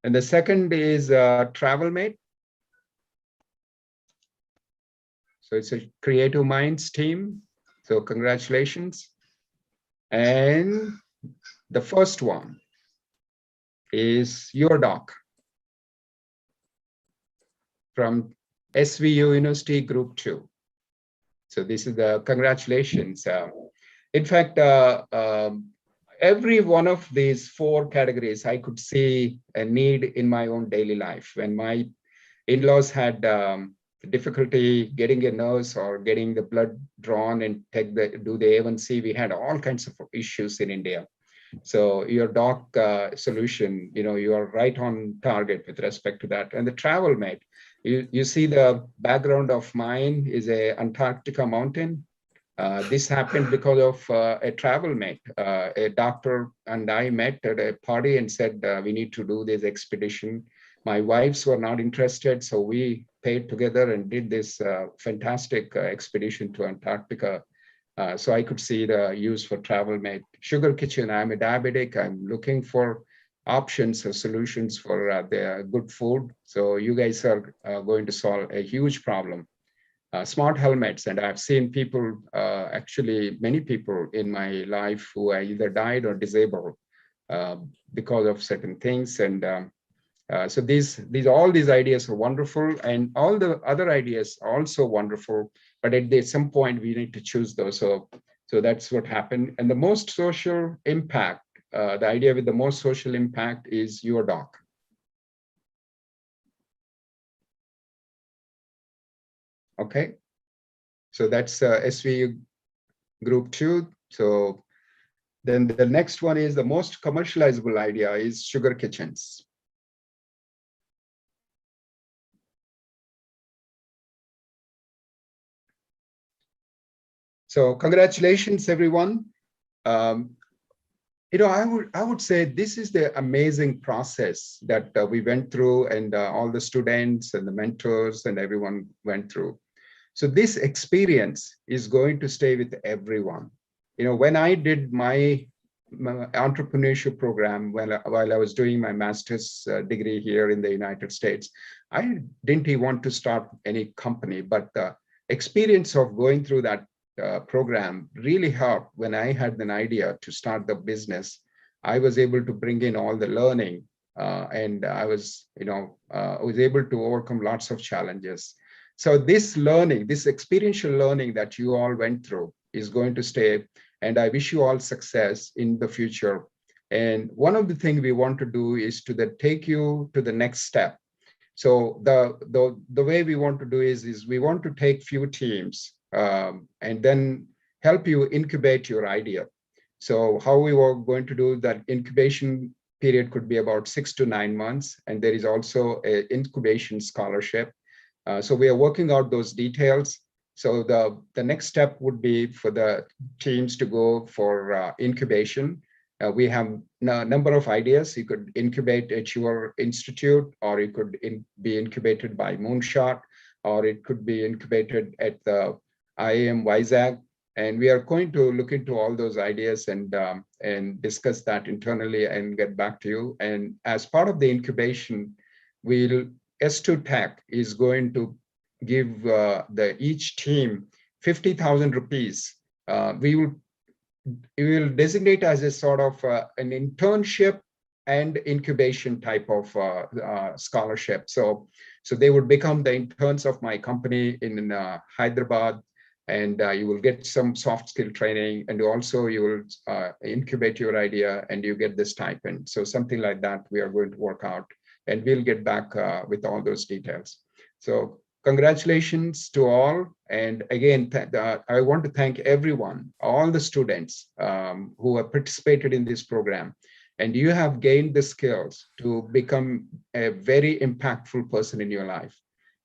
And the second is TravelMate. So it's a Creative Minds team. So congratulations. And the first one is Your Doc from SVU University Group 2. So this is the congratulations. In fact, every one of these 4 categories, I could see a need in my own daily life. When my in-laws had difficulty getting a nurse or getting the blood drawn and do the A1C, we had all kinds of issues in India. So Your Doc solution, you are right on target with respect to that. And the TravelMate, you see the background of mine is a Antarctica mountain. This happened because of a TravelMate. A doctor and I met at a party and said, we need to do this expedition. My wives were not interested, so we paid together and did this fantastic expedition to Antarctica. So I could see the use for TravelMate. Sugar Kitchen, I'm a diabetic. I'm looking for options or solutions for the good food. So you guys are going to solve a huge problem. Smart helmets, and I've seen people, actually many people in my life who are either died or disabled because of certain things. And So all these ideas are wonderful, and all the other ideas are also wonderful. But at some point, we need to choose those. So that's what happened. And the most social impact, the idea with the most social impact is your doc. Okay, so that's SVU group 2. So then the next one is the most commercializable idea is sugar kitchens. So congratulations, everyone. I would say this is the amazing process that we went through, and all the students and the mentors and everyone went through. So this experience is going to stay with everyone. When I did my entrepreneurship program while I was doing my master's degree here in the United States, I didn't even want to start any company, but the experience of going through that program really helped. When I had an idea to start the business, I was able to bring in all the learning, and I was able to overcome lots of challenges. So this learning, this experiential learning that you all went through is going to stay, and I wish you all success in the future. And one of the things we want to do is to take you to the next step. So the way we want to do is we want to take few teams and then help you incubate your idea. So how we were going to do that incubation period could be about 6 to 9 months. And there is also an incubation scholarship. So we are working out those details. So the next step would be for the teams to go for incubation. We have a number of ideas. You could incubate at your institute, or it could be incubated by Moonshot, or it could be incubated at the IIM Vizag. And we are going to look into all those ideas and discuss that internally and get back to you. And as part of the incubation, S2 Tech is going to give each team 50,000 rupees. We will designate as a sort of an internship and incubation type of scholarship. So they would become the interns of my company in Hyderabad, and you will get some soft skill training, and also you will incubate your idea and you get the stipend. So something like that we are going to work out, and we'll get back with all those details. So congratulations to all. And again, I want to thank everyone, all the students who have participated in this program. And you have gained the skills to become a very impactful person in your life.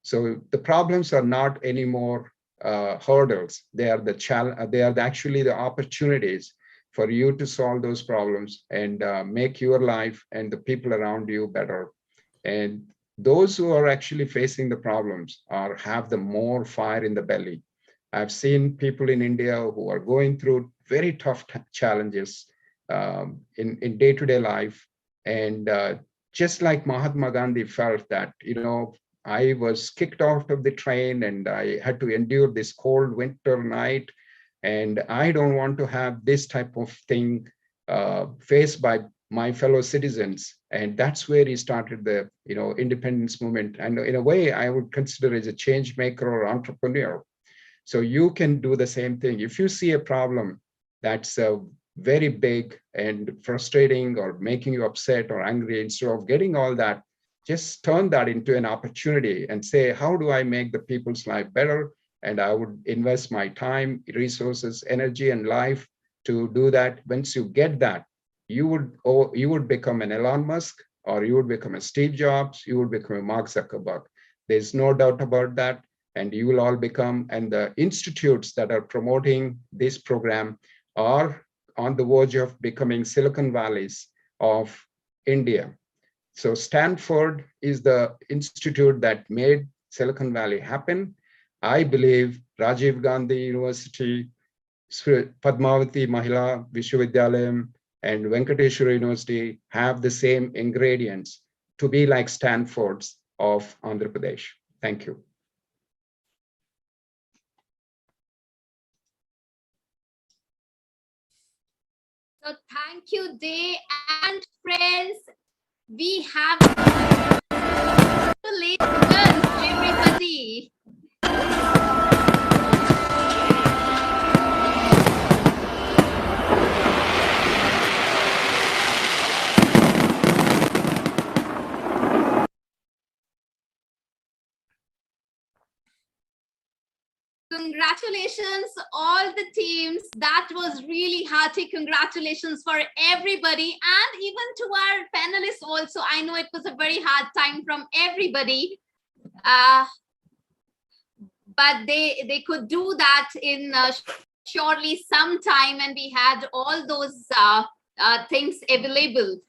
So the problems are not anymore hurdles. They are actually the opportunities for you to solve those problems and make your life and the people around you better. And those who are actually facing the problems have the more fire in the belly. I've seen people in India who are going through very tough challenges in day-to-day life. And just like Mahatma Gandhi felt that, I was kicked out of the train and I had to endure this cold winter night. And I don't want to have this type of thing faced by my fellow citizens. And that's where he started the independence movement. And in a way, I would consider as a change maker or entrepreneur. So you can do the same thing. If you see a problem that's very big and frustrating or making you upset or angry, instead of getting all that, just turn that into an opportunity and say, how do I make the people's life better? And I would invest my time, resources, energy, and life to do that. Once you get that, you would become an Elon Musk, or you would become a Steve Jobs, you would become a Mark Zuckerberg. There's no doubt about that. And you will all become, and the institutes that are promoting this program are on the verge of becoming Silicon Valleys of India. So Stanford is the institute that made Silicon Valley happen. I believe Rajiv Gandhi University, Padmavati Mahila Vishwavidyalayam, and Venkateshwara University have the same ingredients to be like Stanfords of Andhra Pradesh. Thank you. So thank you, Day and friends. We have Congratulations, all the teams. That was really hearty. Congratulations for everybody, and even to our panelists also. I know it was a very hard time from everybody, but they could do that in surely some time, and we had all those things available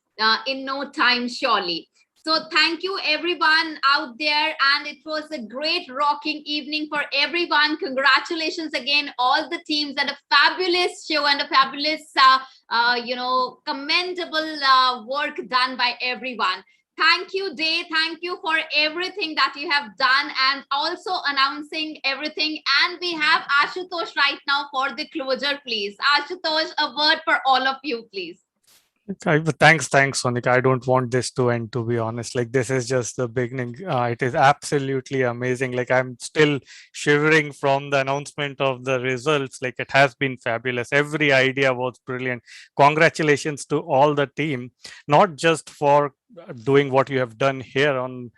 in no time, surely. So thank you everyone out there, and it was a great rocking evening for everyone. Congratulations again, all the teams, and a fabulous show and a fabulous, commendable work done by everyone. Thank you, Day. Thank you for everything that you have done, and also announcing everything. And we have Ashutosh right now for the closure, please. Ashutosh, a word for all of you, please. Thanks, Sonika. I don't want this to end, to be honest. Like, this is just the beginning. It is absolutely amazing. Like, I'm still shivering from the announcement of the results. Like, it has been fabulous. Every idea was brilliant. Congratulations to all the team, not just for doing what you have done here on,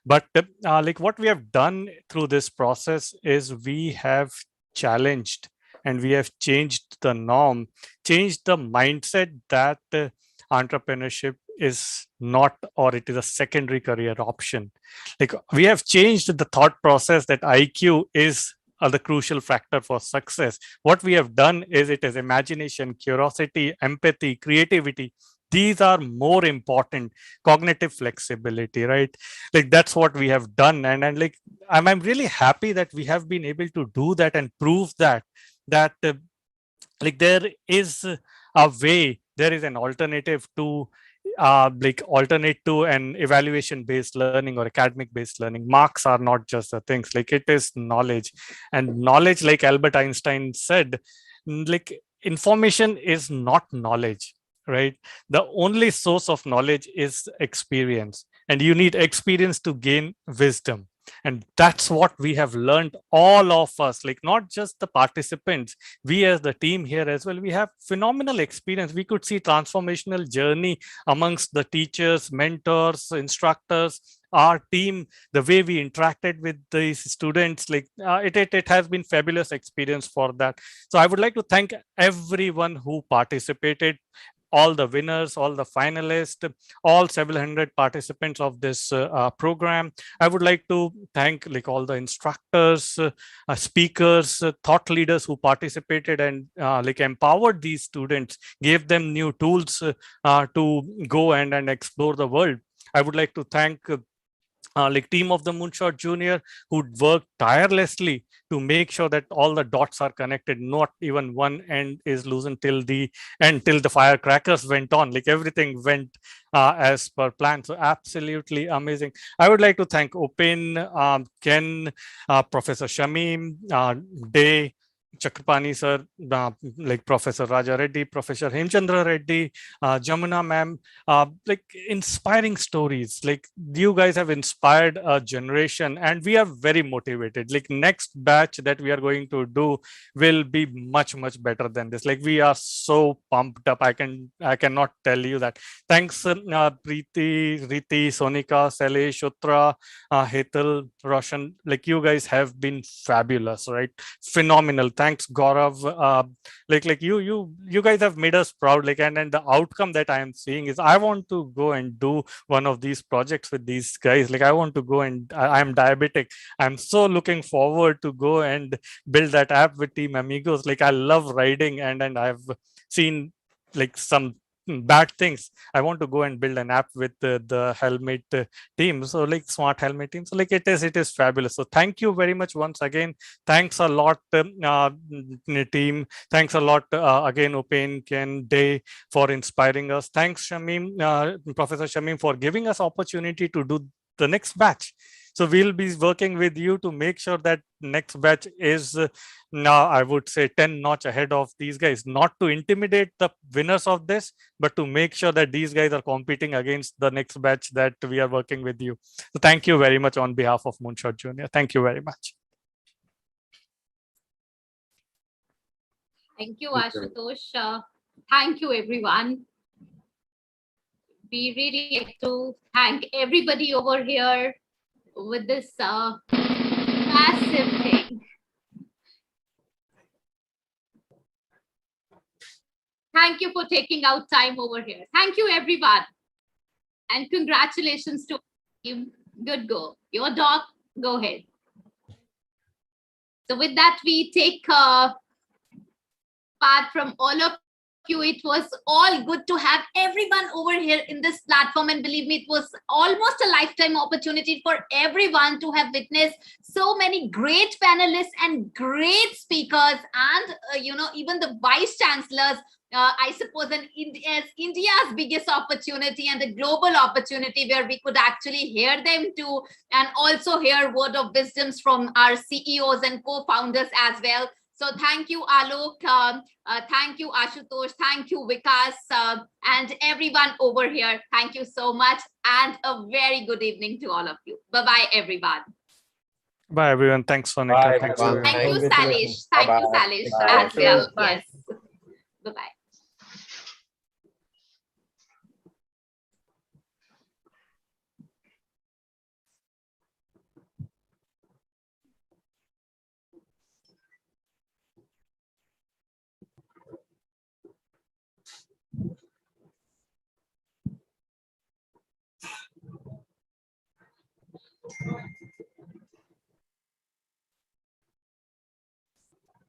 but like what we have done through this process is we have challenged and we have changed the norm, changed the mindset that entrepreneurship is not, or it is a secondary career option. Like, we have changed the thought process that IQ is the crucial factor for success. What we have done is it is imagination, curiosity, empathy, creativity. These are more important. Cognitive flexibility, right? Like, that's what we have done. And like, I'm really happy that we have been able to do that and prove that like there is a way, there is an alternative to alternate to an evaluation based learning or academic based learning. Marks are not just the things, like it is knowledge. And knowledge, like Albert Einstein said, like information is not knowledge, right? The only source of knowledge is experience, and you need experience to gain wisdom. And that's what we have learned, all of us, like not just the participants, we as the team here as well. We have phenomenal experience. We could see transformational journey amongst the teachers, mentors, instructors, our team, the way we interacted with these students. Like it has been fabulous experience for that. So I would like to thank everyone who participated, all the winners, all the finalists, all several hundred participants of this program. I would like to thank like all the instructors, speakers, thought leaders who participated and like empowered these students, gave them new tools to go and explore the world. I would like to thank like team of the Moonshot Junior, who worked tirelessly to make sure that all the dots are connected, not even one end is loosened till the end, till the firecrackers went on. Like everything went as per plan. So absolutely amazing. I would like to thank Upen, Ken, Professor Shameem, Day, Chakrapani sir, like Professor Raja Reddy, Professor Hemchandra Reddy, Jamuna ma'am, like inspiring stories. Like you guys have inspired a generation, and we are very motivated. Like next batch that we are going to do will be much better than this. Like we are so pumped up. I cannot tell you that. Thanks Preeti, Riti, Sonika, Sale, Shutra, Hetal, Roshan. Like you guys have been fabulous, right? Phenomenal. Thanks Gaurav. Like you guys have made us proud. Like and the outcome that I am seeing is I want to go and do one of these projects with these guys. Like I want to go, and I'm diabetic. I'm so looking forward to go and build that app with Team Amigos. Like I love riding, and I've seen like some bad things. I want to go and build an app with the helmet team. So like smart helmet team. So like it is fabulous. So thank you very much once again. Thanks a lot team. Thanks a lot again Upen, Ken, Day for inspiring us. Thanks Shameem, Professor Shameem, for giving us opportunity to do the next batch. So we'll be working with you to make sure that next batch is now, I would say, 10 notch ahead of these guys, not to intimidate the winners of this, but to make sure that these guys are competing against the next batch that we are working with you. So thank you very much on behalf of Moonshot Junior. Thank you very much. Thank you, Ashutosh. Thank you, everyone. We really like to thank everybody over here with this massive thing. Thank you for taking out time over here. Thank you, everyone. And congratulations to you. Good go. Your dog, go ahead. So with that, we take part from all of you. It was all good to have everyone over here in this platform, and believe me, it was almost a lifetime opportunity for everyone to have witnessed so many great panelists and great speakers, and even the vice chancellors. I suppose as India's biggest opportunity and a global opportunity where we could actually hear them too, and also hear word of wisdoms from our CEOs and co-founders as well. So thank you, Alok. Thank you, Ashutosh. Thank you, Vikas, and everyone over here. Thank you so much, and a very good evening to all of you. Bye-bye, everyone. Bye, everyone. Thanks, Sonika. Thank you, Salish. Thank you, Salish, as well. Yes. Bye-bye.